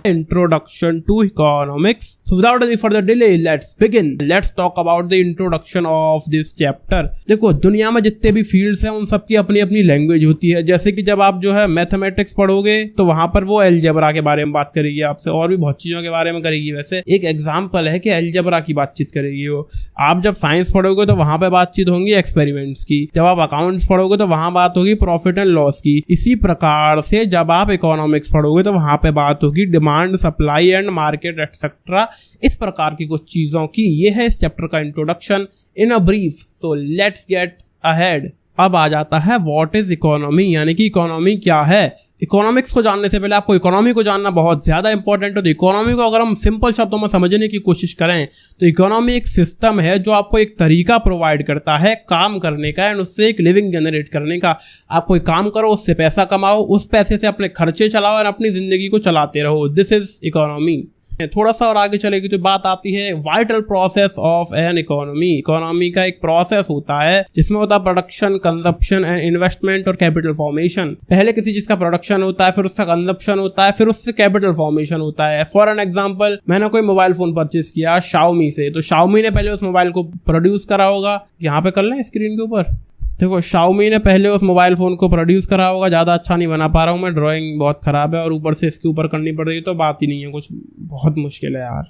Introduction to economics. So without any further delay, let's begin. Let's talk about the introduction of this chapter. देखो दुनिया में जितने भी fields हैं उन सबकी अपनी अपनी लैंग्वेज होती है। जैसे कि जब आप जो है मैथमेटिक्स पढ़ोगे तो वहां पर वो अलजेब्रा के बारे में बात करेगी आपसे, और भी बहुत चीजों के बारे में करेगी। वैसे एक एग्जाम्पल है कि अलजेब्रा की बातचीत करेगी वो। आप जब साइंस पढ़ोगे तो वहां पर बातचीत होंगी एक्सपेरिमेंट्स की। जब आप अकाउंट्स पढ़ोगे तो वहां बात होगी प्रॉफिट एंड लॉस की। इसी प्रकार से जब आप इकोनॉमिक्स पढ़ोगे तो वहां पे बात होगी demand, supply and market etcetera, इस प्रकार की कुछ चीजों की। ये है इस चैप्टर का introduction in a brief. So let's get ahead. अब आ जाता है व्हाट इज इकोनॉमी, यानी कि इकोनॉमी क्या है। इकोनॉमिक्स को जानने से पहले आपको इकोनॉमी को जानना बहुत ज्यादा इंपॉर्टेंट है। तो इकोनॉमी को अगर हम सिंपल शब्दों में समझने की कोशिश करें तो इकोनॉमी एक सिस्टम है जो आपको एक तरीका प्रोवाइड करता है काम करने का एंड उससे एक लिविंग जनरेट करने का। आप कोई काम करो, उससे पैसा कमाओ, उस पैसे से अपने खर्चे चलाओ और अपनी जिंदगी को चलाते रहो। This is economy. थोड़ा सा और आगे चलेगी तो बात आती है vital process of an economy. Economy का एक प्रोसेस होता है जिसमें होता है प्रोडक्शन, कंजप्शन एंड इन्वेस्टमेंट और कैपिटल फॉर्मेशन। पहले किसी चीज का प्रोडक्शन होता है, फिर उसका कंजप्शन होता है, फिर उससे कैपिटल फॉर्मेशन होता है। फॉर एन एग्जांपल, मैंने कोई मोबाइल फोन परचेज किया Xiaomi से, तो Xiaomi ने पहले उस मोबाइल को प्रोड्यूस करा होगा। यहाँ पे कर लें स्क्रीन के ऊपर, देखो Xiaomi ने पहले उस मोबाइल फ़ोन को प्रोड्यूस करा होगा। ज़्यादा अच्छा नहीं बना पा रहा हूँ मैं, ड्राइंग बहुत ख़राब है और ऊपर से इसके ऊपर करनी पड़ रही है तो बात ही नहीं है, कुछ बहुत मुश्किल है यार।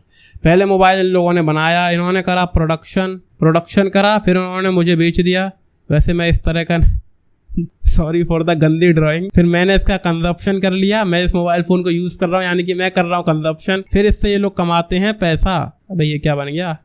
पहले मोबाइल इन लोगों ने बनाया, इन्होंने करा प्रोडक्शन करा, फिर उन्होंने मुझे बेच दिया। वैसे मैं इस तरह का सॉरी फॉर द गंदी ड्राइंग। फिर मैंने इसका कंजप्शन कर लिया, मैं इस मोबाइल फ़ोन को यूज़ कर रहा हूँ, यानी कि मैं कर रहा हूँ कंजप्शन। फिर इससे ये लोग कमाते हैं पैसा। अबे ये क्या बन गया,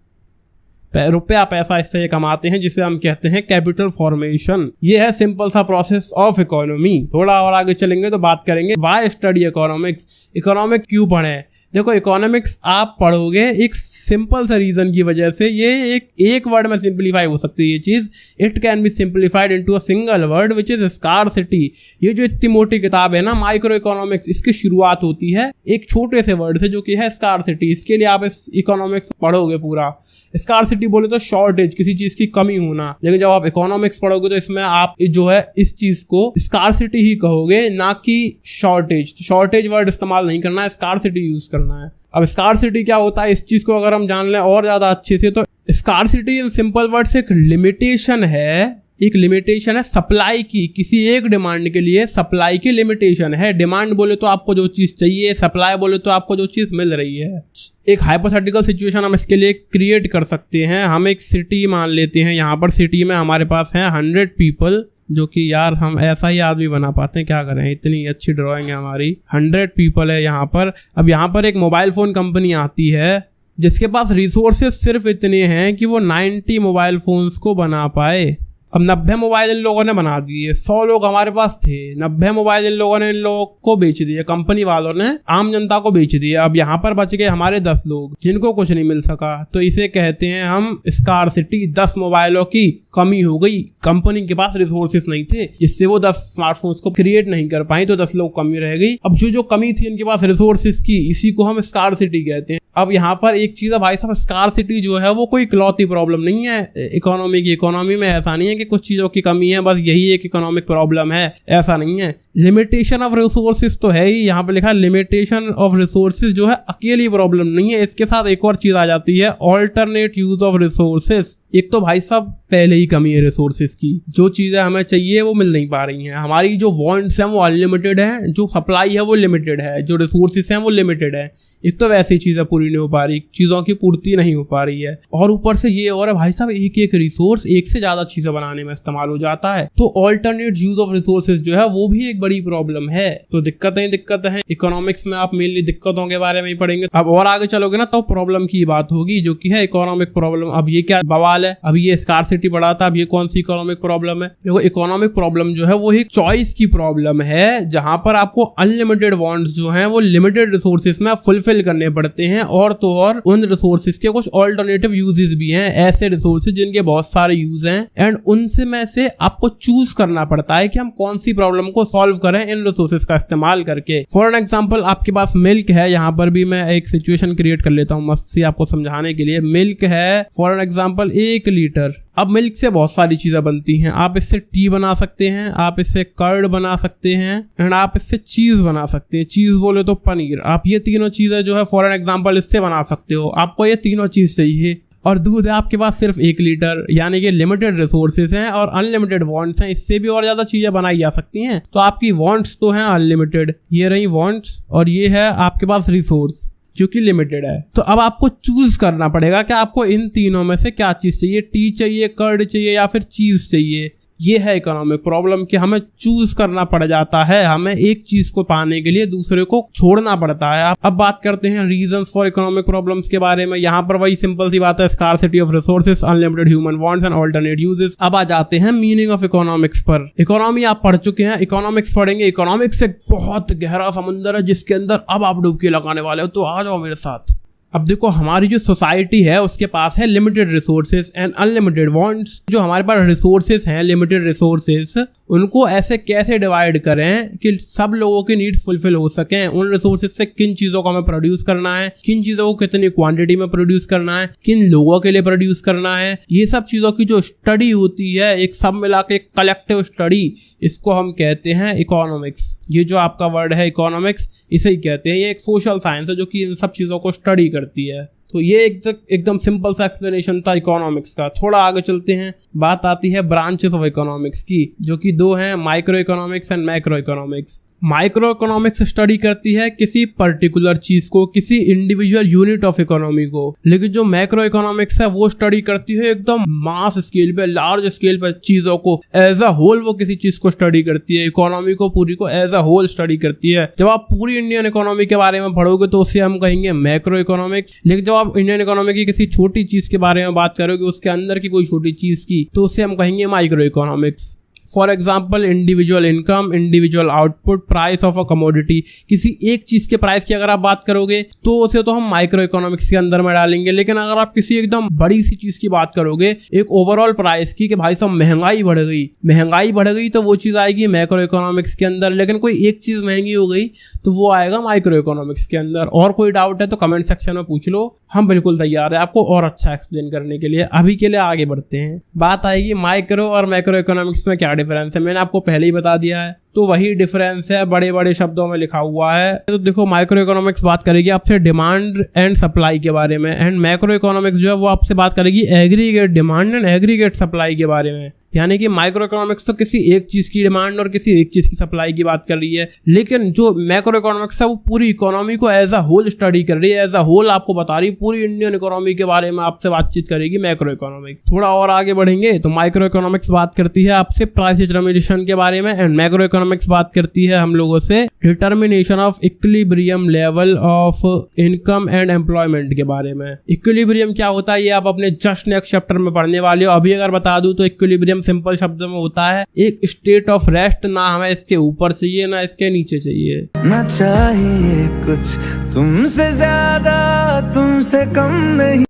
रुपया पैसा इससे ये कमाते हैं, जिसे हम कहते हैं कैपिटल फॉर्मेशन। ये है सिंपल सा प्रोसेस ऑफ इकोनॉमी। थोड़ा और आगे चलेंगे तो बात करेंगे व्हाई स्टडी इकोनॉमिक्स। इकोनॉमिक्स क्यों पढ़ें। देखो इकोनॉमिक्स आप पढ़ोगे एक सिंपल सा रीजन की वजह से। ये एक वर्ड में सिंप्लीफाई हो सकती है ये चीज। It can be simplified into a single word which is scarcity. ये जो इतनी मोटी किताब है ना माइक्रो इकोनॉमिक्स, इसकी शुरुआत होती है एक छोटे से वर्ड से जो कि है स्कार्सिटी। इसके लिए आप इस इकोनॉमिक्स पढ़ोगे पूरा। स्कार्सिटी बोले तो शॉर्टेज, किसी चीज की कमी होना, लेकिन जब आप इकोनॉमिक्स पढ़ोगे तो इसमें आप जो है इस चीज को स्कार्सिटी ही कहोगे, ना कि शॉर्टेज। तो शॉर्टेज वर्ड इस्तेमाल नहीं करना है, स्कार्सिटी यूज करना है। अब स्कार्सिटी क्या होता है, इस चीज को अगर हम जान लें और ज्यादा अच्छे से, तो स्कार्सिटी इन सिंपल वर्ड्स एक लिमिटेशन है। एक लिमिटेशन है सप्लाई की, किसी एक डिमांड के लिए सप्लाई की लिमिटेशन है। डिमांड बोले तो आपको जो चीज चाहिए, सप्लाई बोले तो आपको जो चीज मिल रही है। एक हाइपोथेटिकल सिचुएशन हम इसके लिए क्रिएट कर सकते हैं। हम एक सिटी मान लेते हैं, यहाँ पर सिटी में हमारे पास है 100 पीपल, जो कि यार हम ऐसा ही आदमी बना पाते हैं, क्या करें, इतनी अच्छी ड्राइंग है हमारी। 100 पीपल है यहाँ पर। अब यहाँ पर एक मोबाइल फोन कंपनी आती है जिसके पास रिसोर्सेज सिर्फ इतने हैं कि वो 90 मोबाइल फोन्स को बना पाए। अब 90 मोबाइल इन लोगों ने बना दिए। 100 लोग हमारे पास थे, 90 मोबाइल इन लोगों ने इन लोगों को बेच दिए, कंपनी वालों ने आम जनता को बेच दिए। अब यहाँ पर बच गए हमारे 10 लोग जिनको कुछ नहीं मिल सका। तो इसे कहते हैं हम स्कार्सिटी। 10 मोबाइलों की कमी हो गई, कंपनी के पास रिसोर्सेस नहीं थे जिससे वो 10 स्मार्टफोन्स को क्रिएट नहीं कर पाई, तो 10 लोग कमी रह गई। अब जो कमी थी इनके पास रिसोर्सेस की, इसी को हम स्कार्सिटी कहते हैं। अब यहाँ पर एक चीज है भाई साहब, स्कार्सिटी जो है वो कोई इकलौती प्रॉब्लम नहीं है इकोनॉमी की। इकोनॉमी में ऐसा नहीं है कि कुछ चीजों की कमी है, बस यही एक इकोनॉमिक प्रॉब्लम है, ऐसा नहीं है। लिमिटेशन ऑफ रिसोर्सेज तो है ही, यहाँ पे लिखा लिमिटेशन ऑफ रिसोर्सेज जो है अकेली प्रॉब्लम नहीं है। इसके साथ एक और चीज आ जाती है, ऑल्टरनेट यूज ऑफ रिसोर्सेज। एक तो भाई साहब पहले ही कमी है रिसोर्सेज की, जो चीजें हमें चाहिए वो मिल नहीं पा रही हैं। हमारी जो वांट्स हैं वो अनलिमिटेड है, जो सप्लाई है वो लिमिटेड है, जो रिसोर्सेज हैं वो लिमिटेड है। एक तो वैसी चीजें पूरी नहीं हो पा रही, चीजों की पूर्ति नहीं हो पा रही है, और ऊपर से ये और है भाई साहब एक रिसोर्स एक से ज्यादा चीजें बनाने में इस्तेमाल हो जाता है। तो ऑल्टरनेट यूज ऑफ रिसोर्सेज जो है वो भी एक बड़ी प्रॉब्लम है। तो दिक्कत है इकोनॉमिक्स में। आप मेनली दिक्कतों के बारे में ही पढ़ेंगे। अब और आगे चलोगे ना तो प्रॉब्लम की बात होगी, जो कि है इकोनॉमिक प्रॉब्लम। अब ये क्या बवाल है, अभी ये स्कार्सिटी बढ़ा था, अब ये कौन सी इकोनॉमिक प्रॉब्लम है। देखो इकोनॉमिक प्रॉब्लम जो है वो एक चॉइस की प्रॉब्लम है, जहां पर आपको अनलिमिटेड वांट्स जो हैं वो लिमिटेड रिसोर्सेज में फुलफिल करने पड़ते हैं, और तो और उन रिसोर्सेज के कुछ ऑल्टरनेटिव यूजेस भी हैं, ऐसे रिसोर्सेज जिनके बहुत सारे यूज हैं, एंड उनसे में से आपको चूज करना पड़ता है कि हम कौन सी प्रॉब्लम को सॉल्व करें इन रिसोर्सेज का इस्तेमाल करके। फॉर एन एग्जांपल आपके पास मिल्क है, यहाँ पर भी मैं एक सिचुएशन क्रिएट कर लेता हूँ मस्त सी आपको समझाने के लिए। मिल्क है फॉर एन एग्जांपल 1 लीटर। अब मिल्क से बहुत सारी चीजें बनती हैं, आप इससे टी बना सकते हैं, आप इससे कर्ड बना सकते हैं एंड आप इससे चीज बना सकते हैं। चीज बोले तो पनीर। आप ये तीनों चीजें जो है फॉर एन एग्जांपल इससे बना सकते हो। आपको ये तीनों चीज चाहिए और दूध है आपके पास सिर्फ 1 लीटर, यानी कि लिमिटेड रिसोर्सेज हैं और अनलिमिटेड वांट्स हैं। इससे भी और ज्यादा चीजें बनाई जा सकती हैं। तो आपकी वांट्स तो हैं अनलिमिटेड, ये रही वांट्स, और ये है आपके पास रिसोर्स जो कि लिमिटेड है। तो अब आपको चूज करना पड़ेगा कि आपको इन तीनों में से क्या चीज चाहिए, टी चाहिए, कर्ड चाहिए या फिर चीज चाहिए। ये है इकोनॉमिक प्रॉब्लम कि हमें चूज करना पड़ जाता है, हमें एक चीज को पाने के लिए दूसरे को छोड़ना पड़ता है। अब बात करते हैं रीजंस फॉर इकोनॉमिक प्रॉब्लम्स के बारे में। यहाँ पर वही सिंपल सी बात है, scarcity of resources, unlimited human wants and alternate uses. अब आ जाते हैं मीनिंग ऑफ इकोनॉमिक्स पर। इकोनॉमी आप पढ़ चुके हैं, इकोनॉमिक्स पढ़ेंगे। इकोनॉमिक्स एक बहुत गहरा समुंदर है जिसके अंदर अब आप डुबकी लगाने वाले हो, तो आ जाओ मेरे साथ। अब देखो, हमारी जो सोसाइटी है उसके पास है limited resources and unlimited wants. जो हमारे पास रिसोर्सेज हैं, लिमिटेड रिसोर्सेज, उनको ऐसे कैसे डिवाइड करें कि सब लोगों की नीड्स फुलफिल हो सकें। उन रिसोर्सेज से किन चीज़ों को हमें प्रोड्यूस करना है, किन चीज़ों को कितनी क्वांटिटी में प्रोड्यूस करना है, किन लोगों के लिए प्रोड्यूस करना है, ये सब चीज़ों की जो स्टडी होती है, एक सब मिला के कलेक्टिव स्टडी, इसको हम कहते हैं इकोनॉमिक्स। ये जो आपका वर्ड है इकोनॉमिक्स, इसे ही कहते हैं। ये एक सोशल साइंस है जो कि इन सब चीज़ों को स्टडी करती है। तो ये एकदम सिंपल सा एक्सप्लेनेशन था इकोनॉमिक्स का। थोड़ा आगे चलते हैं, बात आती है ब्रांचेस ऑफ इकोनॉमिक्स की, जो कि 2 हैं, micro economics and macro economics. Micro economics study करती है किसी पर्टिकुलर चीज को, किसी इंडिविजुअल यूनिट ऑफ इकोनॉमी को, लेकिन जो मैक्रो इकोनॉमिक्स है वो स्टडी करती है एकदम मास स्केल पे, लार्ज स्केल पे चीजों को, एज अ होल वो किसी चीज को स्टडी करती है, इकोनॉमी को पूरी को एज अ होल स्टडी करती है। जब आप पूरी इंडियन इकोनॉमी के बारे में पढ़ोगे तो उसे हम कहेंगे मैक्रो इकोनॉमिक्स, लेकिन जब आप इंडियन इकोनॉमी की किसी छोटी चीज के बारे में बात करोगे, उसके अंदर की कोई छोटी चीज की, तो उसे हम कहेंगे micro economics. For example, individual income, individual output, price of a commodity. किसी एक चीज के प्राइस की अगर आप बात करोगे तो उसे तो हम माइक्रो इकोनॉमिक्स के अंदर में डालेंगे, लेकिन अगर आप किसी एकदम बड़ी सी चीज की बात करोगे, एक ओवरऑल प्राइस की, कि भाई साहब महंगाई बढ़ गई, तो वो चीज आएगी मैक्रो इकोनॉमिक्स के अंदर। लेकिन कोई एक चीज महंगी हो गई तो वो आएगा माइक्रो इकोनॉमिक्स के अंदर। और कोई डाउट है तो कमेंट सेक्शन में पूछ लो, हम बिल्कुल तैयार है आपको और अच्छा एक्सप्लेन करने के लिए। अभी के लिए आगे बढ़ते हैं, बात आएगी माइक्रो और मैक्रो इकोनॉमिक्स में क्या डिफरेंस है। मैंने आपको पहले ही बता दिया है, तो वही डिफरेंस है, बड़े बड़े शब्दों में लिखा हुआ है। तो देखो, माइक्रो इकोनॉमिक्स बात करेगी आपसे डिमांड एंड सप्लाई के बारे में, एंड मैक्रो इकोनॉमिक्स जो है वो आपसे बात करेगी aggregate demand and aggregate supply के बारे में। यानी कि माइक्रो इकोनॉमिक्स तो किसी एक चीज की डिमांड और किसी एक चीज की सप्लाई की बात कर रही है, लेकिन जो मैक्रो इकोनॉमिक्स है वो पूरी इकोनॉमी को एज अ होल स्टडी कर रही है, एज अ होल आपको बता रही है, पूरी इंडियन इकोनॉमी के बारे में आपसे बातचीत करेगी मैक्रो इकोनॉमिक्स। थोड़ा और आगे बढ़ेंगे तो माइक्रो इकोनॉमिक्स बात करती है आपसे प्राइस डिटरमिनेशन के बारे में, एंड मैक्रो इकोनॉमिक्स बात करती है हम लोगों से determination of equilibrium level of income and employment के बारे में। इक्विलिब्रियम क्या होता है ये आप अपने जस्ट नेक्स्ट चैप्टर में पढ़ने वाले हो। अभी अगर बता दूं तो इक्विलिब्रियम सिंपल शब्द में होता है एक स्टेट ऑफ रेस्ट, ना हमें इसके ऊपर चाहिए ना इसके नीचे चाहिए, ना चाहिए कुछ तुमसे ज्यादा तुमसे कम नहीं।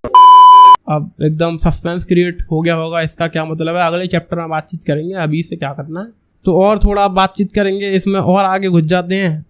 अब एकदम सस्पेंस क्रिएट हो गया होगा, इसका क्या मतलब है अगले चैप्टर में बातचीत करेंगे, अभी से क्या करना है। तो और थोड़ा बातचीत करेंगे इसमें, और आगे घुस जाते हैं,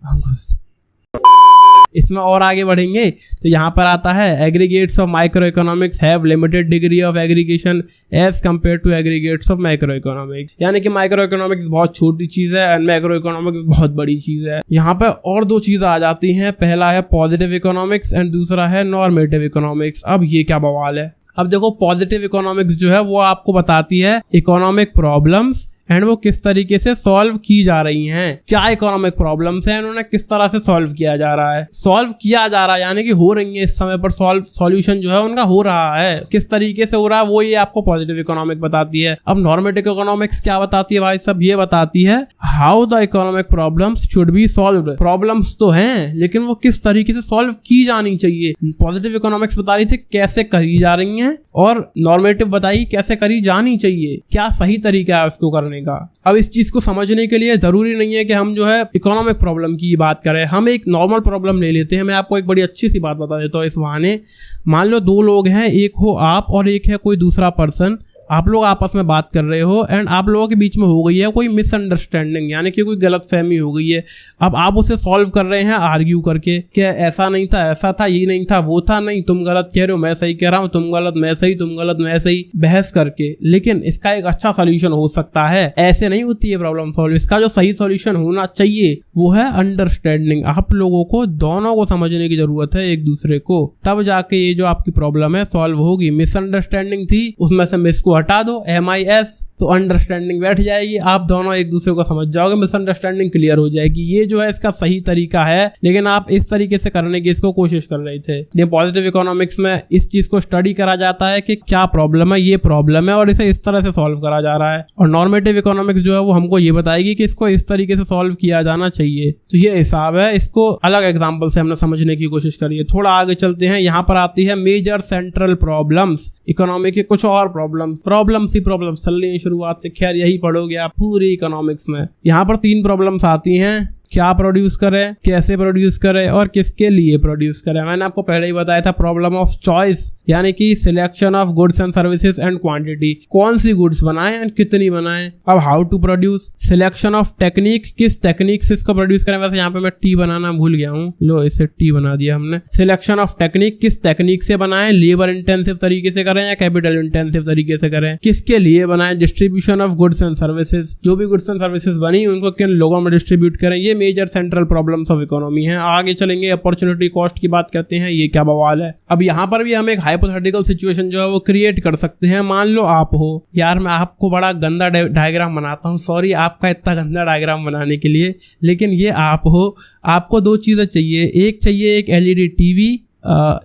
इसमें और आगे बढ़ेंगे तो यहाँ पर आता है aggregates of micro economics have limited degree of aggregation as compare to aggregates of macro economics. यानी कि माइक्रो इकोनॉमिक्स बहुत छोटी चीज है एंड मैक्रो इकोनॉमिक्स बहुत बड़ी चीज है। यहाँ पे और 2 चीजें आ जाती हैं, पहला है पॉजिटिव इकोनॉमिक्स एंड दूसरा है नॉर्मेटिव इकोनॉमिक्स। अब ये क्या बवाल है। अब देखो, पॉजिटिव इकोनॉमिक्स जो है वो आपको बताती है इकोनॉमिक प्रॉब्लम्स एंड वो किस तरीके से सॉल्व की जा रही हैं, क्या इकोनॉमिक प्रॉब्लम्स हैं, उन्होंने किस तरह से सॉल्व किया जा रहा है। सॉल्व किया जा रहा है यानी कि हो रही है इस समय पर, सॉल्यूशन जो है उनका हो रहा है, किस तरीके से हो रहा है वो ये आपको पॉजिटिव इकोनॉमिक बताती है। अब नॉर्मेटिव इकोनॉमिक्स क्या बताती है भाई साहब, ये बताती है how the economic problems should be solved. Problems तो हैं लेकिन वो किस तरीके से सॉल्व की जानी चाहिए। पॉजिटिव इकोनॉमिक्स बता रही थी कैसे करी जा रही हैं, और नॉर्मेटिव बताई कैसे करी जानी चाहिए, क्या सही तरीका है उसको करने का। अब इस चीज को समझने के लिए जरूरी नहीं है कि हम जो है इकोनॉमिक प्रॉब्लम की बात करें, हम एक नॉर्मल प्रॉब्लम ले लेते हैं। मैं आपको एक बड़ी अच्छी सी बात बता देता हूँ इस बहाने। मान लो 2 लोग हैं, एक हो आप और एक है कोई दूसरा पर्सन। आप लोग आपस में बात कर रहे हो एंड आप लोगों के बीच में हो गई है कोई मिसअंडरस्टैंडिंग, यानी कि कोई गलतफहमी हो गई है। अब आप उसे सॉल्व कर रहे हैं आर्ग्यू करके कि ऐसा नहीं था, ऐसा था, ये नहीं था, वो था, नहीं तुम गलत कह रहे हो, मैं सही कह रहा हूँ, तुम गलत मैं सही, तुम गलत मैं सही, बहस करके। लेकिन इसका एक अच्छा सोल्यूशन हो सकता है, ऐसे नहीं होती है प्रॉब्लम सॉल्व। इसका जो सही सोल्यूशन होना चाहिए वो है अंडरस्टैंडिंग। आप लोगों को दोनों को समझने की जरूरत है एक दूसरे को, तब जाके ये जो आपकी प्रॉब्लम है सॉल्व होगी। मिसअंडरस्टैंडिंग थी, उसमें से मिस को हटा दो, MIS, तो अंडरस्टैंडिंग बैठ जाएगी, आप दोनों एक दूसरे को समझ जाओगे, मिसअंडरस्टैंडिंग क्लियर हो जाएगी। ये जो है इसका सही तरीका है, लेकिन आप इस तरीके से करने की इसको कोशिश कर रहे थे। ये पॉजिटिव इकोनॉमिक्स में इस चीज को स्टडी करा जाता है कि क्या प्रॉब्लम है, ये प्रॉब्लम है और इसे इस तरह से सॉल्व करा जा रहा है। और नॉर्मेटिव इकोनॉमिक्स जो है वो हमको ये बताएगी कि इसको इस तरीके से सॉल्व किया जाना चाहिए। तो ये हिसाब है, इसको अलग एग्जाम्पल से हमने समझने की कोशिश करी है। थोड़ा आगे चलते हैं, यहाँ पर आती है मेजर सेंट्रल प्रॉब्लम्स। इकोनॉमी के कुछ और प्रॉब्लम्स ही प्रॉब्लम्स चल रही है शुरुआत से, खैर यही पढ़ोगे आप पूरी इकोनॉमिक्स में। यहाँ पर 3 प्रॉब्लम्स आती हैं, क्या प्रोड्यूस करें, कैसे प्रोड्यूस करें और किसके लिए प्रोड्यूस करें। मैंने आपको पहले ही बताया था प्रॉब्लम ऑफ चॉइस, यानी कि selection of goods and services and quantity, कौन सी गुड्स बनाएं एंड कितनी बनाएं। अब how to produce, selection of technique, किस टेक्निक से इसको प्रोड्यूस करें। वैसे यहाँ पे मैं टी बनाना भूल गया हूँ, लो इसे टी बना दिया हमने। सिलेक्शन ऑफ टेक्निक, किस टेक्निक से बनाएं, लेबर इंटेंसिव तरीके से करें या कैपिटल इंटेंसिव तरीके से करें, किसके लिए बनाएं। Distribution of goods and services, जो भी गुड्स एंड सर्विसेज बनी उनको किन लोगों में डिस्ट्रीब्यूट करें। ये major central problems of economy है। आगे चलेंगे, अपॉर्चुनिटी कॉस्ट की बात करते हैं, ये क्या बवाल है। अब यहाँ पर भी हम एक हाइपोथेटिकल सिचुएशन जो है वो क्रिएट कर सकते हैं। मान लो आप हो, यार मैं आपको बड़ा गंदा डायग्राम बनाता हूँ, सॉरी आपका इतना गंदा डायग्राम बनाने के लिए, लेकिन ये आप हो, आपको 2 चीजें चाहिए। एक चाहिए एक LED टीवी,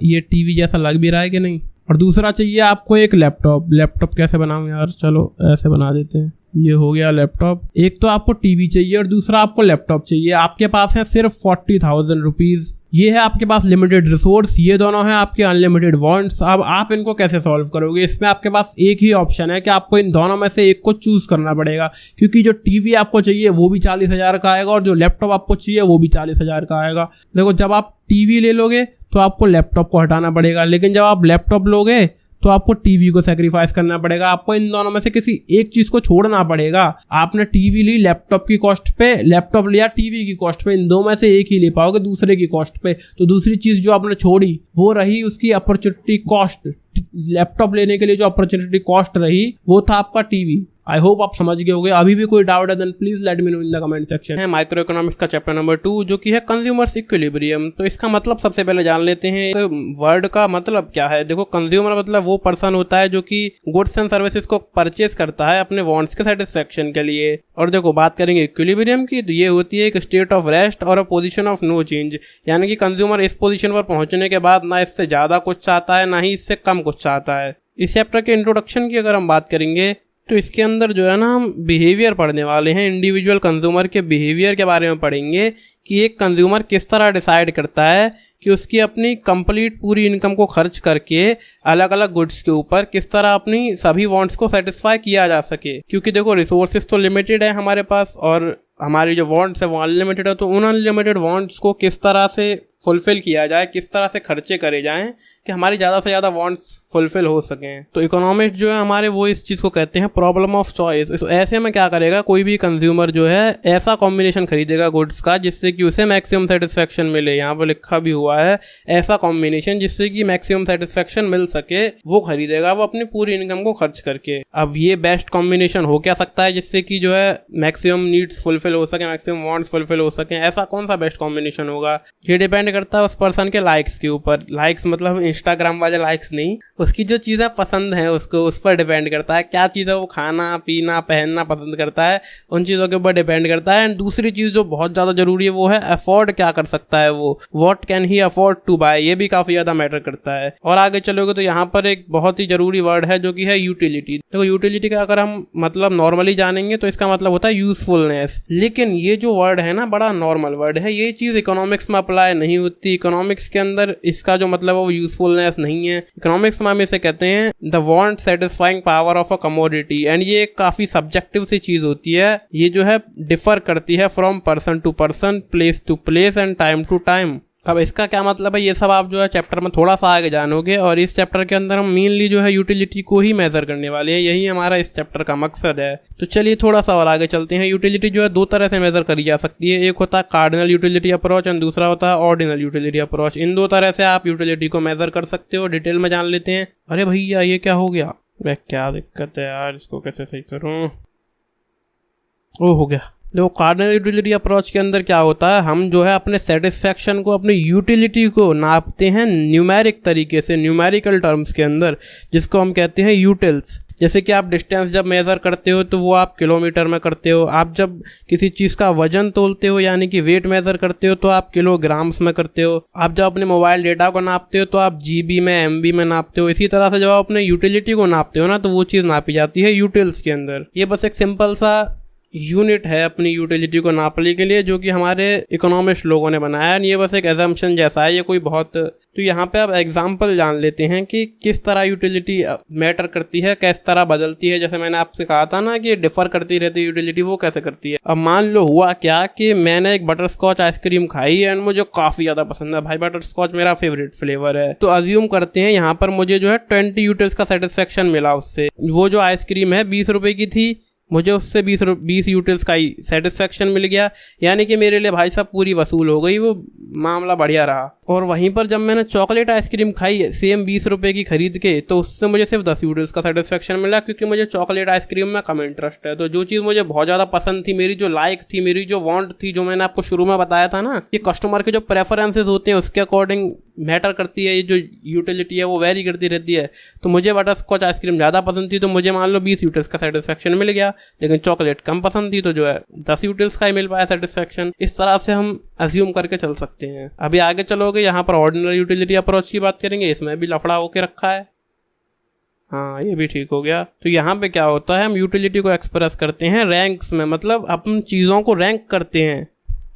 ये टीवी जैसा लग भी रहा है कि नहीं, और दूसरा चाहिए आपको एक लैपटॉप कैसे बनाऊं यार, चलो ऐसे बना देते हैं, ये हो गया लैपटॉप। एक तो आपको टीवी चाहिए और दूसरा आपको लैपटॉप चाहिए। आपके पास है सिर्फ 40,000 रुपीज, ये है आपके पास लिमिटेड रिसोर्स, ये दोनों हैं आपके अनलिमिटेड वांट्स। अब आप इनको कैसे सॉल्व करोगे। इसमें आपके पास एक ही ऑप्शन है कि आपको इन दोनों में से एक को चूज करना पड़ेगा, क्योंकि जो टीवी आपको चाहिए वो भी 40,000 का आएगा और जो लैपटॉप आपको चाहिए वो भी 40,000 का आएगा। देखो, जब आप टीवी ले लोगे तो आपको लैपटॉप को हटाना पड़ेगा, लेकिन जब आप लैपटॉप लोगे तो आपको टीवी को सैक्रिफाइस करना पड़ेगा। आपको इन दोनों में से किसी एक चीज को छोड़ना पड़ेगा। आपने टीवी ली लैपटॉप की कॉस्ट पे, लैपटॉप लिया टीवी की कॉस्ट पे, इन दो में से एक ही ले पाओगे दूसरे की कॉस्ट पे। तो दूसरी चीज जो आपने छोड़ी वो रही उसकी अपॉर्चुनिटी कॉस्ट। लैपटॉप लेने के लिए जो अपॉर्चुनिटी कॉस्ट रही वो था आपका टीवी। आई होप आप समझ गए होंगे। अभी भी कोई डाउट है then please let me know in the comment section. है माइक्रो इकोनॉमिक्स का चैप्टर नंबर 2 जो कि है कंज्यूमर्स इक्विलिब्रियम। तो इसका मतलब सबसे पहले जान लेते हैं तो वर्ड का मतलब क्या है। देखो, कंज्यूमर मतलब वो पर्सन होता है जो कि गुड्स एंड सर्विसेज को परचेज करता है अपने वांट्स के सेटिस्फेक्शन के लिए। और देखो, बात करेंगे इक्विलिब्रियम की तो ये होती है एक स्टेट ऑफ रेस्ट और a position of no change, यानी कि कंज्यूमर इस पोजीशन पर पहुंचने के बाद ना इससे ज्यादा कुछ चाहता है ना ही इससे कम कुछ चाहता है। इस चैप्टर के इंट्रोडक्शन की अगर हम बात करेंगे तो इसके अंदर जो है ना हम बिहेवियर पढ़ने वाले हैं। इंडिविजुअल कंज्यूमर के बिहेवियर के बारे में पढ़ेंगे कि एक कंज्यूमर किस तरह डिसाइड करता है कि उसकी अपनी कंप्लीट पूरी इनकम को खर्च करके अलग अलग गुड्स के ऊपर किस तरह अपनी सभी वांट्स को सेटिस्फाई किया जा सके। क्योंकि देखो, रिसोर्सेज तो लिमिटेड है हमारे पास और हमारी जो वांट्स है वो अनलिमिटेड है। तो उन अनलिमिटेड वांट्स को किस तरह से फुलफिल किया जाए, किस तरह से खर्चे करे जाएं कि हमारी ज़्यादा से ज़्यादा वांट्स फुलफिल हो सकें। तो इकोनॉमिस्ट जो है हमारे वो इस चीज़ को कहते हैं प्रॉब्लम ऑफ चॉइस। तो ऐसे में क्या करेगा, कोई भी कंज्यूमर जो है ऐसा कॉम्बिनेशन खरीदेगा गुड्स का जिससे कि उसे मैक्सिमम सेटिस्फेक्शन मिले। यहाँ पर लिखा भी हुआ है ऐसा कॉम्बिनेशन जिससे कि मैक्सिमम सेटिस्फेक्शन मिल सके, वो खरीदेगा वो अपनी पूरी इनकम को खर्च करके। अब ये बेस्ट कॉम्बिनेशन हो क्या सकता है जिससे कि जो है मैक्सिमम नीड्स फुलफिल हो सके, मैक्सिमम वांट्स फुलफिल हो सके। ऐसा कौन सा बेस्ट कॉम्बिनेशन होगा, ये डिपेंड करता है उस पर्सन के लाइक्स के ऊपर। लाइक्स मतलब इंस्टाग्राम वाले लाइक्स नहीं, उसकी जो चीज़ें पसंद है उसको उस पर डिपेंड करता है। क्या चीज़ है वो खाना पीना पहनना पसंद करता है, उन चीज़ों के ऊपर डिपेंड करता है। एंड दूसरी चीज़ जो बहुत ज़्यादा जरूरी है वो है अफोर्ड क्या कर सकता है वो, what can he afford to buy, ये भी काफ़ी ज़्यादा मैटर करता है। और आगे चलोगे तो यहाँ पर एक बहुत ही जरूरी वर्ड है जो कि है यूटिलिटी। देखो, यूटिलिटी का अगर हम मतलब नॉर्मली जानेंगे तो इसका मतलब होता है यूजफुलनेस, लेकिन ये जो वर्ड है ना बड़ा नॉर्मल वर्ड है, ये चीज़ इकोनॉमिक्स में अप्लाई नहीं होती। इकोनॉमिक्स के अंदर इसका जो मतलब है वो यूजफुलनेस नहीं है। इकोनॉमिक्स में हम इसे कहते हैं the want satisfying power of a commodity. And ये एक काफी सब्जेक्टिव सी चीज होती है, ये जो है डिफर करती है from person to person, place to place and time to time. अब इसका क्या मतलब है, ये सब आप जो है चैप्टर में थोड़ा सा आगे जानोगे, और इस चैप्टर के अंदर हम मेनली जो है यूटिलिटी को ही मेजर करने वाले हैं, यही हमारा इस चैप्टर का मकसद है। तो चलिए थोड़ा सा और आगे चलते हैं। यूटिलिटी जो है दो तरह से मेजर करी जा सकती है, एक होता है कार्डिनल यूटिलिटी अप्रोच और दूसरा होता है ऑर्डिनल यूटिलिटी अप्रोच। इन दो तरह से आप यूटिलिटी को मेजर कर सकते हो, डिटेल में जान लेते हैं। अरे भैया ये क्या हो गया, वह क्या दिक्कत है यार, इसको कैसे सही करूं। ओ हो गया। देखो कार्डिनल यूटिलिटी अप्रोच के अंदर क्या होता है, हम जो है अपने सेटिस्फैक्शन को, अपनी यूटिलिटी को नापते हैं न्यूमेरिक तरीके से, न्यूमेरिकल टर्म्स के अंदर, जिसको हम कहते हैं यूटिल्स। जैसे कि आप डिस्टेंस जब मेज़र करते हो तो वो आप किलोमीटर में करते हो, आप जब किसी चीज़ का वजन तोलते हो यानी कि वेट मेज़र करते हो तो आप किलोग्राम्स में करते हो, आप जब अपने मोबाइल डेटा को नापते हो तो आप जीबी में, एमबी में नापते हो। इसी तरह से जब आप अपने यूटिलिटी को नापते हो ना, तो वो चीज़ नापी जाती है यूटिल्स के अंदर। ये बस एक सिंपल सा यूनिट है अपनी यूटिलिटी को नापने के लिए, जो कि हमारे इकोनॉमिस्ट लोगों ने बनाया है। ये बस एक एजम्पशन जैसा है, ये कोई बहुत। तो यहाँ पे आप एग्जांपल जान लेते हैं कि किस तरह यूटिलिटी मैटर करती है, किस तरह बदलती है। जैसे मैंने आपसे कहा था ना कि डिफर करती रहती है यूटिलिटी, वो कैसे करती है। अब मान लो हुआ क्या कि मैंने एक बटर स्कॉच आइसक्रीम खाई एंड मुझे काफ़ी ज़्यादा पसंद है, भाई बटर स्कॉच मेरा फेवरेट फ्लेवर है। तो अज्यूम करते हैं यहाँ पर मुझे जो है 20 यूटिल्स का सेटिस्फेक्शन मिला उससे। वो जो आइसक्रीम है 20 रुपये की थी, मुझे उससे 20 यूटिल्स का ही सेटिस्फेक्शन मिल गया, यानी कि मेरे लिए भाई साहब पूरी वसूल हो गई, वो मामला बढ़िया रहा। और वहीं पर जब मैंने चॉकलेट आइसक्रीम खाई सेम 20 रुपये की खरीद के, तो उससे मुझे सिर्फ 10 यूटिल्स का सेटिस्फेक्शन मिला, क्योंकि मुझे चॉकलेट आइसक्रीम में कम इंटरेस्ट है। तो जो चीज़ मुझे बहुत ज़्यादा पसंद थी, मेरी जो लाइक थी, मेरी जो वांट थी, जो मैंने आपको शुरू में बताया था ना कि कस्टमर के जो प्रेफरेंसेस होते हैं उसके अकॉर्डिंग मैटर करती है, ये जो यूटिलिटी है वो वेरी करती रहती है। तो मुझे बटर स्कॉच आइसक्रीम ज़्यादा पसंद थी, तो मुझे मान लो 20 यूटिल्स का सेटिस्फेक्शन मिल गया, लेकिन चॉकलेट कम पसंद थी तो जो है 10 यूटिल्स का ही मिल पाया सेटिस्फेक्शन। इस तरह से हम अज्यूम करके चल सकते हैं। अभी आगे चलोगे यहाँ पर ऑर्डिनल यूटिलिटी अप्रोच की बात करेंगे, इसमें भी लफड़ा होके रखा है। हाँ ये भी ठीक हो गया। तो यहाँ पे क्या होता है, हम यूटिलिटी को एक्सप्रेस करते हैं रैंक्स में, मतलब अपन चीज़ों को रैंक करते हैं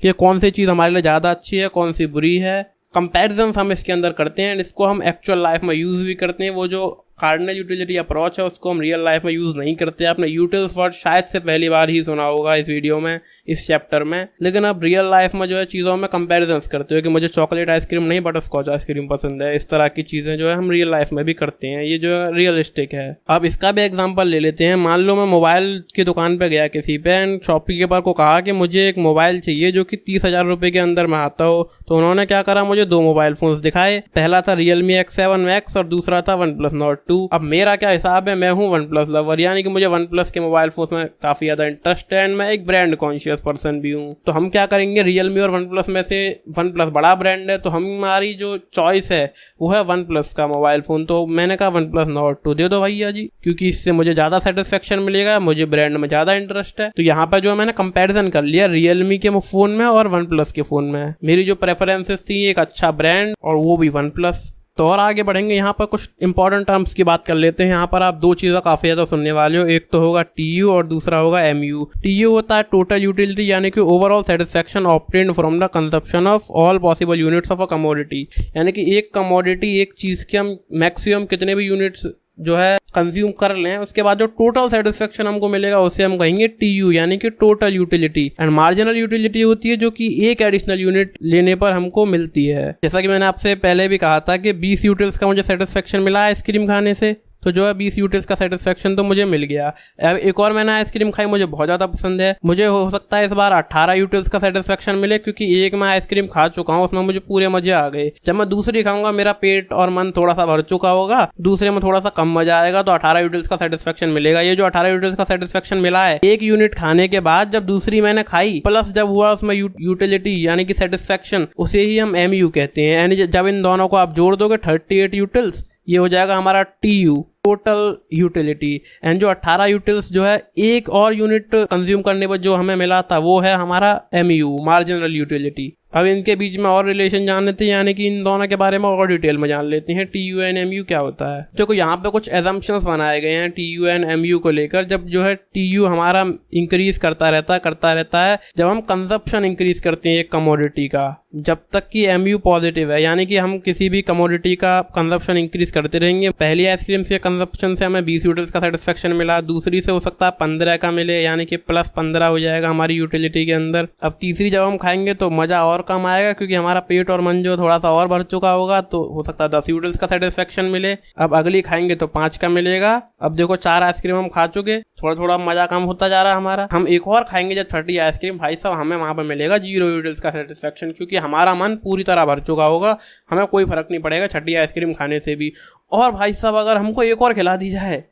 कि कौन सी चीज़ हमारे लिए ज़्यादा अच्छी है, कौन सी बुरी है। कंपैरिजन हम इसके अंदर करते हैं, इसको हम एक्चुअल लाइफ में यूज़ भी करते हैं। वो जो कार्डिनल यूटिलिटी अप्रोच है उसको हम रियल लाइफ में यूज़ नहीं करते। आपने यूटिल्स वर्ड शायद से पहली बार ही सुना होगा इस वीडियो में, इस चैप्टर में, लेकिन आप रियल लाइफ में जो है चीज़ों में कंपैरिजंस करते हो कि मुझे चॉकलेट आइसक्रीम नहीं बटर स्कॉच आइसक्रीम पसंद है। इस तरह की चीज़ें जो है हम रियल लाइफ में भी करते हैं, ये जो है रियलिस्टिक है। अब इसका भी एग्जाम्पल ले लेते हैं। मान लो मैं मोबाइल की दुकान पर गया किसी पे एंड शॉपकीपर को कहा कि मुझे एक मोबाइल चाहिए जो कि 30,000 रुपये के अंदर में आता हो। तो उन्होंने क्या करा, मुझे 2 मोबाइल फोन्स दिखाए। पहला था Realme X7 Max और दूसरा था OnePlus Nord 2। अब मेरा क्या हिसाब है, मैं हूँ OnePlus लवर, यानी कि मुझे OnePlus के मोबाइल फोन में काफ़ी ज़्यादा इंटरेस्ट है एंड मैं एक ब्रांड कॉन्शियस पर्सन भी हूँ। तो हम क्या करेंगे, Realme और OnePlus में से OnePlus बड़ा ब्रांड है, तो हमारी जो चॉइस है वो है OnePlus का मोबाइल फ़ोन। तो मैंने कहा OnePlus Nord 2 दे दो भैया जी, क्योंकि इससे मुझे ज़्यादा सेटिस्फेक्शन मिलेगा, मुझे ब्रांड में ज़्यादा इंटरेस्ट है। तो यहाँ पर जो मैंने कंपेरिजन कर लिया Realme के फ़ोन में और OnePlus के फ़ोन में। मेरी जो प्रेफरेंसेस थी, एक अच्छा ब्रांड और वो भी OnePlus। तो और आगे बढ़ेंगे, यहाँ पर कुछ इंपॉर्टेंट टर्म्स की बात कर लेते हैं। यहाँ पर आप 2 चीज़ें काफ़ी ज़्यादा सुनने वाले हो, एक तो होगा TU और दूसरा होगा MU। TU होता है टोटल यूटिलिटी, यानी कि overall satisfaction obtained from the consumption of all possible units of a commodity, यानी कि एक कमोडिटी, एक चीज़ के हम मैक्सिमम कितने भी यूनिट्स जो है कंज्यूम कर लें, उसके बाद जो टोटल सेटिस्फेक्शन हमको मिलेगा उसे हम कहेंगे TU, यानी कि total utility. And marginal utility होती है जो कि एक एडिशनल यूनिट लेने पर हमको मिलती है। जैसा कि मैंने आपसे पहले भी कहा था कि 20 यूटिल्स का मुझे सेटिस्फेक्शन मिला आइसक्रीम खाने से, तो जो है 20 यूटिल्स का सेटिस्फेक्शन तो मुझे मिल गया। अब एक और मैंने आइसक्रीम खाई, मुझे बहुत ज़्यादा पसंद है, मुझे हो सकता है इस बार 18 यूटिल्स का सेटिस्फेक्शन मिले, क्योंकि एक मैं आइसक्रीम खा चुका हूँ, उसमें मुझे पूरे मजे आ गए। जब मैं दूसरी खाऊंगा मेरा पेट और मन थोड़ा सा भर चुका होगा, दूसरे में थोड़ा सा कम मजा आएगा, तो 18 यूटिल्स का सेटिस्फेक्शन मिलेगा। ये जो 18 यूटिल्स का सेटिस्फेक्शन मिला है एक यूनिट खाने के बाद, जब दूसरी मैंने खाई प्लस जब हुआ उसमें यूटिलिटी यानी कि सेटिस्फेक्शन, उसे ही हम MU कहते हैं। यानी जब इन दोनों को आप जोड़ दोगे 38 यूटिल्स, ये हो जाएगा हमारा TU, टोटल यूटिलिटी। एंड जो 18 यूटिल्स जो है एक और यूनिट कंज्यूम करने पर जो हमें मिला था वो है हमारा MU, मार्जिनल यूटिलिटी। अब इनके बीच में और रिलेशन जान लेते हैं, यानी कि इन दोनों के बारे में और डिटेल में जान लेते हैं TU एंड MU क्या होता है। देखो यहाँ पे कुछ एजम्पशंस बनाए गए हैं TU एंड MU को लेकर। जब जो है TU हमारा इंक्रीज करता रहता है जब हम कंजप्शन इंक्रीज करते हैं एक कमोडिटी का, जब तक कि MU पॉजिटिव है, यानी कि हम किसी भी कमोडिटी का कंजप्शन इंक्रीज करते रहेंगे। पहली आइसक्रीम से कंजप्शन से हमें 20 यूटिल्स का सेटिस्फेक्शन मिला, दूसरी से हो सकता है 15 का मिले, यानी कि प्लस 15 हो जाएगा हमारी यूटिलिटी के अंदर। अब तीसरी जब हम खाएंगे तो मज़ा और कम आएगा, क्योंकि हमारा पेट और मन जो थोड़ा सा और भर चुका होगा, तो हो सकता है 10 यूटिल्स का सेटिस्फेक्शन मिले। अब अगली खाएंगे तो 5 का मिलेगा। अब देखो 4 आइसक्रीम हम खा चुके, थोड़ा थोड़ा मज़ा कम होता जा रहा है हमारा। हम एक और खाएंगे जब 30 आइसक्रीम, भाई साहब हमें वहाँ पर मिलेगा 0 यूटिल्स का सेटिस्फेक्शन, क्योंकि हमारा मन पूरी तरह भर चुका होगा, हमें कोई फर्क नहीं पड़ेगा 30 आइसक्रीम खाने से भी। और भाई साहब अगर हमको एक और खिला दी जाए,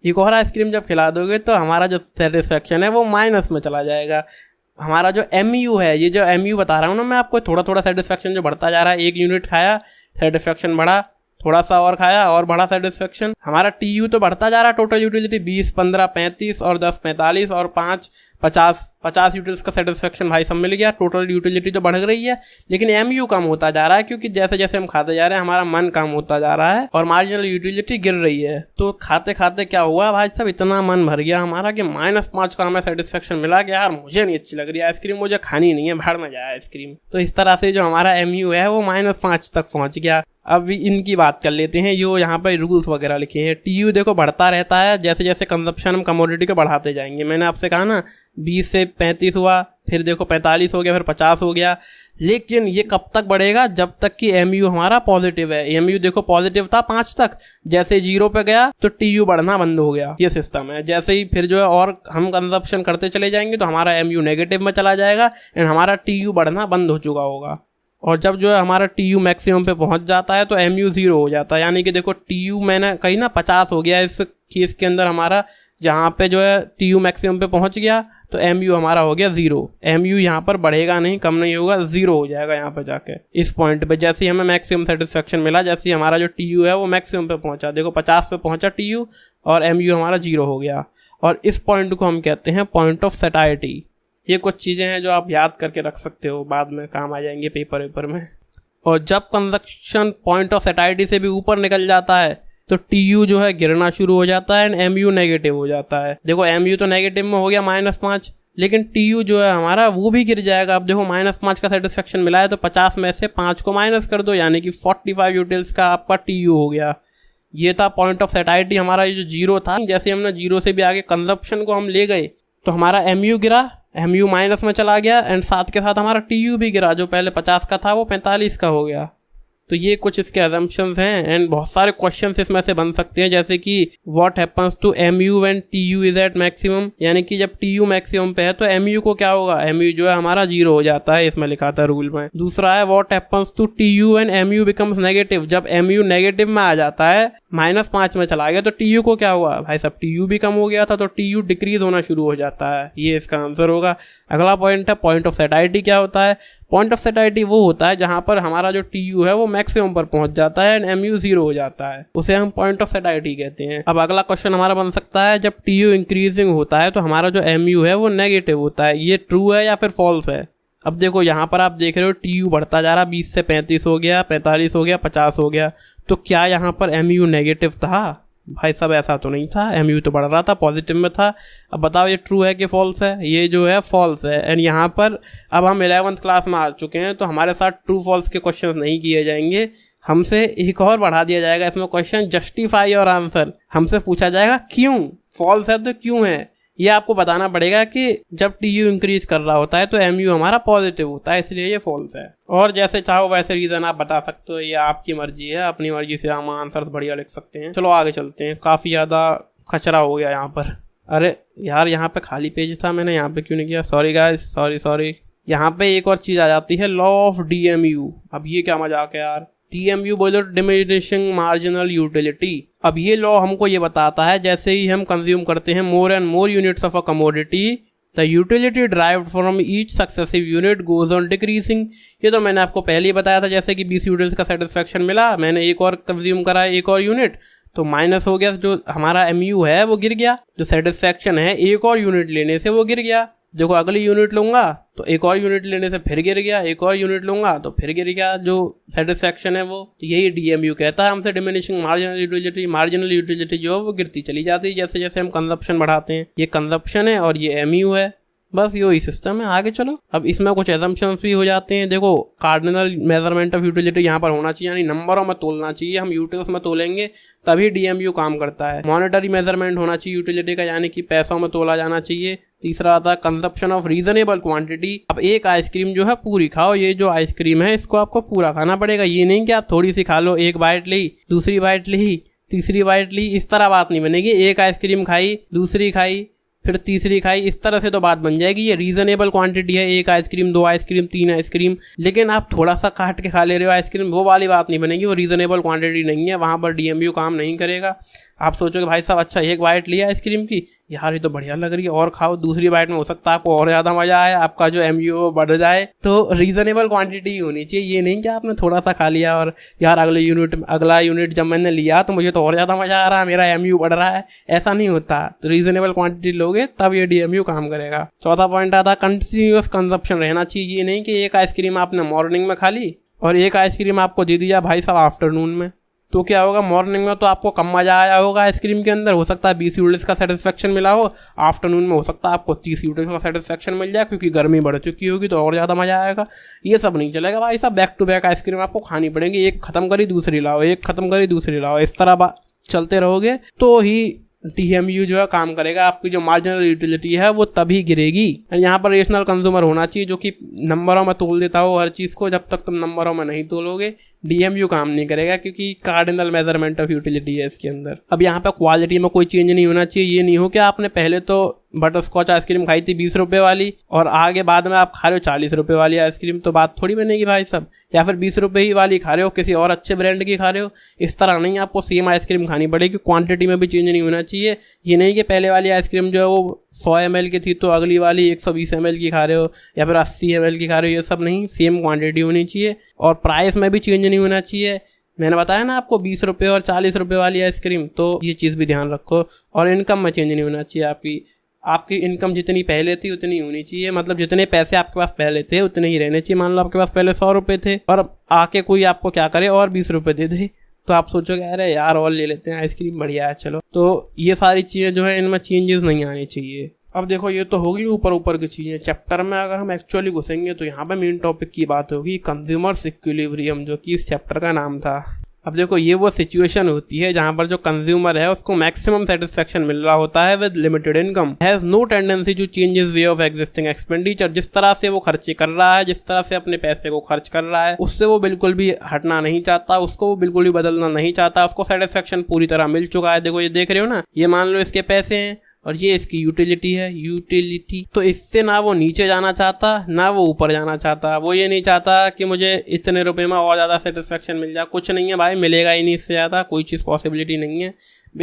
एक और आइसक्रीम जब खिला दोगे, तो हमारा जो सेटिस्फेक्शन है वो माइनस में चला जाएगा। हमारा जो MU है, ये जो MU बता रहा हूँ ना मैं आपको, थोड़ा थोड़ा सेटिस्फेक्शन जो बढ़ता जा रहा है। 1 यूनिट खाया, सेटिस्फेक्शन बढ़ा, थोड़ा सा और खाया और बड़ा सेटिस्फेक्शन। हमारा TU तो बढ़ता जा रहा है, टोटल यूटिलिटी 20, 15, 35 और 10, 45 और 5, 50 यूटिल्स का सेटिस्फेक्शन भाई सब मिल गया। टोटल यूटिलिटी तो बढ़ रही है, लेकिन MU कम होता जा रहा है, क्योंकि जैसे जैसे हम खाते जा रहे हैं हमारा मन कम होता जा रहा है और मार्जिनल यूटिलिटी गिर रही है। तो खाते खाते क्या हुआ भाई साहब, इतना मन भर गया हमारा कि -5 का हमें सेटिस्फेक्शन मिला कि यार मुझे नहीं अच्छी लग रही आइसक्रीम, मुझे खानी नहीं है, भाड़ में जाए आइसक्रीम। तो इस तरह से जो हमारा MU है वो -5 तक पहुँच गया। अब इनकी बात कर लेते हैं, जो यहाँ पर रूल्स वगैरह लिखे हैं। TU देखो बढ़ता रहता है जैसे जैसे कंजप्शन हम कमोडिटी को बढ़ाते जाएंगे। मैंने आपसे कहा ना 20 से 35 हुआ, फिर देखो 45 हो गया, फिर 50 हो गया। लेकिन ये कब तक बढ़ेगा, जब तक कि MU हमारा पॉजिटिव है। MU देखो पॉजिटिव था 5 तक, जैसे 0 पे गया तो TU बढ़ना बंद हो गया। ये सिस्टम है। जैसे ही फिर जो है और हम कंजप्शन करते चले जाएंगे तो हमारा MU नेगेटिव में चला जाएगा एंड हमारा TU बढ़ना बंद हो चुका होगा। और जब जो है हमारा TU मैक्सिमम पे पहुंच जाता है तो MU 0 हो जाता है। यानी कि देखो TU मैंने कही ना 50 हो गया इस केस के अंदर हमारा, जहाँ पे जो है TU मैक्सिमम पे पहुंच गया तो MU हमारा हो गया 0। MU यहाँ पर बढ़ेगा नहीं, कम नहीं होगा, 0 हो जाएगा यहाँ पे जाके इस पॉइंट पे। जैसे ही हमें मैक्सिमम सेटिस्फेक्शन मिला, जैसे ही हमारा जो TU है वो मैक्सिमम पे पहुंचा, देखो 50 पे पहुंचा TU और MU हमारा 0 हो गया। और इस पॉइंट को हम कहते हैं पॉइंट ऑफ सेटाइटी। ये कुछ चीज़ें हैं जो आप याद करके रख सकते हो, बाद में काम आ जाएंगे पेपर में। और जब कंजक्शन पॉइंट ऑफ सेटाइटी से भी ऊपर निकल जाता है तो TU जो है गिरना शुरू हो जाता है एंड MU नेगेटिव हो जाता है। देखो MU तो नेगेटिव में हो गया -5, लेकिन TU जो है हमारा वो भी गिर जाएगा। अब देखो -5 का सेटिस्फेक्शन मिला है तो 50 में से 5 को माइनस कर दो, यानी कि 45 यूटिल्स का आपका TU हो गया। ये था पॉइंट ऑफ सेटाइटी हमारा, ये जो 0 था। जैसे हमने 0 से भी आगे कंजप्शन को हम ले गए तो हमारा MU गिरा, MU माइनस में चला गया एंड साथ के साथ हमारा TU भी गिरा, जो पहले 50 का था वो 45 का हो गया। तो ये कुछ इसके अजम्पशंस हैं एंड बहुत सारे क्वेश्चंस इसमें से बन सकते हैं, जैसे कि what happens to MU when TU is at maximum, यानी कि जब TU मैक्सिमम पे है तो MU को क्या होगा, MU जो है हमारा 0 हो जाता है, इसमें लिखा था रूल में। दूसरा है what happens to TU when MU becomes negative, जब MU नेगेटिव में आ जाता है, -5 में चला गया तो TU को क्या हुआ, भाई साहब TU भी कम हो गया था तो TU डिक्रीज होना शुरू हो जाता है। ये इसका आंसर होगा। अगला पॉइंट है पॉइंट ऑफ सेटाइटी। क्या होता है, पॉइंट ऑफ सेटाइटी वो होता है जहां पर हमारा जो TU है वो मैक्सिमम पर पहुंच जाता है एंड MU 0 हो जाता है, उसे हम पॉइंट ऑफ सेटाइटी कहते हैं। अब अगला क्वेश्चन हमारा बन सकता है, जब TU इंक्रीजिंग होता है तो हमारा जो MU है वो नेगेटिव होता है, ये ट्रू है या फिर फॉल्स है। अब देखो यहाँ पर आप देख रहे हो TU बढ़ता जा रहा, 20 से 35 हो गया, 45 हो गया, 50 हो गया, तो क्या यहाँ पर MU नेगेटिव था, भाई साहब ऐसा तो नहीं था। MU तो बढ़ रहा था, पॉजिटिव में था। अब बताओ ये ट्रू है कि फॉल्स है, ये जो है फॉल्स है। एंड यहाँ पर अब हम 11th क्लास में आ चुके हैं तो हमारे साथ ट्रू फॉल्स के क्वेश्चंस नहीं किए जाएंगे, हमसे एक और बढ़ा दिया जाएगा इसमें क्वेश्चन, जस्टिफाई और आंसर। हमसे पूछा जाएगा क्यों, फॉल्स है तो क्यों है, ये आपको बताना पड़ेगा कि जब TU इंक्रीज कर रहा होता है तो MU हमारा पॉजिटिव होता है, इसलिए ये फॉल्स है। और जैसे चाहो वैसे रीज़न आप बता सकते हो, ये आपकी मर्जी है, अपनी मर्जी से हम आंसर बढ़िया लिख सकते हैं। चलो आगे चलते हैं, काफ़ी ज़्यादा कचरा हो गया यहाँ पर। अरे यार यहाँ पे खाली पेज था, मैंने यहाँ पे क्यों नहीं किया, सॉरी गाइस, सॉरी। यहाँ पे एक और चीज़ आ जाती है, लॉ ऑफ DMU। अब ये क्या मजाक है यार, DMU बोलो डिमिनिशिंग मार्जिनल यूटिलिटी। अब ये लॉ हमको ये बताता है जैसे ही हम कंज्यूम करते हैं more and more units of a commodity, the utility derived from each successive unit goes on decreasing. ये तो मैंने आपको पहले ही बताया था, जैसे कि 20 यूनिट्स का सेटिस्फेक्शन मिला, मैंने एक और कंज्यूम करा, एक और यूनिट, तो माइनस हो गया, जो हमारा MU है वो गिर गया, जो सेटिस्फेक्शन है एक और यूनिट लेने से वो गिर गया। देखो अगली यूनिट लूंगा तो एक और यूनिट लेने से फिर गिर गया, एक और यूनिट लूंगा तो फिर गिर गया, जो सेटिस्फेक्शन है वो। तो यही DMU कहता है हमसे, diminishing marginal utility. Marginal utility जो है वो गिरती चली जाती है जैसे जैसे हम कंजप्शन बढ़ाते हैं। ये कंजप्शन है और ये MU है। बस यही सिस्टम है। आगे चलो, अब इसमें कुछ एजम्पशंस भी हो जाते हैं। देखो, कार्डिनल मेजरमेंट ऑफ यूटिलिटी यहाँ पर होना चाहिए, यानी नंबरों में तोलना चाहिए। हम यूटिल्स में तोलेंगे तभी डीएमयू काम करता है। मॉनेटरी मेजरमेंट होना चाहिए यूटिलिटी का, यानी कि पैसों में तोला जाना चाहिए। तीसरा आता है कंजप्शन ऑफ रीजनेबल क्वांटिटी। अब एक आइसक्रीम जो है पूरी खाओ, ये जो आइसक्रीम है इसको आपको पूरा खाना पड़ेगा। ये नहीं कि आप थोड़ी सी खा लो, एक बाइट ली, दूसरी बाइट ली, तीसरी बाइट ली, इस तरह बात नहीं बनेगी। एक आइसक्रीम खाई, दूसरी खाई, फिर तीसरी खाई, इस तरह से तो बात बन जाएगी। ये रीजनेबल क्वांटिटी है, एक आइसक्रीम, दो आइसक्रीम, तीन आइसक्रीम। लेकिन आप थोड़ा सा काट के खा ले रहे हो आइसक्रीम, वो वाली बात नहीं बनेगी, वो रीजनेबल क्वांटिटी नहीं है, वहाँ पर डीएमयू काम नहीं करेगा। आप सोचोगे भाई साहब अच्छा एक बाइट लिया आइसक्रीम की, यार ये तो बढ़िया लग रही है और खाओ, दूसरी बाइट में हो सकता है आपको और ज़्यादा मज़ा आए, आपका जो एमयू बढ़ जाए। तो रीजनेबल क्वांटिटी होनी चाहिए, ये नहीं कि आपने थोड़ा सा खा लिया और यार अगला यूनिट जब मैंने लिया तो मुझे तो और ज़्यादा मज़ा आ रहा है, मेरा एमयू बढ़ रहा है, ऐसा नहीं होता। तो रीजनेबल क्वांटिटी लोगे तब ये डीएमयू काम करेगा। चौथा पॉइंट आता है कंटिन्यूअस कंजप्शन रहना चाहिए। ये नहीं कि एक आइसक्रीम आपने मॉर्निंग में खा ली और एक आइसक्रीम आपको दे दिया भाई साहब आफ्टरनून में, तो क्या होगा, मॉर्निंग में तो आपको कम मज़ा आया होगा आइसक्रीम के अंदर, हो सकता है 20 यूनिट्स का सेटिस्फेक्शन मिला हो, आफ्टरनून में हो सकता है आपको 30 यूनिट्स का सेटिस्फेक्शन मिल जाए, क्योंकि गर्मी बढ़ चुकी होगी तो और ज़्यादा मज़ा आएगा। ये सब नहीं चलेगा भाई साहब, बैक टू बैक आइसक्रीम आपको खानी पड़ेगी, एक खत्म करी दूसरी लाओ, एक खत्म करी दूसरी लाओ, इस तरह चलते रहोगे तो ही डीएमयू जो है काम करेगा। आपकी जो मार्जिनल यूटिलिटी है वो तभी गिरेगी। यहाँ पर रेशनल कंज्यूमर होना चाहिए जो कि नंबरों में तोल देता हो हर चीज़ को। जब तक तुम नंबरों में नहीं तोलोगे डीएमयू काम नहीं करेगा, क्योंकि कार्डिनल मेजरमेंट ऑफ यूटिलिटी है इसके अंदर। अब यहाँ पे क्वालिटी में कोई चेंज नहीं होना चाहिए। ये नहीं हो कि आपने पहले तो बटर स्कॉच आइसक्रीम खाई थी 20 रुपये वाली और आगे बाद में आप खा रहे हो 40 रुपये वाली आइसक्रीम, तो बात थोड़ी बनेगी भाई साहब। या फिर 20 रुपये ही वाली खा रहे हो, किसी और अच्छे ब्रांड की खा रहे हो, इस तरह नहीं, आपको सेम आइसक्रीम खानी पड़ेगी। क्वांटिटी में भी चेंज नहीं होना चाहिए। ये नहीं कि पहले वाली आइसक्रीम जो है वो 100 ml की थी तो अगली वाली 120 ml की खा रहे हो या फिर 80 ml की खा रहे हो, ये सब नहीं, सेम क्वांटिटी होनी चाहिए। और प्राइस में भी चेंज नहीं होना चाहिए। मैंने बताया ना आपको 20 रुपये और 40 रुपये वाली आइसक्रीम, तो ये चीज़ भी ध्यान रखो। और इनकम में चेंज नहीं होना चाहिए। आपकी इनकम जितनी पहले थी उतनी होनी चाहिए, मतलब जितने पैसे आपके पास पहले थे उतने ही रहने चाहिए। मान लो आपके पास पहले 100 रुपये थे और आके कोई आपको क्या करे और 20 रुपये दे दे, तो आप सोचोगे अरे यार और ले लेते हैं आइसक्रीम, बढ़िया है चलो। तो ये सारी चीज़ें जो है इनमें चेंजेस नहीं आनी चाहिए। अब देखो ये तो होगी ऊपर की चीज़ें। चैप्टर में अगर हम एक्चुअली घुसेंगे तो यहाँ पे मेन टॉपिक की बात होगी कंज्यूमर्स इक्विलिब्रियम, जो कि इस चैप्टर का नाम था। अब देखो ये वो सिचुएशन होती है जहाँ पर जो कंज्यूमर है उसको मैक्सिमम सेटिस्फेक्शन मिल रहा होता है with limited income, has no tendency to change his way of existing expenditure. जिस तरह से वो खर्चे कर रहा है, जिस तरह से अपने पैसे को खर्च कर रहा है, उससे वो बिल्कुल भी हटना नहीं चाहता, उसको वो बिल्कुल भी बदलना नहीं चाहता। उसको सेटिस्फेक्शन पूरी तरह मिल चुका है। देखो ये देख रहे हो ना, ये मान लो इसके पैसे हैं और ये इसकी यूटिलिटी है, यूटिलिटी। तो इससे ना वो नीचे जाना चाहता ना वो ऊपर जाना चाहता। वो ये नहीं चाहता कि मुझे इतने रुपए में और ज़्यादा सेटिस्फेक्शन मिल जाए, कुछ नहीं है भाई, मिलेगा ही नहीं इससे ज़्यादा, कोई चीज़ पॉसिबिलिटी नहीं है।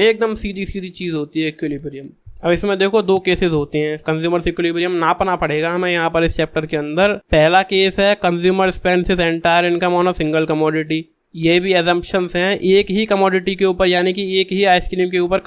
एकदम सीधी सीधी चीज़ होती है इक्विलिब्रियम। अब इसमें देखो दो केसेस होते हैं, कंज्यूमर इक्विलिब्रियम नापना पड़ेगा हमें यहाँ पर इस चैप्टर के अंदर। पहला केस है consumer spends his entire income on a single commodity. ये भी एजम्पशंस हैं, एक ही कमोडिटी के ऊपर, यानी कि एक ही आइसक्रीम के ऊपर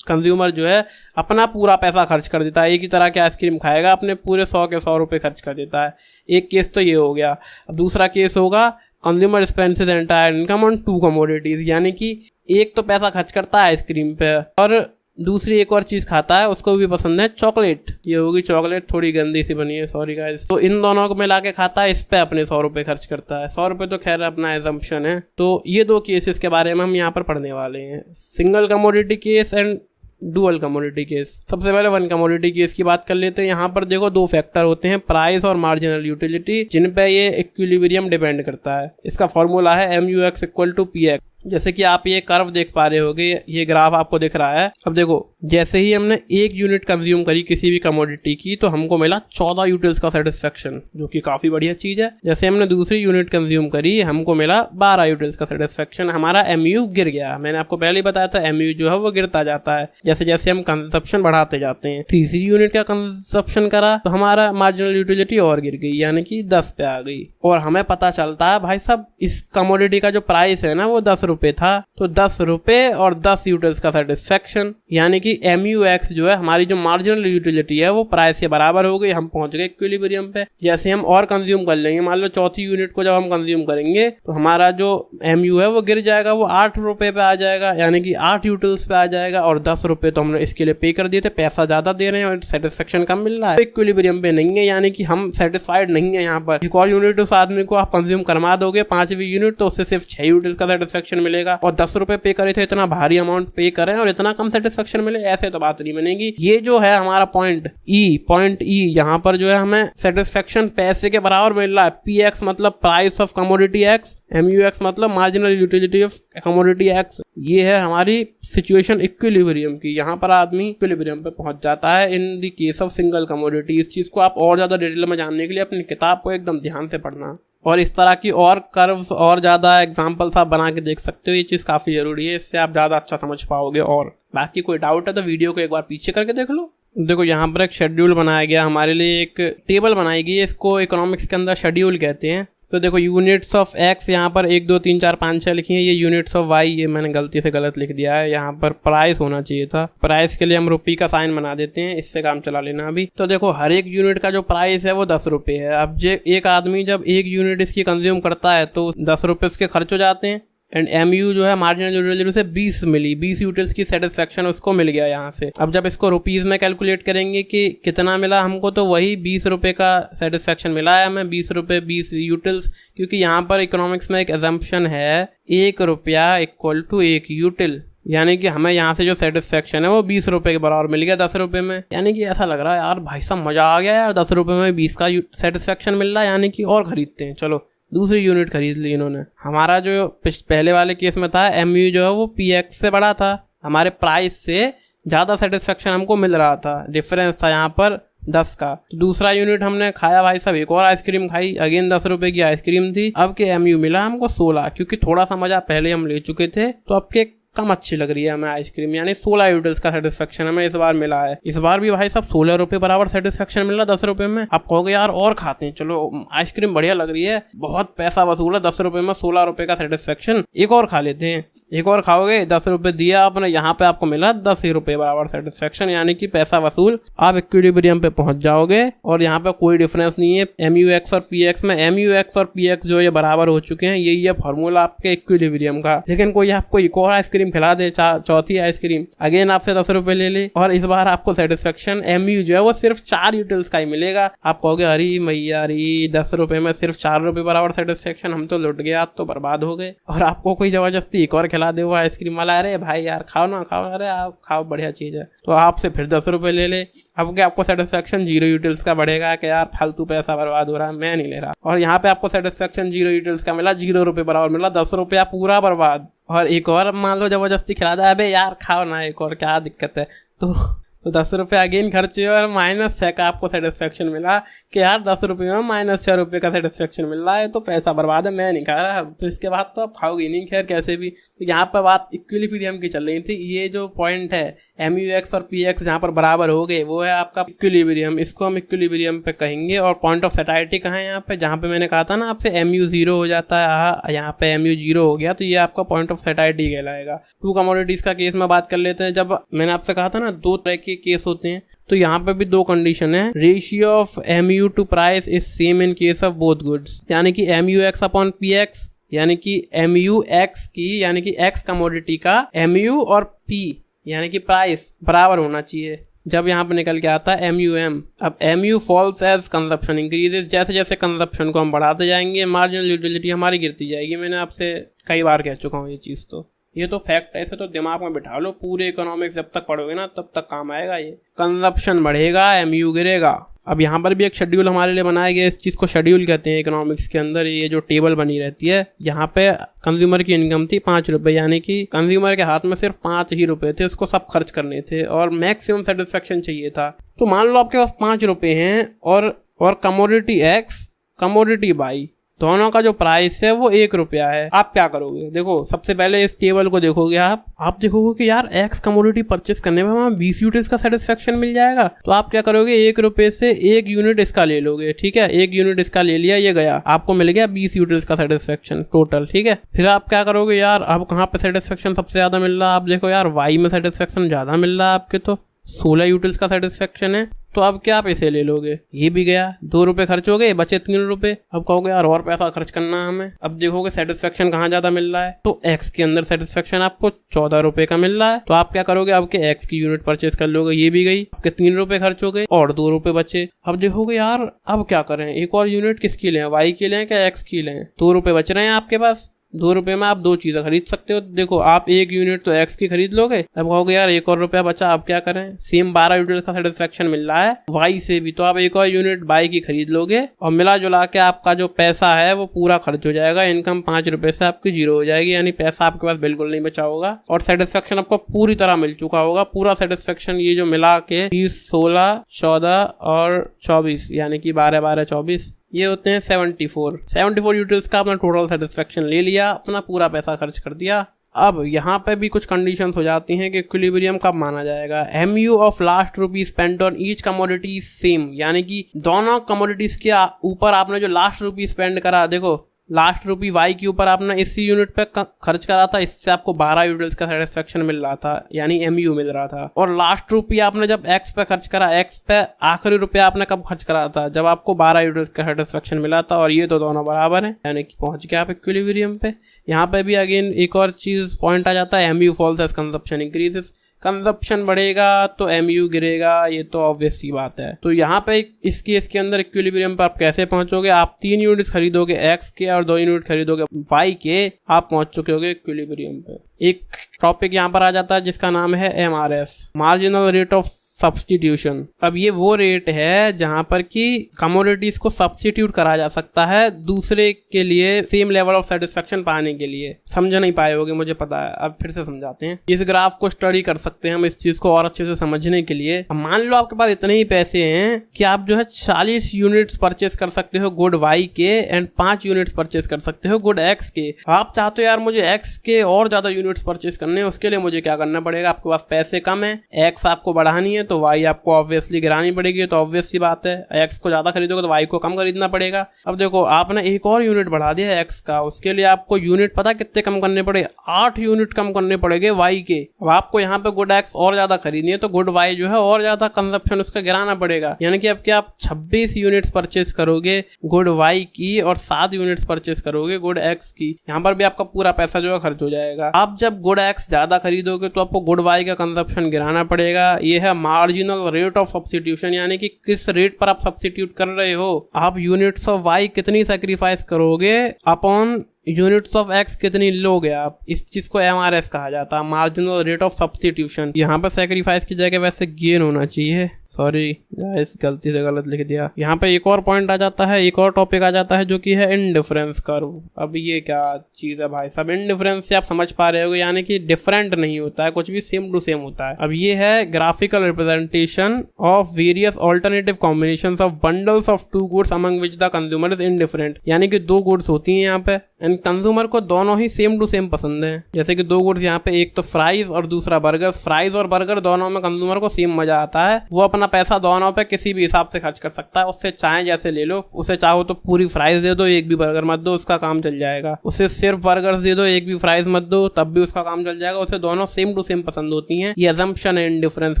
कंज्यूमर जो है अपना पूरा पैसा खर्च कर देता है। एक ही तरह के आइसक्रीम खाएगा, अपने पूरे 100 के 100 रुपये खर्च कर देता है। एक केस तो ये हो गया। अब दूसरा केस होगा consumer spends his entire income on 2 commodities, यानी कि एक तो पैसा खर्च करता है आइसक्रीम पे और दूसरी एक और चीज़ खाता है, उसको भी पसंद है चॉकलेट। ये होगी चॉकलेट, थोड़ी गंदी सी बनी है, सॉरी गाइस। तो इन दोनों को मिला के खाता है, इस पे अपने 100 रुपये खर्च करता है। 100 रुपये तो खैर अपना एजम्पशन है। तो ये दो केसेस के बारे में हम यहाँ पर पढ़ने वाले हैं, single commodity case and dual commodity case. सबसे पहले वन कमोडिटी केस की बात कर लेते हैं। यहाँ पर देखो दो फैक्टर होते हैं, प्राइस और मार्जिनल यूटिलिटी, जिन पे ये इक्विलिब्रियम डिपेंड करता है। इसका फॉर्मूला है MUX = PX। जैसे कि आप ये कर्व देख पा रहे होगे, ये ग्राफ आपको दिख रहा है। अब देखो जैसे ही हमने 1 यूनिट कंज्यूम करी किसी भी कमोडिटी की तो हमको मिला 14 यूटिल्स का सेटिस्फेक्शन, जो कि काफ़ी बढ़िया चीज़ है। जैसे हमने दूसरी यूनिट कंज्यूम करी, हमको मिला 12 यूटिल्स का सेटिस्फेक्शन, हमारा MU गिर गया। मैंने आपको पहले ही बताया था MU जो है वो गिरता जाता है जैसे जैसे हम कंजप्शन बढ़ाते जाते हैं। तीसरी यूनिट का कंजप्शन करा तो हमारा मार्जिनल यूटिलिटी और गिर गई, यानी कि 10 पे आ गई। और हमें पता चलता है भाई साहब इस कमोडिटी का जो प्राइस है ना वो 10 रुपए था, तो 10 रुपए और 10 यूटिल्स का सेटिस्फेक्शन, यानी कि MUX जो है हमारी जो मार्जिनल यूटिलिटी है वो प्राइस के बराबर हो गई। हम पहुंच गए इक्विलिब्रियम पे। जैसे हम और कंज्यूम कर लेंगे, मान लो चौथी यूनिट को जब हम कंज्यूम करेंगे तो हमारा जो MU है वो गिर जाएगा, वो 8 रुपए पे आ जाएगा, यानी कि 8 यूटिल्स पे आ जाएगा। और 10 रुपए तो हमने इसके लिए पे कर दिए थे, पैसा ज्यादा दे रहे हैं और सेटिस्फेक्शन कम मिल रहा है, इक्विलिब्रियम पे नहीं है, यानी कि हम सेटिस्फाइड नहीं है। यहाँ पर एक और यूनिट उस आदमी को आप कंज्यूम करवा दोगे 5वीं यूनिट, तो उससे सिर्फ 6 यूनिट का सेटिस्फेक्शन मिलेगा। और 10 रुपए पे करे थे, इतना भारी अमाउंट पे करें और इतना कम सेटिस्फेक्शन मिले, ऐसे तो बात नहीं बनेगी। ये जो है हमारा पॉइंट ई, यहाँ पर जो है हमें सेटिस्फेक्शन पैसे के बराबर मिल रहा है। PX मतलब price of commodity X, MUX मतलब marginal utility of commodity X। ये है हमारी सिचुएशन इक्विलिब्रियम की। यहाँ पर आदमी इक्विलिब्रियम पे पहुंच जाता है in the case of single commodity. इस चीज को आप और ज्यादा डिटेल में जानने के लिए अपनी किताब को एकदम ध्यान से पढ़ना, और इस तरह की और कर्व्स और ज्यादा एग्जांपल्स आप बना के देख सकते हो। ये चीज काफी जरूरी है, इससे आप ज्यादा अच्छा समझ पाओगे। और बाकी कोई डाउट है तो वीडियो को एक बार पीछे करके देख लो। देखो यहाँ पर एक शेड्यूल बनाया गया हमारे लिए, एक टेबल बनाई गई है, इसको इकोनॉमिक्स के अंदर शेड्यूल कहते हैं। तो देखो यूनिट्स ऑफ X यहाँ पर 1 2 3 4 5 6 लिखी है, ये यूनिट्स ऑफ Y ये मैंने गलती से गलत लिख दिया है, यहाँ पर प्राइस होना चाहिए था। प्राइस के लिए हम रुपये का साइन बना देते हैं, इससे काम चला लेना अभी। तो देखो हर एक यूनिट का जो प्राइस है वो 10 रुपये है। अब एक आदमी जब 1 यूनिट इसकी कंज्यूम करता है तो 10 रुपये उसके खर्च हो जाते हैं। एंड MU जो है मार्जिनल यूटिलिटी से 20 मिली, 20 यूटिल्स की सेटिस्फेक्शन उसको मिल गया यहाँ से। अब जब इसको रुपीज में कैलकुलेट करेंगे कि कितना मिला हमको, तो वही 20 रुपये का सेटिस्फेक्शन मिला है हमें, 20 रुपये 20 यूटिल्स, क्योंकि यहाँ पर इकोनॉमिक्स में एक एजम्पशन है 1 रुपया इक्वल टू 1 यूटिल, यानी कि हमें यहाँ से जो सेटिस्फेक्शन है वो 20 रुपये के बराबर मिल गया 10 रुपये में। यानी कि ऐसा लग रहा है यार भाई साहब मजा आ गया यार, 10 रुपये में 20 का सेटिस्फेक्शन मिल रहा है, यानी कि और खरीदते हैं। चलो दूसरी यूनिट खरीद ली इन्होंने। हमारा जो पहले वाले केस में था MU जो है वो PX से बड़ा था, हमारे प्राइस से ज़्यादा सेटिस्फेक्शन हमको मिल रहा था, डिफरेंस था यहाँ पर 10 का। तो दूसरा यूनिट हमने खाया भाई साहब, एक और आइसक्रीम खाई, अगेन 10 रुपये की आइसक्रीम थी। अब के MU मिला हमको 16, क्योंकि थोड़ा सा मजा पहले हम ले चुके थे, तो अब के कम अच्छी लग रही है हमें आइसक्रीम, यानी 16 यूटिल्स का सेटिस्फेक्शन हमें इस बार मिला है। इस बार भी भाई साहब 16 रुपये बराबर सेटिस्फेक्शन मिल रहा 10 रुपये में। आप कहोगे यार और खाते हैं, चलो आइसक्रीम बढ़िया लग रही है, बहुत पैसा वसूल है, 10 रुपये में 16 रुपये का सेटिस्फेक्शन, एक और खा लेते हैं। एक और खाओगे, 10 रुपये दिया आपने, यहाँ पे आपको मिला 10 ही रुपये बराबर सेटिस्फेक्शन, यानी कि पैसा वसूल। आप इक्विलिब्रियम पे पहुंच जाओगे और यहाँ पे कोई डिफरेंस नहीं है MUX और PX में। MUX और PX जो ये बराबर हो चुके हैं, यही है फॉर्मूला आपके इक्विलिब्रियम का। लेकिन कोई आपको एक और आइसक्रीम खिला दे, चौथी आइसक्रीम, अगेन आपसे 10 रुपये ले ले, और इस बार आपको सेटिस्फेक्शन MU जो है वो सिर्फ 4 यूटिल्स का ही मिलेगा। आप कहोगे अरे मैया रे 10 रुपये में सिर्फ 4 रुपये बराबर सेटिस्फेक्शन, हम तो लुट गए, आज तो बर्बाद हो गए। और आपको कोई जबरदस्ती एक और खिला दे वो आइसक्रीम वाला, अरे भाई यार खाओ ना खाओ, अरे आप खाओ बढ़िया चीज़ है, तो आपसे फिर 10 रुपये ले ले। अब क्या आपको सेटिस्फेक्शन 0 यूटिल्स का बढ़ेगा कि यार फालतू पैसा बर्बाद हो रहा है, मैं नहीं ले रहा। और यहाँ पे आपको सेटिस्फेक्शन 0 यूटिल्स का मिला, 0 रुपये बराबर मिला, 10 रुपया पूरा बर्बाद। और एक और मान लो जबरदस्ती खिला दे, अबे यार खाओ ना एक और, क्या दिक्कत है, तो 10 रुपये अगेन खर्च हुए और -6 का आपको सेटिस्फेक्शन मिला कि यार 10 रुपये में -6 रुपये का सेटिस्फेक्शन मिल रहा है, तो पैसा बर्बाद है, मैं नहीं खा रहा। तो इसके बाद तो आप खाओगे नहीं, खैर कैसे भी। तो यहाँ पर बात इक्विलिब्रियम की चल रही थी। ये जो पॉइंट है MUX और PX जहाँ पर बराबर हो गए, वो है आपका इक्विलिब्रियम, इसको हम इक्विलिब्रियम पे कहेंगे। और पॉइंट ऑफ सेटाइटी कहाँ है यहाँ पे, जहाँ पे मैंने कहा था ना आपसे MU 0 हो जाता है, यहाँ पे MU 0 हो गया, तो ये आपका पॉइंट ऑफ सेटाइटी कहलाएगा। 2 कमोडिटीज का केस में बात कर लेते हैं। जब मैंने आपसे कहा था ना 2 तरह के केस होते हैं, तो यहाँ पे भी 2 कंडीशन है। Ratio of MU to price is same in case of both goods, यानी कि MUX अपॉन PX, यानी कि MUX की यानी कि X कमोडिटी का MU और P यानी कि प्राइस बराबर होना चाहिए। जब यहाँ पे निकल के आता है MUM। अब MU falls as consumption increases, जैसे जैसे कंजप्शन को हम बढ़ाते जाएंगे मार्जिनल यूटिलिटी हमारी गिरती जाएगी। मैंने आपसे कई बार कह चुका हूँ ये चीज़, तो ये तो फैक्ट है, इसे तो दिमाग में बिठा लो। पूरे इकोनॉमिक्स जब तक पढ़ोगे ना तब तक काम आएगा। ये कंजप्शन बढ़ेगा MU गिरेगा। अब यहाँ पर भी एक शेड्यूल हमारे लिए बनाया गया, इस चीज़ को शेड्यूल कहते हैं इकोनॉमिक्स के अंदर। ये जो टेबल बनी रहती है, यहाँ पे कंज्यूमर की इनकम थी 5 रुपये, यानी कि कंज्यूमर के हाथ में सिर्फ 5 ही रुपये थे, उसको सब खर्च करने थे और मैक्सिमम सेटिस्फेक्शन चाहिए था। तो मान लो आपके पास 5 रुपये हैं और कमोडिटी X कमोडिटी Y, दोनों का जो प्राइस है वो 1 रुपया है। आप क्या करोगे? देखो सबसे पहले इस टेबल को देखोगे आप देखोगे कि यार एक्स कमोडिटी परचेस करने में हमें 20 यूनिट्स का सेटिस्फेक्शन मिल जाएगा। तो आप क्या करोगे, 1 रुपए से 1 यूनिट इसका ले लोगे, ठीक है। 1 यूनिट इसका ले लिया, ये गया, आपको मिल गया 20 यूनिट्स का सेटिस्फेक्शन टोटल, ठीक है। फिर आप क्या करोगे, यार अब कहाँ पे सेटिस्फेक्शन सबसे ज्यादा मिल रहा है? आप देखो यार वाई में सेटिस्फेक्शन ज्यादा मिल रहा है आपके, तो 16 यूटिल्स का सेटिस्फेक्शन है। तो अब क्या आप इसे ले लोगे, ये भी गया, 2 रुपए खर्च हो गए, बचे 3 रुपए। अब कहोगे यार और पैसा खर्च करना है हमें। अब देखोगे सेटिस्फेक्शन कहाँ ज्यादा मिल रहा है, तो एक्स के अंदर सेटिस्फेक्शन आपको 14 रुपए का मिल रहा है। तो आप क्या करोगे, आपके एक्स की यूनिट परचेज कर लोगे, ये भी गई, आपके 3 रुपए खर्च हो गए और 2 रुपए बचे। अब देखोगे यार अब क्या करें, एक और यूनिट किसकी लें, वाई की लें क्या एक्स की लें? 2 रुपए बच रहे हैं आपके पास, 2 रुपए में आप 2 चीजें खरीद सकते हो। देखो आप 1 यूनिट तो एक्स की खरीद लोगे, अब कहोगे यार 1 और रुपया बचा, आप क्या करें? सेम 12 यूनिट का सेटिस्फेक्शन मिल रहा है वाई से भी, तो आप 1 और यूनिट वाई की खरीद लोगे और मिला जुला के आपका जो पैसा है वो पूरा खर्च हो जाएगा। इनकम 5 रुपए से आपकी 0 हो जाएगी, यानी पैसा आपके पास बिल्कुल नहीं बचा होगा और सेटिस्फेक्शन आपको पूरी तरह मिल चुका होगा। पूरा सेटिस्फेक्शन ये जो मिला के 20, 16, 14 और 24 यानी कि 12, 12, 24 ये होते हैं 74 यूटिल्स का अपना टोटल सेटिस्फेक्शन ले लिया, अपना पूरा पैसा खर्च कर दिया। अब यहाँ पे भी कुछ कंडीशंस हो जाती हैं कि इक्विलिब्रियम कब माना जाएगा। MU of last rupee spend on each commodity same, यानी कि दोनों कमोडिटीज के ऊपर आपने जो लास्ट रुपी स्पेंड करा, देखो लास्ट रुपी वाई के ऊपर आपने इसी यूनिट पे खर्च करा था, इससे आपको 12 यूनिट्स का सेटिस्फेक्शन मिल रहा था, यानी MU मिल रहा था। और लास्ट रुपी आपने जब एक्स पे खर्च करा, एक्स पे आखिरी रुपया आपने कब खर्च करा था, जब आपको 12 यूनिट्स का सेटिस्फेक्शन मिला था, और ये तो दोनों बराबर है, यानी कि पहुंच गया आप इक्विलिब्रियम पे। यहाँ पे भी अगेन एक और चीज पॉइंट आ जाता है, MU falls as consumption increases, consumption बढ़ेगा तो MU गिरेगा, ये तो ऑब्वियस सी बात है। तो यहाँ पे इस केस के अंदर इक्विलिब्रियम पर आप कैसे पहुंचोगे, आप 3 यूनिट्स खरीदोगे एक्स के और 2 यूनिट खरीदोगे वाई के, आप पहुंच चुके होगे इक्विलिब्रियम पे। एक टॉपिक यहाँ पर आ जाता है जिसका नाम है MRS, marginal rate of substitution. अब ये वो रेट है जहां पर कि कमोडिटीज को सब्स्टिट्यूट करा जा सकता है दूसरे के लिए सेम लेवल ऑफ सेटिस्फेक्शन पाने के लिए। समझ नहीं पाए होगे मुझे पता है, अब फिर से समझाते हैं। इस ग्राफ को स्टडी कर सकते हैं हम इस चीज को और अच्छे से समझने के लिए। मान लो आपके पास इतने ही पैसे हैं कि आप जो है 40 यूनिट्स परचेस कर सकते हो गुड वाई के एंड 5 यूनिट्स परचेस कर सकते हो गुड एक्स के। आप चाहते हो यार मुझे एक्स के और ज्यादा यूनिट्स परचेस करने, उसके लिए मुझे क्या करना पड़ेगा, आपके पास पैसे कम है, एक्स आपको बढ़ानी है तो वाई आपको ऑब्वियसली गिरानी पड़ेगी, तो ऑब्वियस सी बात है एक्स को ज्यादा खरीदोगे तो वाई को कम खरीदना पड़ेगा। अब देखो आपने एक और यूनिट बढ़ा दिया एक्स का, उसके लिए आपको यूनिट पता कितने कम करने पड़े, 8 यूनिट कम करने पड़ेंगे वाई के। अब आपको यहाँ पे गुड एक्स और ज्यादा खरीदनी है तो गुड वाई जो है और ज्यादा कंजप्शन उसका गिराना पड़ेगा, यानी कि अब क्या आप 26 यूनिट्स परचेस करोगे गुड वाई की और 7 यूनिट्स परचेस करोगे गुड एक्स की। यहाँ पर भी आपका पूरा पैसा जो है खर्च हो जाएगा। आप जब गुड एक्स ज्यादा खरीदोगे तो आपको गुड वाई का कंजप्शन गिराना पड़ेगा। ये है मार्जिनल रेट ऑफ सब्स्टिट्यूशन, यानी कि किस रेट पर आप सब्स्टिट्यूट कर रहे हो। आप यूनिट्स ऑफ वाई कितनी सैक्रिफाइस करोगे अपॉन यूनिट्स ऑफ एक्स कितनी लोगे आप, इस चीज को MRS कहा जाता है, मार्जिनल रेट ऑफ सब्स्टिट्यूशन। यहाँ पर सैक्रिफाइस की जगह वैसे गेन होना चाहिए, सॉरी गाइस गलती से गलत लिख दिया। यहाँ पे एक और पॉइंट आ जाता है, एक और टॉपिक आ जाता है जो कि है इंडिफरेंस कर्व। अब ये क्या चीज है भाई साहब, इंडिफरेंस से आप समझ पा रहे हो, यानी कि डिफरेंट नहीं होता है, कुछ भी सेम टू सेम होता है। अब ये है graphical representation of various alternative combinations of bundles of 2 goods among which the consumer is indifferent, यानी कि 2 गुड्स होती हैं यहाँ पे एंड कंज्यूमर को दोनों ही सेम टू सेम पसंद है। जैसे कि 2 गुड्स यहाँ पे, एक तो फ्राइज और दूसरा बर्गर। फ्राइज और बर्गर दोनों में कंज्यूमर को सेम मजा आता है, वो अपना पैसा दोनों पे किसी भी हिसाब से खर्च कर सकता है। उससे चाहे जैसे ले लो, उसे चाहो तो पूरी फ्राइज दे दो, एक भी बर्गर मत दो, उसका काम चल जाएगा। उसे सिर्फ बर्गर दे दो, एक भी फ्राइज मत दो, तब भी उसका काम चल जाएगा। उसे दोनों सेम टू सेम पसंद होती हैं। ये अजम्पशन है इंडिफरेंस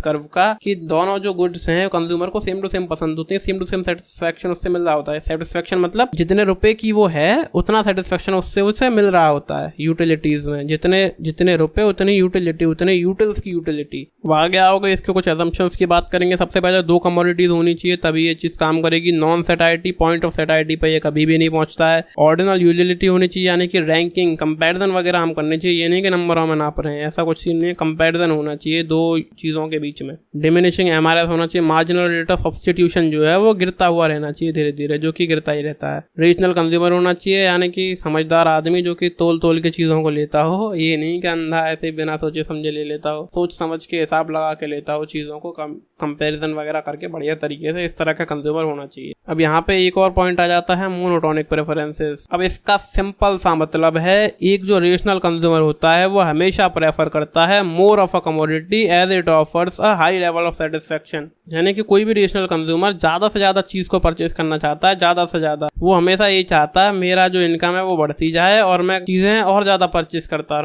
कर्व का कि दोनों जो गुड्स हैं कंज्यूमर को सेम टू सेम पसंद होती है, सेम टू सेम सेटिस्फेक्शन उससे मिल रहा होता है। सेटिस्फेक्शन मतलब जितने रुपए की वो है उतना सेटिस्फेक्शन उससे मिल रहा होता है। यूटिलिटीज में जितने रुपए उतनी यूटिलिटी, उतने यूटिल्स की यूटिलिटी। आगे आओगे इसके कुछ असम्पशंस की बात करेंगे। सबसे पहले 2 कमोडिटीज होनी चाहिए तभी ये चीज काम करेगी। नॉन सेटाइटी, पॉइंट ऑफ सेटाइटी पे ये कभी भी नहीं पहुंचता है। ऑर्डिनल यूटिलिटी होनी चाहिए, यानी कि रैंकिंग कंपैरिजन वगैरह हम करने चाहिए, ये नहीं कि नंबरों में नाप रहे हैं, ऐसा कुछ सीन नहीं है। कंपैरिजन होना चाहिए 2 चीजों के बीच में। डिमिनिशिंग MRS होना चाहिए, मार्जिनल रेट ऑफ सब्स्टिट्यूशन जो है वो गिरता हुआ रहना चाहिए धीरे धीरे, जो कि गिरता ही रहता है। रीजनल कंज्यूमर होना चाहिए, यानी कि समझ समझदार आदमी जो कि तोल के चीजों को लेता हो, ये नहीं कि अंधा ऐसे बिना सोचे समझे ले लेता हो, सोच समझ के हिसाब लगा के लेता हो चीजों को, कंपैरिजन वगैरह करके बढ़िया तरीके से। इस तरह का कंज्यूमर होना चाहिए। अब यहाँ पे एक और पॉइंट आ जाता है मोनोटोनिक प्रेफरेंसेस। अब इसका सिंपल सा मतलब है, एक जो रेशनल कंज्यूमर होता है वो हमेशा प्रेफर करता है more of a commodity as it offers a high level of satisfaction. यानी कि कोई भी रेशनल कंज्यूमर ज्यादा से ज्यादा चीज को परचेज करना चाहता है, ज्यादा से ज्यादा। वो हमेशा यही चाहता है मेरा जो इनकम है वो बढ़ती जाए और मैं चीजें और ज्यादा परचेज करता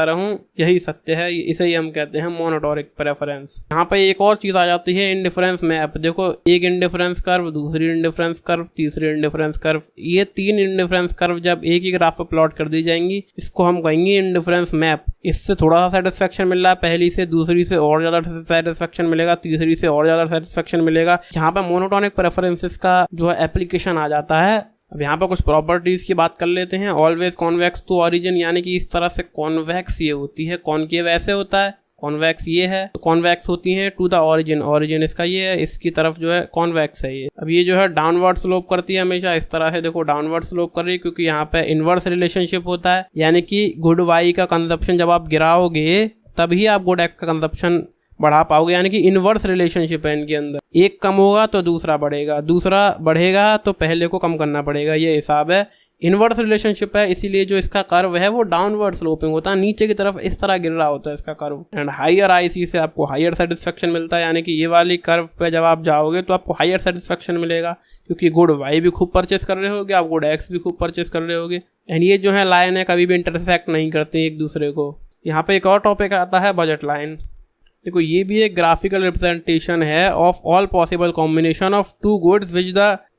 रहूं। यही सत्य है, इसे ही हम कहते हैं मोनोटोनिक प्रेफरेंस। यहाँ पे एक और चीज आ जाती है इंडिफरेंस मैप। देखो, एक इंडिफरेंस कर्व, दूसरी इंडिफरेंस कर्व, तीसरी इंडिफरेंस कर्व, ये 3 इंडिफरेंस कर्व जब एक ही ग्राफ पर प्लॉट कर दी जाएंगी, इसको हम कहेंगे इंडिफरेंस मैप। इससे थोड़ा सा सेटिस्फेक्शन मिल रहा है पहली से, दूसरी से और ज्यादा सेटिस्फेक्शन मिलेगा, तीसरी से और ज्यादा सेटिस्फेक्शन मिलेगा। यहाँ पे मोनोटोनिक प्रेफरेंसेस का जो है एप्लीकेशन आ जाता है। अब यहाँ पर कुछ प्रॉपर्टीज की बात कर लेते हैं। ऑलवेज कॉन्वेक्स टू ऑरिजिन, यानी कि इस तरह से कॉन्वेक्स ये होती है, कॉनकेव ऐसे होता है, कॉन्वेक्स ये है, तो कॉन्वेक्स होती है टू द ऑरिजिन, ऑरिजिन इसका ये है, इसकी तरफ जो है कॉन्वेक्स है ये। अब ये जो है डाउनवर्ड स्लोप करती है हमेशा, इस तरह से देखो डाउनवर्ड स्लोप कर रही है, क्योंकि यहाँ पे इनवर्स रिलेशनशिप होता है। यानी कि गुड वाई का कंजप्शन जब आप गिराओगे तभी आप गुड एक्स का कंजप्शन बढ़ा पाओगे। यानी कि इनवर्स रिलेशनशिप है इनके अंदर, एक कम होगा तो दूसरा बढ़ेगा, दूसरा बढ़ेगा तो पहले को कम करना पड़ेगा, ये हिसाब है। इनवर्स रिलेशनशिप है, इसीलिए जो इसका कर्व है वो डाउनवर्ड स्लोपिंग होता है, नीचे की तरफ इस तरह गिर रहा होता है इसका कर्व। एंड हायर आईसी से आपको हायर सेटिस्फेक्शन मिलता है, यानी कि ये वाली कर्व पे जब आप जाओगे तो आपको हायर सेटिस्फेक्शन मिलेगा, क्योंकि गुड वाई भी खूब परचेस कर रहे होगे, आप गुड एक्स भी खूब परचेस कर रहे होगे। एंड ये जो है लाइन है कभी भी इंटरसेक्ट नहीं करते एक दूसरे को। यहाँ पे एक और टॉपिक आता है बजट लाइन। देखो, ये भी एक ग्राफिकल रिप्रेजेंटेशन है of all possible combination of two goods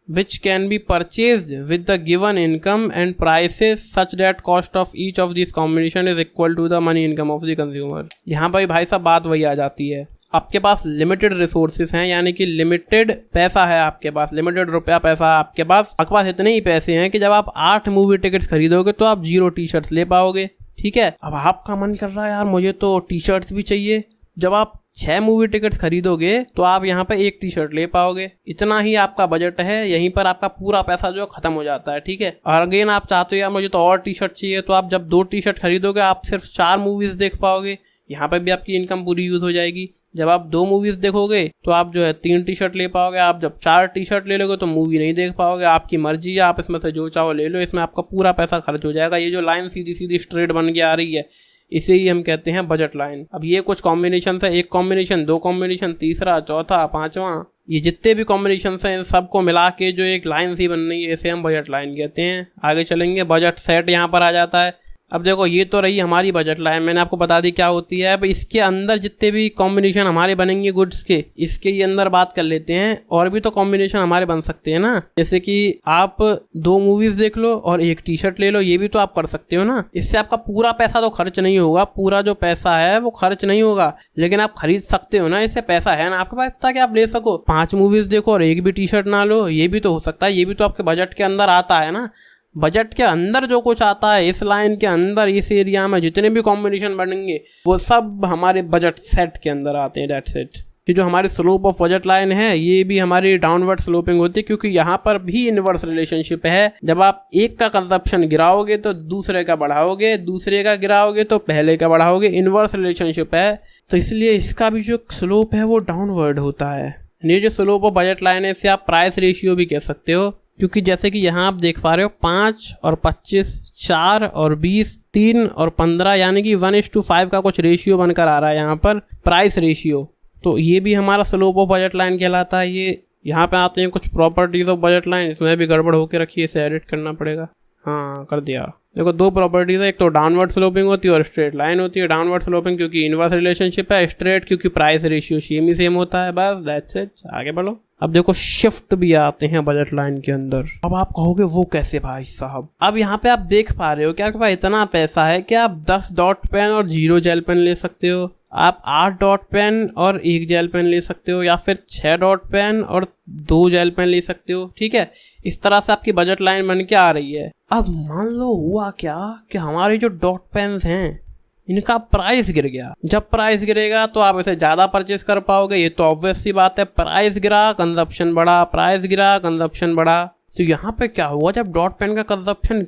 which can be purchased with the given income and prices such that cost of each of these combination is equal to the money income of the consumer। यहाँ पर भाई साहब बात वही आ जाती है, आपके पास limited resources हैं, यानी कि लिमिटेड पैसा है आपके पास, लिमिटेड रुपया पैसा है आपके पास इतने ही पैसे हैं कि जब आप 8 मूवी टिकट्स खरीदोगे तो आप 0 टी शर्ट्स ले पाओगे। ठीक है, अब आपका मन कर रहा है यार मुझे तो टी शर्ट्स भी चाहिए, जब आप 6 मूवी टिकट्स खरीदोगे तो आप यहाँ पे 1 टी शर्ट ले पाओगे। इतना ही आपका बजट है, यहीं पर आपका पूरा पैसा जो खत्म हो जाता है। ठीक है, और अगेन आप चाहते हो यार मुझे तो और टी शर्ट चाहिए, तो आप जब 2 टी शर्ट खरीदोगे आप सिर्फ 4 मूवीज देख पाओगे, यहाँ पे भी आपकी इनकम पूरी यूज हो जाएगी। जब आप 2 मूवीज देखोगे तो आप जो है 3 टी शर्ट ले पाओगे, आप जब 4 टी शर्ट ले लोगे तो मूवी नहीं देख पाओगे। आपकी मर्जी है, आप इसमें से जो चाहो ले लो, इसमें आपका पूरा पैसा खर्च हो जाएगा। ये जो लाइन सीधी सीधी स्ट्रेट बन के आ रही है इसे ही हम कहते हैं बजट लाइन। अब ये कुछ कॉम्बिनेशन है, 1 कॉम्बिनेशन, 2 कॉम्बिनेशन, तीसरा, चौथा, 5वां, ये जितने भी कॉम्बिनेशन हैं इन सबको मिला के जो एक लाइन सी बन रही है इसे हम बजट लाइन कहते हैं। आगे चलेंगे, बजट सेट यहाँ पर आ जाता है। अब देखो, ये तो रही हमारी बजट लाइन, मैंने आपको बता दी क्या होती है। अब इसके अंदर जितने भी कॉम्बिनेशन हमारे बनेंगे गुड्स के, इसके ये अंदर बात कर लेते हैं। और भी तो कॉम्बिनेशन हमारे बन सकते हैं ना, जैसे कि आप 2 मूवीज देख लो और 1 टी शर्ट ले लो, ये भी तो आप कर सकते हो ना। इससे आपका पूरा पैसा तो खर्च नहीं होगा, पूरा जो पैसा है वो खर्च नहीं होगा, लेकिन आप खरीद सकते हो ना, इससे पैसा है ना आपके पास इतना कि आप ले सको। 5 मूवीज देखो और 1 भी टी शर्ट ना लो, ये भी तो हो सकता है, ये भी तो आपके बजट के अंदर आता है ना। बजट के अंदर जो कुछ आता है, इस लाइन के अंदर, इस एरिया में जितने भी कॉम्बिनेशन बनेंगे वो सब हमारे बजट सेट के अंदर आते हैं। That's it. कि जो हमारी स्लोप ऑफ बजट लाइन है ये भी हमारी डाउनवर्ड स्लोपिंग होती है, क्योंकि यहाँ पर भी इनवर्स रिलेशनशिप है। जब आप एक का कंजप्शन गिराओगे तो दूसरे का बढ़ाओगे, दूसरे का गिराओगे तो पहले का बढ़ाओगे, इनवर्स रिलेशनशिप है। तो इसलिए इसका भी जो स्लोप है वो डाउनवर्ड होता है। ये जो स्लोप ऑफ बजट लाइन है इसे आप प्राइस रेशियो भी कह सकते हो, क्योंकि जैसे कि यहाँ आप देख पा रहे हो 5 और 25, 4 और 20, 3 और 15, यानी कि 1:5 का कुछ रेशियो बनकर आ रहा है यहाँ पर, प्राइस रेशियो। तो ये भी हमारा स्लोप ऑफ बजट लाइन कहलाता है। ये यहाँ पे आते हैं कुछ प्रॉपर्टीज ऑफ बजट लाइन, इसमें भी गड़बड़ होकर रखी है, इसे एडिट करना पड़ेगा। हाँ, कर दिया। देखो, 2 प्रॉपर्टीज है, एक तो डाउनवर्ड स्लोपिंग होती है और स्ट्रेट लाइन होती है। डाउनवर्ड स्लोपिंग क्योंकि इनवर्स रिलेशनशिप है, स्ट्रेट क्योंकि प्राइस रेशियो सेम होता है। बस दैट्स इट, आगे बढ़ो। अब देखो, शिफ्ट भी आते हैं बजट लाइन के अंदर। अब आप कहोगे वो कैसे भाई साहब? अब यहाँ पे आप देख पा रहे हो कि आपके पास इतना पैसा है कि आप 10 डॉट पेन और 0 जेल पेन ले सकते हो, आप 8 डॉट पेन और 1 जेल पेन ले सकते हो, या फिर 6 डॉट पेन और 2 जेल पेन ले सकते हो। ठीक है, इस तरह से आपकी बजट लाइन बन के आ रही है। अब मान लो हुआ क्या कि हमारे जो डॉट पेन्स हैं इनका प्राइस गिर गया। जब प्राइस गिरेगा तो आप इसे ज़्यादा परचेस कर पाओगे, ये तो ऑब्वियस सी बात है। प्राइस गिरा, कंजप्शन बढ़ा, प्राइस गिरा, कंजप्शन बढ़ा। तो यहाँ पे क्या हुआ, जब डॉट पेन का कंजप्शन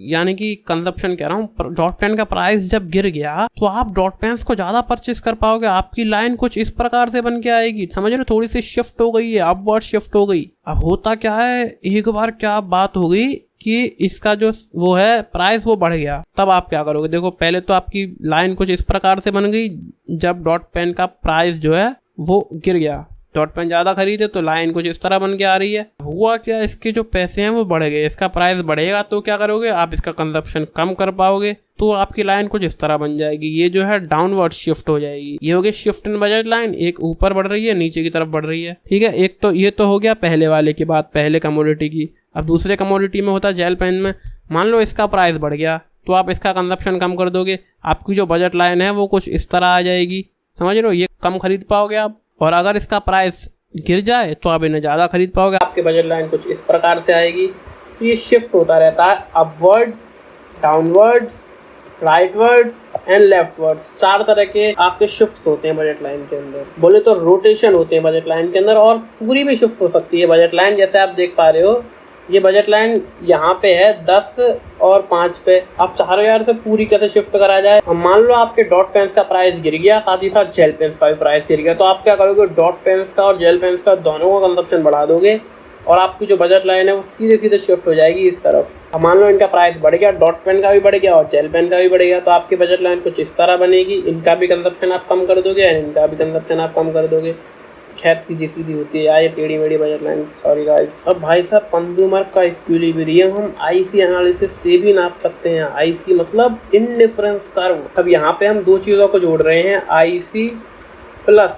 यानी कि कंजप्शन कह रहा हूँ, डॉट पेन का प्राइस जब गिर गया तो आप डॉट पेन्स को ज्यादा परचेस कर पाओगे। आपकी लाइन कुछ इस प्रकार से बन के आएगी, समझ रहे हो, थोड़ी सी शिफ्ट हो गई है, अपवर्ड शिफ्ट हो गई। अब होता क्या है, एक बार क्या बात हो गई कि इसका जो वो है प्राइस वो बढ़ गया, तब आप क्या करोगे। देखो पहले तो आपकी लाइन कुछ इस प्रकार से बन गई, जब डॉट पेन का प्राइस जो है वो गिर गया, डॉट पेन ज़्यादा खरीदे तो लाइन कुछ इस तरह बन के आ रही है। हुआ क्या, इसके जो पैसे हैं वो बढ़ गए, इसका प्राइस बढ़ेगा तो क्या करोगे, आप इसका कंजप्शन कम कर पाओगे, तो आपकी लाइन कुछ इस तरह बन जाएगी। ये जो है डाउनवर्ड शिफ्ट हो जाएगी। ये हो गया शिफ्ट इन बजट लाइन, एक ऊपर बढ़ रही है, नीचे की तरफ बढ़ रही है, ठीक है। एक तो ये तो हो गया पहले वाले की बात, पहले कमोडिटी की। अब दूसरे कमोडिटी में होता है जेल पेन में, मान लो इसका प्राइस बढ़ गया तो आप इसका कंजप्शन कम कर दोगे, आपकी जो बजट लाइन है वो कुछ इस तरह आ जाएगी, समझ रहे हो, ये कम खरीद पाओगे आप। और अगर इसका प्राइस गिर जाए तो आप इन्हें ज़्यादा खरीद पाओगे, आपके बजट लाइन कुछ इस प्रकार से आएगी। तो ये शिफ्ट होता रहता है, अपवर्ड्स, डाउनवर्ड्स, राइटवर्ड्स एंड लेफ्टवर्ड्स, 4 तरह के आपके शिफ्ट्स होते हैं बजट लाइन के अंदर। बोले तो रोटेशन होते हैं बजट लाइन के अंदर, और पूरी भी शिफ्ट हो सकती है बजट लाइन। जैसे आप देख पा रहे हो ये बजट लाइन यहाँ पे है 10 और 5 पे, आप चाह रहे हो यार से पूरी कैसे शिफ्ट करा जाए। अब मान लो आपके डॉट पेन्स का प्राइस गिर गया, साथ ही साथ जेल पेन्स का भी प्राइस गिर गया, तो आप क्या करोगे, डॉट पेन्स का और जेल पेन्स का दोनों का कंजप्शन बढ़ा दोगे और आपकी जो बजट लाइन है वो सीधे सीधे शिफ्ट हो जाएगी इस तरफ। अब मान लो इनका प्राइस बढ़ गया, डॉट पेन का भी बढ़ गया और जेल पेन का भी बढ़ गया, तो आपकी बजट लाइन कुछ इस तरह बनेगी। इनका भी कंजप्शन आप कम कर दोगे और इनका भी कंजप्शन आप कम कर दोगे। खैर सीधी सीधी होती है यार ये टेढ़ी मेढ़ी बजट लाइन, सॉरी गाइस। अब भाई साहब कंज्यूमर का इक्विलिब्रियम हम आईसी एनालिसिस से भी नाप सकते हैं। आईसी मतलब इंडिफरेंस कर्व। अब यहाँ पे हम 2 चीज़ों को जोड़ रहे हैं, IC plus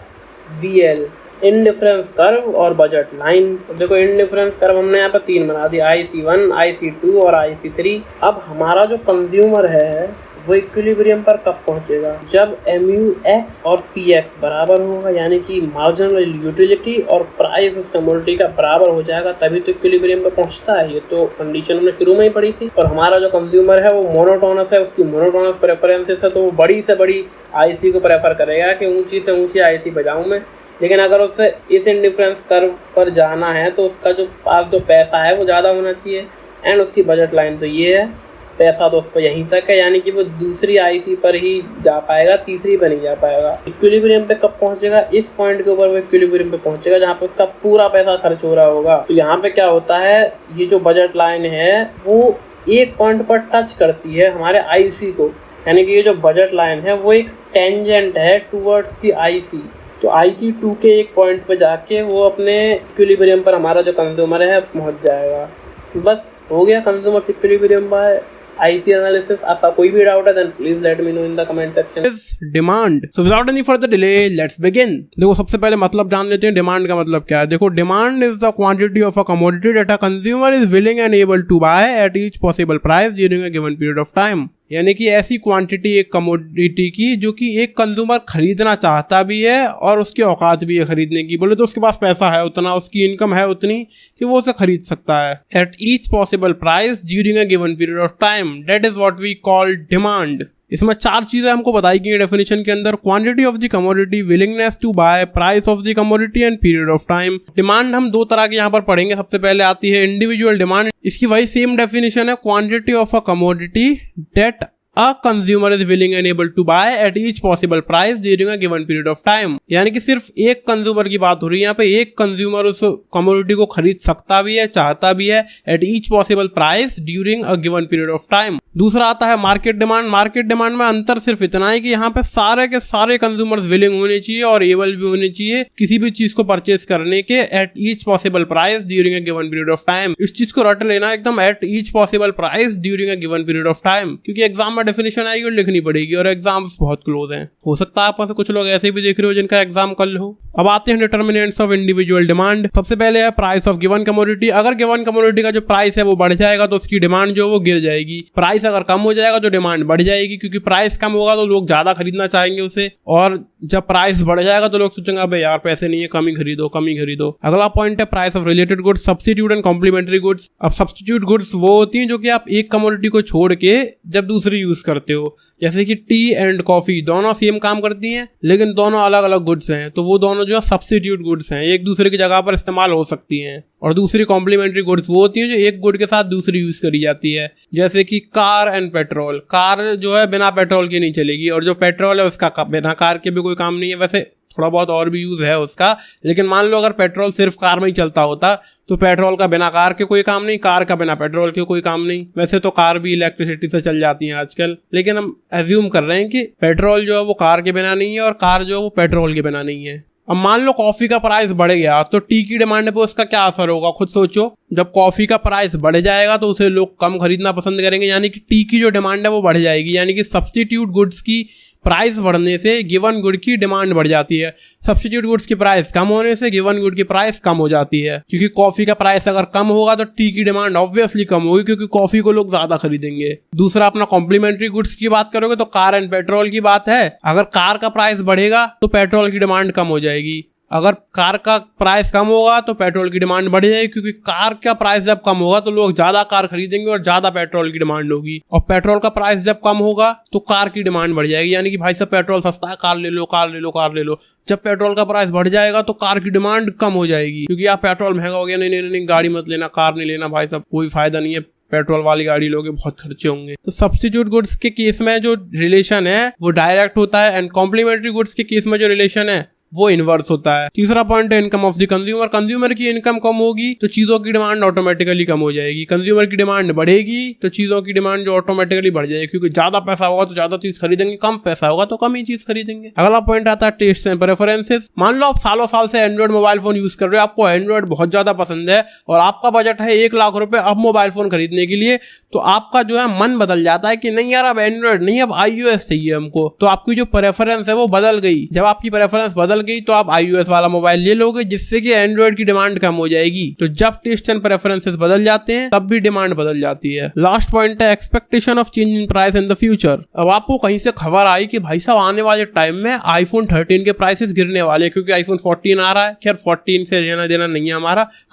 BL, indifference curve और बजट लाइन। तो देखो इंडिफरेंस कर्व हमने यहाँ पे 3 बना दिया, IC1, IC2 और IC3। अब हमारा जो कंज्यूमर है वो इक्विलिब्रियम पर कब पहुंचेगा, जब MUX और PX बराबर होगा, यानी कि मार्जिनल यूटिलिटी और प्राइस उस कमोडिटी का बराबर हो जाएगा, तभी तो इक्विलिब्रियम पर पहुंचता है। ये तो कंडीशन हमने शुरू में ही पढ़ी थी। और हमारा जो कंज्यूमर है वो मोनोटोनस है, उसकी मोनोटोनस प्रेफरेंसेस है, तो वो बड़ी से बड़ी IC को प्रेफर करेगा कि ऊंची से ऊंची IC बजाऊं मैं। लेकिन अगर उसे इस इंडिफरेंस कर्व पर जाना है तो उसका जो पास जो पैसा है वो ज़्यादा होना चाहिए, एंड उसकी बजट लाइन तो ये है, पैसा तो उसको यहीं तक है, यानी कि वो दूसरी IC पर ही जा पाएगा, तीसरी पर नहीं जा पाएगा। इक्विलिब्रियम पे कब पहुंचेगा, इस पॉइंट के ऊपर वो इक्विलिब्रियम पे पहुंचेगा जहाँ पे उसका पूरा पैसा खर्च हो रहा होगा। तो यहाँ पे क्या होता है, ये जो बजट लाइन है वो एक पॉइंट पर टच करती है हमारे IC को, यानी कि ये जो बजट लाइन है वो एक टेंजेंट है टूवर्ड्स दी IC। तो IC2 के एक पॉइंट पर जाके वो अपने इक्विलिब्रियम पर हमारा जो कंज्यूमर है पहुंच जाएगा। बस हो गया consumer equilibrium by IC analysis. आपका कोई भी डाउट है then please let me know in the comment section. Demand. So without any further delay let's begin. देखो सबसे पहले मतलब जान लेते हैं डिमांड का मतलब क्या है। देखो demand is the quantity of a commodity that a consumer is willing and able to buy at each possible price during a given period of time, यानी कि ऐसी क्वांटिटी एक कमोडिटी की जो कि एक कंज्यूमर खरीदना चाहता भी है और उसकी औकात भी है खरीदने की। बोले तो उसके पास पैसा है उतना, उसकी इनकम है उतनी कि वो उसे खरीद सकता है at each possible price during a given period of time, that is what we call demand. इसमें 4 चीजें हमको बताई गई डेफिनेशन के अंदर, quantity of the commodity, willingness to buy, price of the commodity and period of time. Demand हम 2 तरह के यहाँ पर पढ़ेंगे। सबसे पहले आती है इंडिविजुअल डिमांड। इसकी वही सेम डेफिनेशन है, quantity of a commodity that a consumer is willing and able to buy at each possible price during a given period of time, यानी कि सिर्फ एक कंज्यूमर की बात हो रही है यहाँ पे। एक कंज्यूमर उस कमोडिटी को खरीद सकता भी है, चाहता भी है at each possible price during a given period of time. दूसरा आता है मार्केट डिमांड। मार्केट डिमांड में अंतर सिर्फ इतना है कि यहाँ पे सारे के सारे कंज्यूमर्स विलिंग होने चाहिए और एबल भी होने चाहिए किसी भी चीज को परचेज करने के eight each possible price during a given period of time. इस चीज को रट लेना एकदम, eight each possible price during a given period of time, क्योंकि एग्जाम में डेफिनेशन आएगी और लिखनी पड़ेगी और एग्जाम्स बहुत क्लोज हैं। हो सकता है आप में से कुछ लोग ऐसे भी देख रहे हो जिनका एग्जाम कल हो। अब आते हैं डिटर्मिनेंट्स ऑफ इंडिविजुअल डिमांड। सबसे पहले है प्राइस ऑफ गिवन कमोडिटी। अगर गिवन कमोडिटी का जो प्राइस है वो बढ़ जाएगा तो उसकी डिमांड जो वो गिर जाएगी। प्राइस अगर कम हो जाएगा तो डिमांड बढ़ जाएगी, क्योंकि प्राइस कम होगा तो लोग ज्यादा खरीदना चाहेंगे उसे, और जब प्राइस बढ़ जाएगा तो लोग सोचेंगे अबे यार पैसे नहीं है, कम ही खरीदो कम ही खरीदो। अगला पॉइंट है price of related goods, substitute and complementary goods. अब सब्स्टिट्यूट गुड्स वो होती हैं जो कि आप एक कमोडिटी को छोड़ के जब दूसरी यूज करते हो, जैसे कि टी एंड कॉफी दोनों सेम काम करती हैं लेकिन दोनों अलग अलग गुड्स हैं, तो वो दोनों जो है सब्स्टिट्यूट गुड्स हैं, एक दूसरे की जगह पर इस्तेमाल हो सकती हैं। और दूसरी कॉम्प्लीमेंट्री गुड्स वो होती हैं जो एक गुड के साथ दूसरी यूज करी जाती है, जैसे कि कार एंड पेट्रोल। कार जो है बिना पेट्रोल की नहीं चलेगी, और जो पेट्रोल है उसका बिना कार के भी कोई काम नहीं है। वैसे थोड़ा बहुत और भी यूज है उसका, लेकिन मान लो अगर पेट्रोल सिर्फ कार में ही चलता होता तो पेट्रोल का बिना कार के कोई काम नहीं, कार का बिना पेट्रोल के कोई काम नहीं। वैसे तो कार भी इलेक्ट्रिसिटी से चल जाती है आजकल, लेकिन हम एज्यूम कर रहे हैं कि पेट्रोल जो है वो कार के बिना नहीं है और कार जो है वो पेट्रोल के बिना नहीं है। अब मान लो कॉफी का प्राइस बढ़ गया तो टी की डिमांड पे उसका क्या असर होगा, खुद सोचो। जब कॉफी का प्राइस बढ़ जाएगा तो उसे लोग कम खरीदना पसंद करेंगे, यानी कि टी की जो डिमांड है वो बढ़ जाएगी। यानी कि सब्स्टिट्यूट गुड्स की प्राइस बढ़ने से गिवन गुड की डिमांड बढ़ जाती है, सब्स्टिट्यूट गुड्स की प्राइस कम होने से गिवन गुड की प्राइस कम हो जाती है। क्योंकि कॉफी का प्राइस अगर कम होगा तो टी की डिमांड ऑब्वियसली कम होगी, क्योंकि कॉफी को लोग ज्यादा खरीदेंगे। दूसरा अपना कॉम्प्लीमेंट्री गुड्स की बात करोगे तो कार एंड पेट्रोल की बात है। अगर कार का प्राइस बढ़ेगा तो पेट्रोल की डिमांड कम हो जाएगी, अगर कार का प्राइस कम होगा तो पेट्रोल की डिमांड बढ़ जाएगी, क्योंकि कार का प्राइस जब कम होगा तो लोग ज्यादा कार खरीदेंगे और ज्यादा पेट्रोल की डिमांड होगी। और पेट्रोल का प्राइस जब कम होगा तो कार की डिमांड बढ़ जाएगी, यानी कि भाई साहब पेट्रोल सस्ता है, कार ले लो कार ले लो कार ले लो। जब पेट्रोल का प्राइस बढ़ जाएगा तो कार की डिमांड कम हो जाएगी, क्योंकि आप पेट्रोल महंगा हो गया, नहीं नहीं नहीं गाड़ी मत लेना, कार नहीं लेना भाई साहब, कोई फायदा नहीं है, पेट्रोल वाली गाड़ी लोगे बहुत खर्चे होंगे। तो सब्स्टिट्यूट गुड्स के केस में जो रिलेशन है वो डायरेक्ट होता है, एंड कॉम्प्लीमेंट्री गुड्स के केस में जो रिलेशन है वो इनवर्स होता है। तीसरा पॉइंट है income of the consumer. Consumer की इनकम कम होगी तो चीजों की डिमांड ऑटोमेटिकली कम हो जाएगी, कंज्यूमर की डिमांड बढ़ेगी तो चीजों की डिमांड जो ऑटोमेटिकली बढ़ जाएगी, क्योंकि ज्यादा पैसा होगा तो ज्यादा चीज खरीदेंगे, कम पैसा होगा तो कम ही चीज खरीदेंगे। अगला पॉइंट आता है टेस्ट एंड प्रेफरेंसेस। मान लो आप सालों साल से एंड्रॉइड मोबाइल फोन यूज कर रहे हो, आपको एंड्रॉइड बहुत ज्यादा पसंद है और आपका बजट है 1 लाख रुपए अब मोबाइल फोन खरीदने के लिए, तो आपका जो है मन बदल जाता है कि नहीं यार अब एंड्रॉइड नहीं, अब iOS चाहिए हमको। तो आपकी जो प्रेफरेंस है वो बदल गई। जब आपकी प्रेफरेंस बदल गई तो आप iOS वाला मोबाइल ले लोगे, जिससे कि एंड्रॉइड की डिमांड कम हो जाएगी। तो जब टेस्ट एंड प्रेफरेंसेस बदल जाते हैं तब भी डिमांड बदल जाती है। लास्ट पॉइंट है expectation of change in price in the future. अब आपको कहीं से खबर आई कि भाई साहब आने वाले टाइम में आईफोन 13 के प्राइसेस गिरने वाले हैं, क्योंकि आईफोन 14 आ रहा है। खैर 14 से लेना देना नहीं है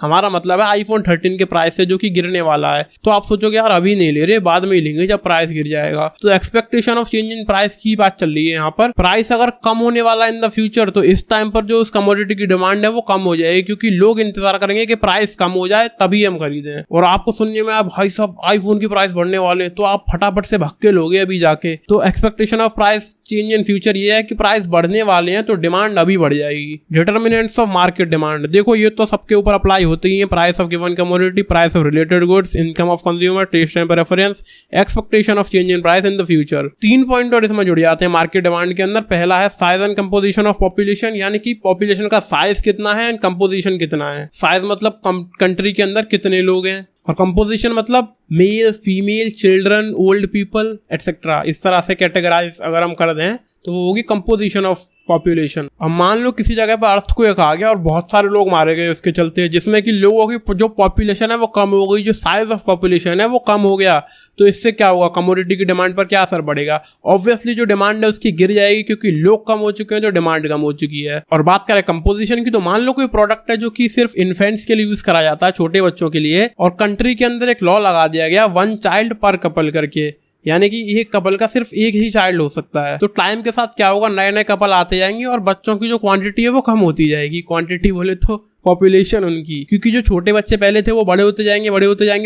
हमारा मतलब है आईफोन 13 के प्राइस से जो कि गिरने वाला है। तो आप सोचोगे यार अभी नहीं ले रहे, बाद में लेंगे जब प्राइस गिर जाएगा। तो expectation of change in price की बात चल रही है यहाँ पर। प्राइस अगर कम होने वाला इन द फ्यूचर तो इस टाइम पर जो उस कमोडिटी की डिमांड है वो कम हो जाएगी, क्योंकि लोग इंतजार करेंगे कि प्राइस कम हो जाए तभी हम खरीदें। और आपको सुनने में भाई साहब आईफोन की प्राइस बढ़ने वाले, तो आप फटाफट से भक्के लोगे अभी जाके। तो expectation of price change in future ये है कि प्राइस बढ़ने वाले हैं तो डिमांड अभी बढ़ जाएगी। डिटर्मिनेंट्स ऑफ मार्केट डिमांड, देखो ये तो सबके ऊपर अप्लाई होती ही है। Price of given commodity, price of related goods, income of consumer, taste and preference, expectation of change in price in the future. 3 point और इसमें जुड़ जाते हैं मार्केट डिमांड के अंदर। पहला है size and composition of population, यानी कि पॉपुलेशन का साइज कितना है एंड कंपोजिशन कितना है। साइज मतलब कंट्री के अंदर कितने लोग हैं, और कंपोजिशन मतलब male female children old people etcetera. इस तरह से कैटेगराइज अगर हम कर दें तो वो होगी कंपोजिशन ऑफ पॉपुलेशन। अब मान लो किसी जगह पर अर्थक्वेक आ गया और बहुत सारे लोग मारे गए उसके चलते, जिसमें कि लोगों की जो पॉपुलेशन है वो कम हो गई, जो साइज ऑफ पॉपुलेशन है वो कम हो गया। तो इससे क्या होगा, कमोडिटी की डिमांड पर क्या असर पड़ेगा। ऑब्वियसली जो डिमांड है उसकी गिर जाएगी, क्योंकि लोग कम हो चुके हैं, जो डिमांड कम हो चुकी है। और बात करें कंपोजिशन की, तो मान लो कोई प्रोडक्ट है जो कि सिर्फ इन्फेंट्स के लिए यूज करा जाता है, छोटे बच्चों के लिए, और कंट्री के अंदर एक लॉ लगा दिया गया 1 चाइल्ड पर कपल करके, यानी कि एक कपल का सिर्फ एक ही चाइल्ड हो सकता है। तो टाइम के साथ क्या होगा, नए नए कपल आते जाएंगे और बच्चों की जो क्वांटिटी है वो कम होती जाएगी। क्वांटिटी बोले तो पॉपुलेशन उनकी, क्योंकि जो छोटे बच्चे पहले थे वो बड़े होते जाएंगे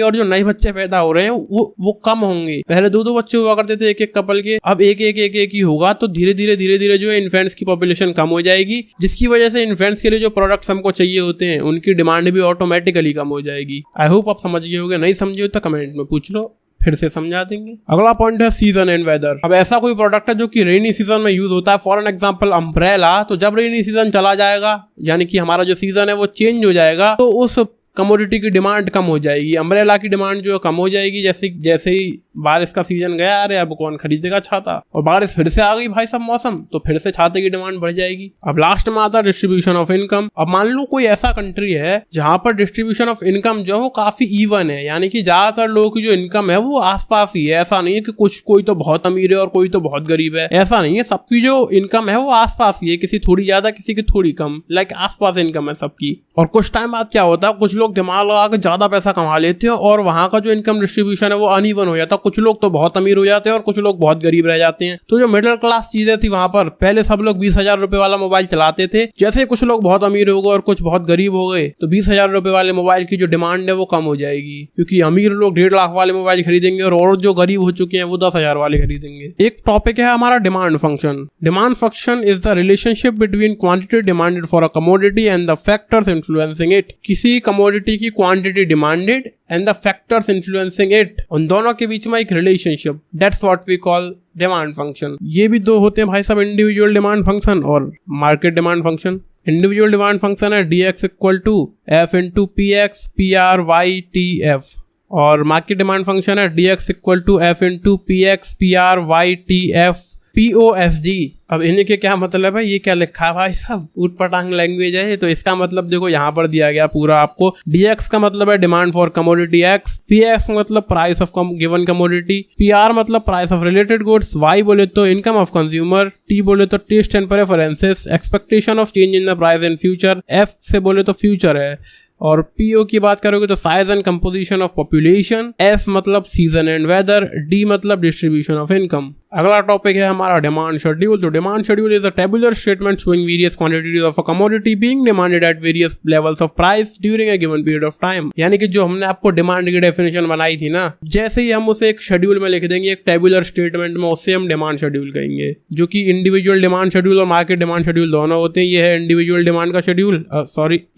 और जो नए बच्चे पैदा हो रहे हैं वो कम होंगे। पहले 2-2 बच्चे हुआ करते थे एक कपल के, अब एक ही होगा। तो धीरे धीरे जो है इन्फेंट्स की पॉपुलेशन कम हो जाएगी, जिसकी वजह से इन्फेंट्स के लिए जो प्रोडक्ट्स हमको चाहिए होते हैं उनकी डिमांड भी ऑटोमेटिकली कम हो जाएगी। आई होप आप समझ गए होंगे, नहीं समझे हो तो कमेंट में पूछ लो, फिर से समझा देंगे। अगला पॉइंट है सीजन एंड वेदर। अब ऐसा कोई प्रोडक्ट है जो कि रेनी सीजन में यूज होता है, फॉर एन एग्जांपल अम्ब्रेला। तो जब रेनी सीजन चला जाएगा, यानी कि हमारा जो सीजन है वो चेंज हो जाएगा, तो उस कमोडिटी की डिमांड कम हो जाएगी। अम्ब्रेला की डिमांड जो कम हो जाएगी, जैसे ही बारिश का सीजन गया, अरे अब कौन खरीदेगा छाता, और बारिश फिर से आ गई भाई सब मौसम, तो फिर से छाते की डिमांड बढ़ जाएगी। अब लास्ट में आता है डिस्ट्रीब्यूशन ऑफ इनकम। अब मान लो कोई ऐसा कंट्री है जहां पर डिस्ट्रीब्यूशन ऑफ इनकम जो है वो काफी इवन है, यानी कि ज्यादातर लोगों की जो इनकम है वो आसपास ही है। ऐसा नहीं है कि कोई तो बहुत अमीर है और कोई तो बहुत गरीब है, ऐसा नहीं है। सबकी जो इनकम है वो आसपास ही है, किसी थोड़ी ज्यादा किसी की थोड़ी कम, लाइक आसपास इनकम है सबकी। और कुछ टाइम बाद क्या होता है, कुछ लोग दिमाग लगा के ज्यादा पैसा कमा लेते हैं और वहां का जो इनकम डिस्ट्रीब्यूशन है वो अनइवन हो जाता है। कुछ लोग तो बहुत अमीर हो जाते हैं और कुछ लोग बहुत गरीब रह जाते हैं। तो जो मिडिल क्लास चीजें थी वहां पर पहले सब लोग 20,000 रुपए वाला मोबाइल चलाते थे। जैसे कुछ लोग बहुत अमीर हो गए और कुछ बहुत गरीब हो गए तो 20,000 रुपए वाले मोबाइल की जो डिमांड है वो कम हो जाएगी, क्योंकि अमीर लोग 1.5 लाख वाले मोबाइल खरीदेंगे और जो गरीब हो चुके हैं वो 10,000 वाले खरीदेंगे। एक टॉपिक है हमारा demand function. Demand function is the relationship between quantity demanded for a commodity and the factors influencing it. किसी कमोडिटी की quantity demanded and the factors influencing it, उन दोनों के बीच में एक relationship, that's what we call demand function. ये भी दो होते हैं भाई साहब, इंडिविजुअल डिमांड फंक्शन और market demand function. Individual demand function है dx equal to f into P X P R Y T F, और मार्केट डिमांड फंक्शन है dx equal to f into P X P R Y T F POSG। अब इन्हीं के क्या मतलब है, ये क्या लिखा है भाई साहब, ऊटपटांग लैंग्वेज है। तो इसका मतलब देखो यहाँ पर दिया गया पूरा आपको। DX का मतलब है demand for commodity X, PX मतलब price of given commodity, PR मतलब price of related goods, Y बोले तो इनकम ऑफ कंज्यूमर, T बोले तो taste and preferences, expectation of change in the price in future, F से बोले तो future है, और PO की बात करोगे तो size and composition of population, S मतलब सीजन एंड वेदर, D मतलब डिस्ट्रीब्यूशन ऑफ इनकम। अगला टॉपिक है हमारा डिमांड शेड्यूल। तो demand schedule is a tabular statement showing various quantities of a commodity being demanded at various levels of price during a given period of time. यानी कि जो हमने आपको demand की डेफिनेशन बनाई थी ना, जैसे ही हम उसे एक शेड्यूल में लिख देंगे, एक टेबुलर स्टेटमेंट में, उससे हम डिमांड शेड्यूल कहेंगे, जो कि इंडिविजुअल डिमांड शेड्यूल और मार्केट डिमांड शेड्यूल दोनों होते हैं। ये है इंडिविजुअल डिमांड का शेड्यूल,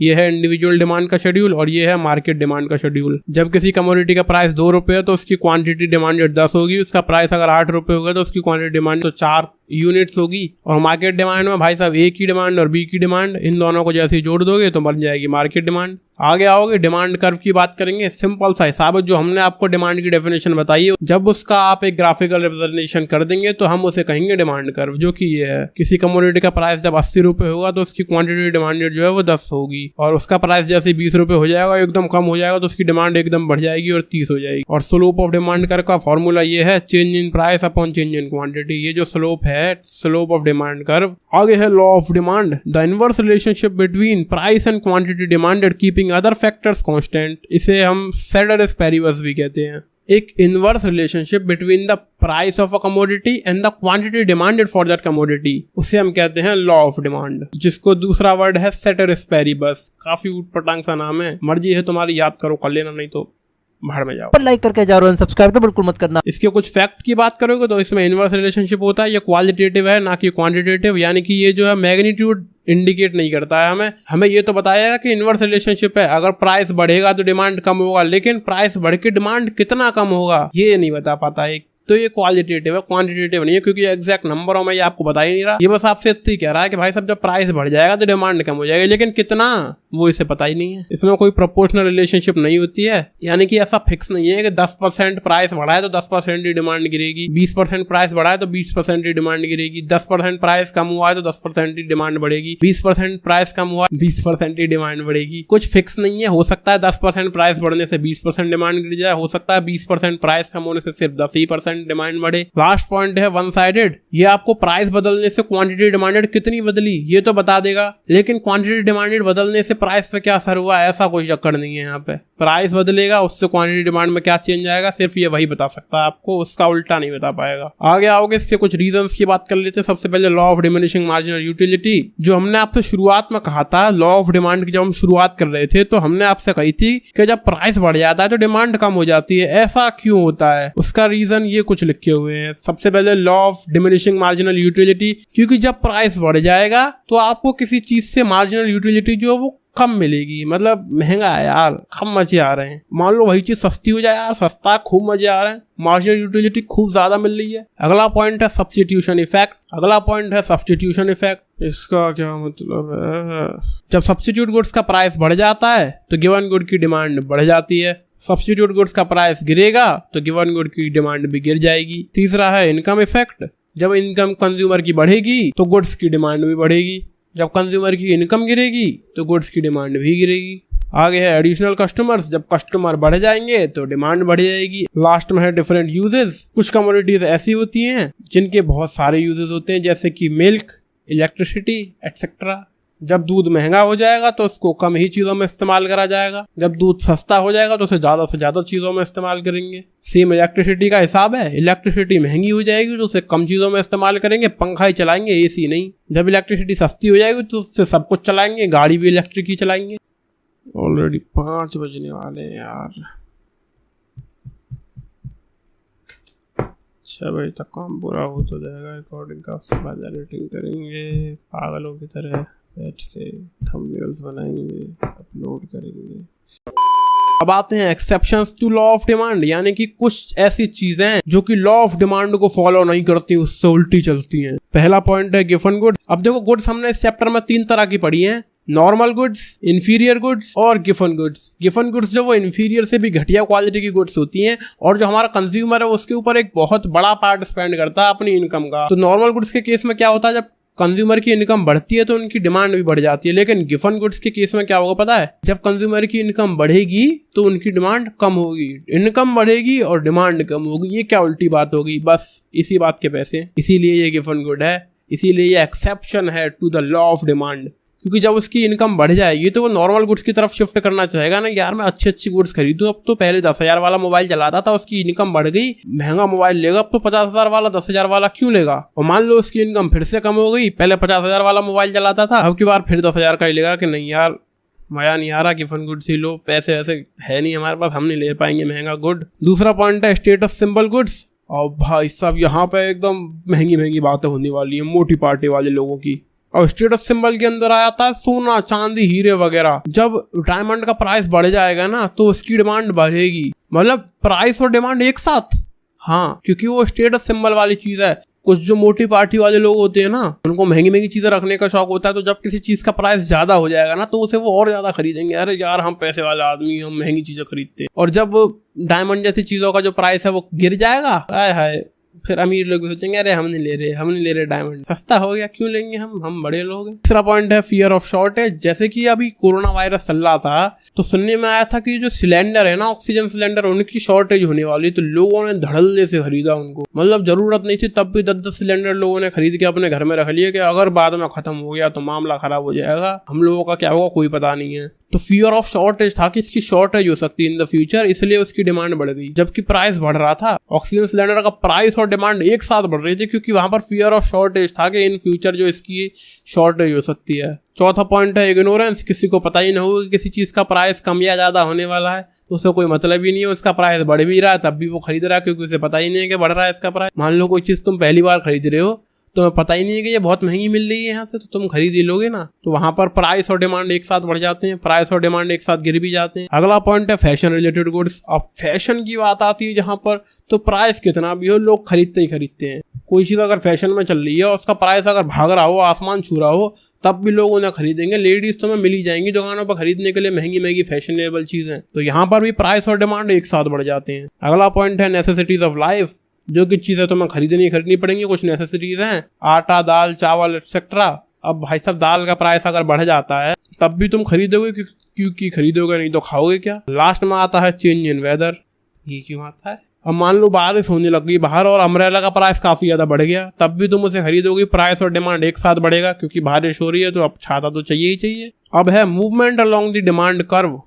ये है इंडिविजुअल डिमांड का शेड्यूल और ये है मार्केट डिमांड का शेड्यूल। जब किसी कमोडिटी का प्राइस 2 रुपए है तो उसकी क्वांटिटी डिमांडेड 10 होगी, उसका प्राइस अगर 8 रुपए होगा तो उसकी क्वांटिटी डिमांड तो 4 यूनिट्स होगी। और मार्केट डिमांड में भाई साहब A की डिमांड और B की डिमांड, इन दोनों को जैसे ही जोड़ दोगे तो बन जाएगी मार्केट डिमांड। आगे आओगे डिमांड कर्व की बात करेंगे। सिंपल सा हिसाब है, जो हमने आपको डिमांड की डेफिनेशन बताई है, जब उसका आप एक ग्राफिकल रिप्रेजेंटेशन कर देंगे तो हम उसे कहेंगे डिमांड कर्व, जो कि ये है। किसी कमोडिटी का प्राइस जब 80 रुपए होगा तो उसकी क्वांटिटी डिमांडेड जो है वो 10 होगी, और उसका प्राइस जैसे 20 रुपए हो जाएगा, एकदम कम हो जाएगा, तो उसकी डिमांड एकदम बढ़ जाएगी और 30 हो जाएगी। और स्लोप ऑफ डिमांड कर्व का फॉर्मूला ये है, change in price upon change in quantity. ये जो स्लोप है, स्लोप ऑफ डिमांड कर्व। आगे है law of demand, the inverse relationship between price and quantity demanded keeping other factors constant. इसे हम सेडरिस पेरिवस भी कहते हैं। एक inverse relationship between the price of a commodity and the quantity demanded for that commodity, उसे हम कहते हैं लॉ ऑफ डिमांड, जिसको दूसरा वर्ड है सेडरिस पेरिवस। काफी ऊटपटांग सा नाम है, मर्जी है तुम्हारी, याद करो, कर लेना, नहीं तो भाड़ में जाओ। पर लाइक करके जाओ और सब्सक्राइब तो बिल्कुल मत करना। इसके कुछ फैक्ट की बात करोगे तो इसमें इनवर्स रिलेशनशिप होता है, ये क्वालिटेटिव है ना कि क्वांटिटेटिव, यानी कि ये जो है मैग्नीट्यूड इंडिकेट नहीं करता है। हमें ये तो बताया कि इनवर्स रिलेशनशिप है, अगर प्राइस बढ़ेगा तो डिमांड कम होगा, लेकिन प्राइस बढ़ के डिमांड कितना कम होगा ये नहीं बता पाता है। तो ये क्वालिटेटिव है, क्वांटिटेटिव नहीं है, क्योंकि एग्जैक्ट नंबरों में ये आपको बता ही नहीं रहा। ये बस आपसे इतना कह रहा है कि भाई साहब जब प्राइस बढ़ जाएगा तो डिमांड कम हो जाएगी, लेकिन कितना वो इसे पता ही नहीं है। इसमें कोई प्रोपोर्शनल रिलेशनशिप नहीं होती है, यानी कि ऐसा फिक्स नहीं है कि 10% प्राइस बढ़ा है तो 10% ही डिमांड गिरेगी, 20% प्राइस बढ़ा है तो 20% ही डिमांड गिरेगी, 10% प्राइस कम हुआ है तो 10% ही डिमांड बढ़ेगी, 20% प्राइस कम हुआ है 20% ही डिमांड बढ़ेगी। कुछ फिक्स नहीं है, हो सकता है 10% प्राइस बढ़ने से 20% डिमांड गिर जाए, हो सकता है 20% प्राइस कम होने से सिर्फ 10% डिमांड बढ़े। लास्ट पॉइंट है वन साइडेड, ये आपको प्राइस बदलने से क्वांटिटी डिमांडेड कितनी बदली ये तो बता देगा, लेकिन क्वांटिटी डिमांडेड बदलने से प्राइस पे क्या असर हुआ ऐसा कोई चक्कर नहीं है। यहाँ पे प्राइस बदलेगा उससे क्वांटिटी डिमांड में क्या चेंज आएगा सिर्फ ये वही बता सकता है आपको, उसका उल्टा नहीं बता पाएगा। आगे आओगे इसके कुछ रीजंस की बात कर लेते हैं। सबसे पहले law of diminishing marginal utility, जो हमने आपसे शुरुआत में कहा था, लॉ ऑफ डिमांड की जब हम शुरुआत कर रहे थे तो हमने आपसे कही थी कि जब प्राइस बढ़ जाता है तो डिमांड कम हो जाती है। ऐसा क्यों होता है, उसका रीजन ये कुछ लिखे हुए हैं। सबसे पहले law of diminishing marginal utility, क्योंकि जब प्राइस बढ़ जाएगा तो आपको किसी चीज से मार्जिनल यूटिलिटी जो है वो कम मिलेगी, मतलब महंगा है यार, कम मजे आ रहे हैं। मान लो वही चीज सस्ती हो जाए यार, सस्ता खूब मजे आ रहे हैं, मार्जिनल यूटिलिटी खूब ज्यादा मिल रही है। अगला पॉइंट है सब्स्टिट्यूशन इफेक्ट। इसका क्या मतलब है, जब सब्स्टिट्यूट गुड्स का प्राइस बढ़ जाता है तो गिवन गुड की डिमांड बढ़ जाती है, सब्स्टिट्यूट गुड्स का प्राइस गिरेगा तो गिवन गुड की डिमांड भी गिर जाएगी। तीसरा है इनकम इफेक्ट, जब इनकम कंज्यूमर की बढ़ेगी तो गुड्स की डिमांड भी बढ़ेगी, जब कंज्यूमर की इनकम गिरेगी तो गुड्स की डिमांड भी गिरेगी। आगे है एडिशनल कस्टमर्स, जब कस्टमर बढ़ जाएंगे तो डिमांड बढ़ जाएगी। लास्ट में है डिफरेंट यूजेस, कुछ कमोडिटीज ऐसी होती हैं जिनके बहुत सारे यूजेस होते हैं, जैसे कि मिल्क, इलेक्ट्रिसिटी एटसेट्रा, जब दूध महंगा हो जाएगा तो उसको कम ही चीजों में इस्तेमाल करा जाएगा, जब दूध सस्ता हो जाएगा तो उसे ज्यादा से ज्यादा चीजों में इस्तेमाल करेंगे। सेम इलेक्ट्रिसिटी का हिसाब है, इलेक्ट्रिसिटी महंगी हो जाएगी तो उसे कम चीजों में इस्तेमाल करेंगे, पंखा ही चलाएंगे, एसी नहीं। जब इलेक्ट्रिसिटी सस्ती हो जाएगी तो उससे सब कुछ चलाएंगे, गाड़ी भी इलेक्ट्रिक ही चलाएंगे। ऑलरेडी 5 बजने वाले हैं यार, 6 बजे तक काम पूरा हो तो जाएगा रिकॉर्डिंग का, उसके बाद एडिटिंग करेंगे, पागलों की तरह बैठ के थंबनेल्स बनाएंगे, अपलोड करेंगे। अब आते हैं exceptions to law of demand, यानी कि कुछ ऐसी चीजें हैं जो कि लॉ ऑफ डिमांड को फॉलो नहीं करती, उससे उल्टी चलती हैं। पहला पॉइंट है गिवन गुड्स। अब देखो गुड्स हमने इस चैप्टर में 3 तरह की पढ़ी हैं, नॉर्मल गुड्स, इंफीरियर गुड्स और गिवन गुड्स। गिवन गुड्स जो वो इंफीरियर से भी घटिया क्वालिटी की गुड्स होती हैं और जो हमारा कंज्यूमर है उसके ऊपर एक बहुत बड़ा पार्ट स्पेंड करता है अपनी इनकम का। तो नॉर्मल गुड्स के केस में क्या होता है, जब कंज्यूमर की इनकम बढ़ती है तो उनकी डिमांड भी बढ़ जाती है। लेकिन गिवन गुड्स के केस में क्या होगा पता है, जब कंज्यूमर की इनकम बढ़ेगी तो उनकी डिमांड कम होगी, इनकम बढ़ेगी और डिमांड कम होगी। ये क्या उल्टी बात होगी, बस इसी बात के पैसे। इसीलिए ये गिवन गुड है, इसीलिए ये एक्सेप्शन है to the law of demand, क्योंकि जब उसकी इनकम बढ़ जाएगी तो वो नॉर्मल गुड्स की तरफ शिफ्ट करना चाहेगा ना, यार मैं अच्छी गुड्स खरीदूं। अब तो पहले 10,000 वाला मोबाइल चलाता था, उसकी इनकम बढ़ गई, महंगा मोबाइल लेगा, अब तो 50,000 वाला 10,000 वाला क्यों लेगा। और मान लो उसकी इनकम फिर से कम हो गई, पहले 50,000 वाला मोबाइल चलाता था, अब की बार फिर 10,000 का ही लेगा कि नहीं यार मजा नहीं आ रहा, गिवन गुड्स ही लो, पैसे ऐसे है नहीं हमारे पास, हम नहीं ले पाएंगे महंगा गुड। दूसरा पॉइंट है स्टेटस सिंबल गुड्स। और भाई साहब यहाँ पे एकदम महंगी बातें होने वाली है मोटी पार्टी वाले लोगों की। और स्टेटस सिंबल के अंदर आ जाता है सोना, चांदी, हीरे वगैरह। जब डायमंड का प्राइस बढ़ जाएगा ना तो उसकी डिमांड बढ़ेगी, मतलब प्राइस और डिमांड एक साथ। हाँ, क्योंकि वो स्टेटस सिंबल वाली चीज है। कुछ जो मोटी पार्टी वाले लोग होते हैं ना, उनको महंगी चीजें रखने का शौक होता है, तो जब किसी चीज का प्राइस ज्यादा हो जाएगा ना तो उसे वो और ज्यादा खरीदेंगे। अरे यार हम पैसे वाले आदमी, हम महंगी चीजें खरीदते हैं। और जब डायमंड जैसी चीजों का जो प्राइस है वो गिर जाएगा, हाय हाय, फिर अमीर लोग सोचेंगे अरे हम नहीं ले रहे डायमंड, सस्ता हो गया क्यों लेंगे हम बड़े लोग हैं। तीसरा पॉइंट है फियर ऑफ शॉर्टेज। जैसे कि अभी कोरोना वायरस चल रहा था तो सुनने में आया था कि जो सिलेंडर है ना, ऑक्सीजन सिलेंडर, उनकी शॉर्टेज होने वाली, तो लोगों ने धड़ल्ले से खरीदा उनको। मतलब जरूरत नहीं थी तब भी 10-10 सिलेंडर लोगों ने खरीद के अपने घर में रख लिए कि अगर बाद में खत्म हो गया तो मामला खराब हो जाएगा, हम लोगों का क्या होगा कोई पता नहीं है। तो फियर ऑफ शॉर्टेज था कि इसकी शॉर्टेज हो सकती है इन द फ्यूचर, इसलिए उसकी डिमांड बढ़ गई। जबकि प्राइस बढ़ रहा था, ऑक्सीजन सिलेंडर का प्राइस और डिमांड एक साथ बढ़ रही थी, क्योंकि वहां पर फियर ऑफ शॉर्टेज था कि इन फ्यूचर जो इसकी शॉर्टेज हो सकती है। चौथा पॉइंट है इग्नोरेंस। किसी को पता ही ना होगा कि किसी चीज का प्राइस कम या ज्यादा होने वाला है, तो उससे कोई मतलब ही नहीं है। उसका प्राइस बढ़ भी रहा है तब भी वो खरीद रहा है, क्योंकि उसे पता ही नहीं है कि बढ़ रहा है इसका प्राइस। मान लो कोई चीज तुम पहली बार खरीद रहे हो, तुम्हें पता ही नहीं है कि ये बहुत महंगी मिल रही है यहाँ से, तो तुम खरीद ही लोगे ना। तो वहां पर प्राइस और डिमांड एक साथ बढ़ जाते हैं, प्राइस और डिमांड एक साथ गिर भी जाते हैं। अगला पॉइंट है फैशन रिलेटेड गुड्स। अब फैशन की बात आती है जहां पर, तो प्राइस कितना भी हो लोग खरीदते ही खरीदते हैं। कोई चीज अगर फैशन में चल रही है और उसका प्राइस अगर भाग रहा हो, आसमान छू रहा हो, तब भी लोग उन्हें खरीदेंगे। लेडीज तो मिल ही जाएंगी दुकानों पर खरीदने के लिए महंगी फैशनेबल चीजें। तो यहाँ पर भी प्राइस और डिमांड एक साथ बढ़ जाते हैं। अगला पॉइंट है नेसेसिटीज ऑफ लाइफ। जो कि चीजें तुम्हें खरीदनी पड़ेंगी, कुछ नेसेसिटीज हैं, आटा, दाल, चावल एक्सेट्रा। अब भाई साहब दाल का प्राइस अगर बढ़ जाता है तब भी तुम खरीदोगे, क्योंकि खरीदोगे नहीं तो खाओगे क्या। लास्ट में आता है चेंज इन वेदर। ये क्यों आता है? अब मान लो बारिश होने लगी बाहर और अम्ब्रेला का प्राइस काफी ज्यादा बढ़ गया, तब भी तुम उसे खरीदोगे, प्राइस और डिमांड एक साथ बढ़ेगा, क्योंकि बारिश हो रही है तो अब छाता तो चाहिए ही चाहिए। अब है movement along the demand curve.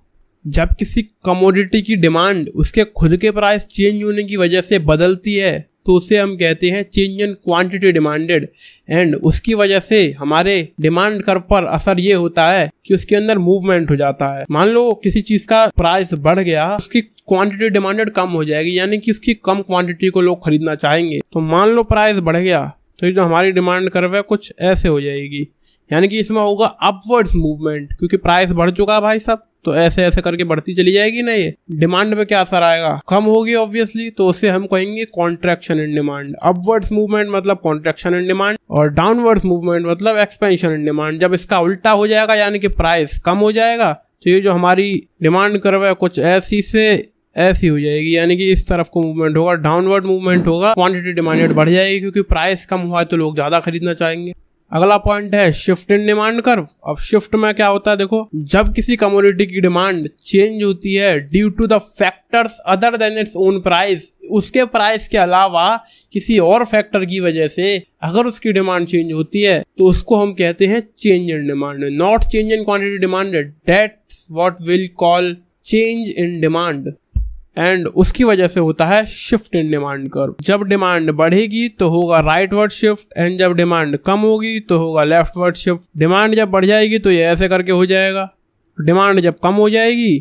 जब किसी कमोडिटी की डिमांड उसके खुद के प्राइस चेंज होने की वजह से बदलती है तो उसे हम कहते हैं change in quantity demanded. And उसकी वजह से हमारे डिमांड कर्व पर असर ये होता है कि उसके अंदर मूवमेंट हो जाता है। मान लो किसी चीज का प्राइस बढ़ गया, उसकी क्वांटिटी डिमांडेड कम हो जाएगी, यानी कि उसकी कम क्वांटिटी को लोग खरीदना चाहेंगे। तो मान लो प्राइस बढ़ गया तो ये जो हमारी डिमांड कर्व है कुछ ऐसे हो जाएगी, यानी कि इसमें होगा अपवर्ड्स मूवमेंट, क्योंकि प्राइस बढ़ चुका है भाई साहब, तो ऐसे ऐसे करके बढ़ती चली जाएगी ना। ये डिमांड पे क्या असर आएगा? कम होगी ऑब्वियसली, तो उसे हम कहेंगे contraction in demand. Upwards movement मतलब कॉन्ट्रैक्शन इन डिमांड और डाउनवर्ड्स मूवमेंट मतलब एक्सपेंशन इन डिमांड। जब इसका उल्टा हो जाएगा यानी कि प्राइस कम हो जाएगा तो ये जो हमारी डिमांड कर्व है कुछ ऐसी से ऐसी हो जाएगी, यानी कि इस तरफ को मूवमेंट होगा, डाउनवर्ड मूवमेंट होगा, क्वांटिटी डिमांडेड बढ़ जाएगी क्योंकि प्राइस कम हुआ है तो लोग ज्यादा खरीदना चाहेंगे। अगला पॉइंट है शिफ्ट इन डिमांड कर्व। अब शिफ्ट में क्या होता है, देखो जब किसी कमोडिटी की डिमांड चेंज होती है due to the factors other than its own price, उसके प्राइस के अलावा किसी और फैक्टर की वजह से अगर उसकी डिमांड चेंज होती है तो उसको हम कहते हैं change in demand, not change in quantity demanded, that's what will call change in demand. And उसकी वजह से होता है शिफ्ट इन डिमांड कर्व। जब डिमांड बढ़ेगी तो होगा राइटवर्ड शिफ्ट, एंड जब डिमांड कम होगी तो होगा लेफ्टवर्ड शिफ्ट। डिमांड जब बढ़ जाएगी तो ये ऐसे करके हो जाएगा, डिमांड जब कम हो जाएगी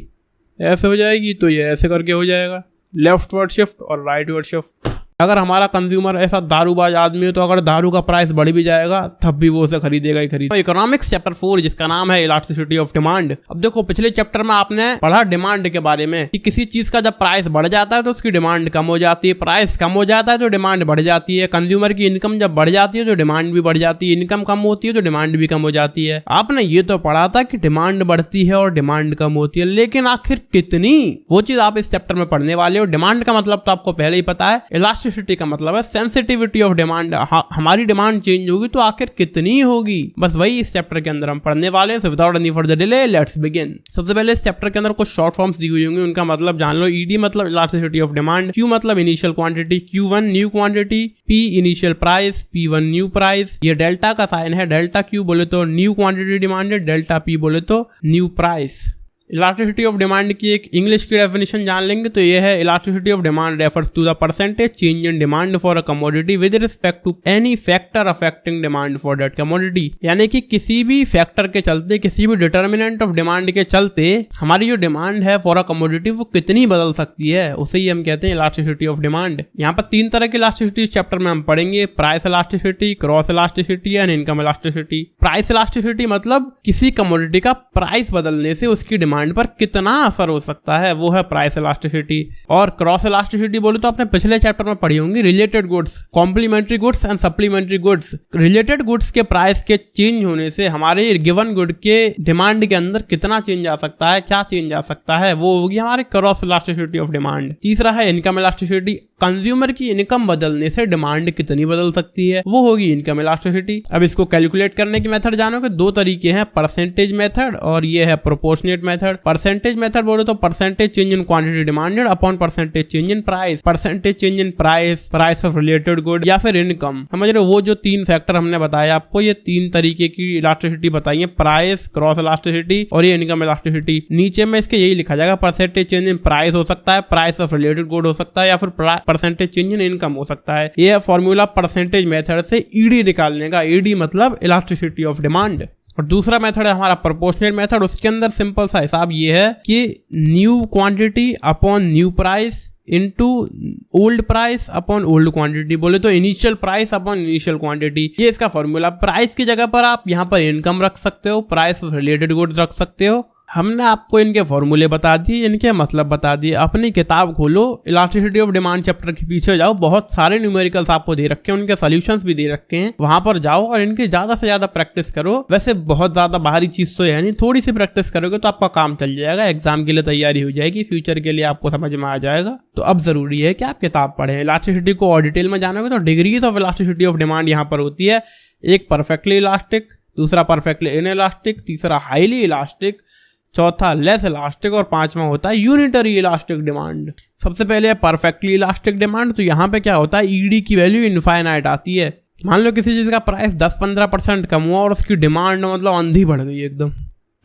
ऐसे हो जाएगी तो ये ऐसे करके हो जाएगा, लेफ्टवर्ड शिफ्ट और राइटवर्ड शिफ्ट। अगर हमारा कंज्यूमर ऐसा दारूबाज आदमी है तो अगर दारू का प्राइस बढ़ भी जाएगा तब भी वो उसे खरीदेगा ही खरीदेगा। इकोनॉमिक्स चैप्टर 4 जिसका नाम है इलास्टिसिटी ऑफ डिमांड। अब देखो पिछले चैप्टर में आपने पढ़ा डिमांड के बारे में कि किसी चीज का जब प्राइस बढ़ जाता है तो उसकी डिमांड कम हो जाती है, प्राइस कम हो जाता है तो डिमांड बढ़ जाती है। कंज्यूमर की इनकम जब बढ़ जाती है तो डिमांड भी बढ़ जाती है, इनकम कम होती है तो डिमांड भी कम हो जाती है। आपने ये तो पढ़ा था कि डिमांड बढ़ती है और डिमांड कम होती है, लेकिन आखिर कितनी, वो चीज आप इस चैप्टर में पढ़ने वाले हो। डिमांड का मतलब तो आपको पहले ही पता है, इलास्टिसिटी का मतलब है सेंसिटिविटी ऑफ डिमांड। हमारी डिमांड चेंज होगी तो आखिर कितनी होगी, बस वही इस चैप्टर के अंदर हम पढ़ने वाले हैं। सो without any further delay let's begin. सबसे पहले इस चैप्टर के अंदर कुछ शॉर्ट फॉर्म्स दी हुई होंगी, उनका मतलब जान लो। ईडी मतलब इलास्टिसिटी ऑफ डिमांड, क्यू मतलब initial quantity, Q1 new quantity, P initial price, P1 new price. ये डेल्टा का साइन है, डेल्टा क्यू बोले तो new quantity demanded, delta P बोले तो new price. Elasticity of demand की एक इंग्लिश की डेफिनेशन जान लेंगे तो ये है, elasticity of demand refers to the percentage change in demand for a commodity with respect to any factor affecting demand for that commodity. यानी कि किसी भी फैक्टर के चलते, किसी भी डिटर्मिनेंट ऑफ डिमांड के चलते हमारी जो डिमांड है फॉर अ कमोडिटी वो कितनी बदल सकती है, उसे ही हम कहते हैं इलास्टिसिटी ऑफ डिमांड। यहाँ पर 3 तरह की इलास्टिसिटी चैप्टर में हम पढ़ेंगे, price elasticity, cross elasticity and income elasticity. Price elasticity मतलब किसी कमोडिटी का प्राइस बदलने से उसकी डिमांड पर कितना असर हो सकता है, वो है प्राइस इलास्टिसिटी। और क्रॉस इलास्टिसिटी बोले तो आपने पिछले चैप्टर में पढ़ी होंगी, related goods, complementary goods and supplementary goods. Related goods के प्राइस के चेंज होने से हमारे गिवन गुड के डिमांड के अंदर कितना चेंज आ सकता है, क्या चेंज आ सकता है, वो होगी हमारे क्रॉस इलास्टिसिटी ऑफ डिमांड। तीसरा है इनकम इलास्टिसिटी, कंज्यूमर की इनकम बदलने से डिमांड कितनी बदल सकती है, वो होगी इनकम इलास्टिसिटी। अब इसको कैलकुलेट करने की मेथड जानोगे, 2 तरीके हैं, परसेंटेज मेथड और ये है प्रोपोर्शनेट मेथड। परसेंटेज मेथड बोले तो percentage change in quantity demanded upon percentage change in price, percentage change in price, price of related good या फिर इनकम। समझ रहे हो, वो जो 3 फैक्टर हमने बताया आपको, ये 3 तरीके की इलास्टिसिटी बताई है, प्राइस, क्रॉस इलास्टिसिटी और ये इनकम इलास्टिसिटी। नीचे में इसके यही लिखा जाएगा, परसेंटेज चेंज इन प्राइस हो सकता है, प्राइस ऑफ रिलेटेड गुड हो सकता है या फिर परसेंटेज चेंज इन इनकम हो सकता है। ये फॉर्मूला परसेंटेज मेथड से ईडी निकालने का, ईडी मतलब इलास्टिसिटी ऑफ डिमांड। और दूसरा मेथड है हमारा प्रोपोर्शनेट मेथड, उसके अंदर सिंपल सा हिसाब ये है कि new quantity upon new price into old price upon old quantity, बोले तो initial price upon initial quantity. ये इसका फॉर्मूला। प्राइस की जगह पर आप यहाँ पर इनकम रख सकते हो, प्राइस ऑफ रिलेटेड गुड्स रख सकते हो। हमने आपको इनके फॉर्मूले बता दिए, इनके मतलब बता दिए। अपनी किताब खोलो, इलास्टिसिटी ऑफ डिमांड चैप्टर के पीछे जाओ, बहुत सारे न्यूमेरिकल्स आपको दे रखे हैं, उनके सॉल्यूशंस भी दे रखे हैं, वहां पर जाओ और इनकी ज्यादा से ज्यादा प्रैक्टिस करो। वैसे बहुत ज्यादा बाहरी चीज तो है नहीं, थोड़ी सी प्रैक्टिस करोगे तो आपका काम चल जाएगा, एग्जाम के लिए तैयारी हो जाएगी, फ्यूचर के लिए आपको समझ में आ जाएगा। तो अब जरूरी है कि आप किताब पढ़ें। इलास्टिसिटी को और डिटेल में जानोगे तो degrees of elasticity of demand यहाँ पर होती है, एक परफेक्टली इलास्टिक, दूसरा परफेक्टली इनइलास्टिक, तीसरा हाईली इलास्टिक, चौथा लेस इलास्टिक और 5वां होता है यूनिटरी इलास्टिक डिमांड। सबसे पहले है परफेक्टली इलास्टिक डिमांड। तो यहाँ पे क्या होता है, ईडी की वैल्यू इनफाइनाइट आती है। मान लो किसी चीज का प्राइस 10-15% कम हुआ और उसकी डिमांड मतलब अंधी बढ़ गई एकदम,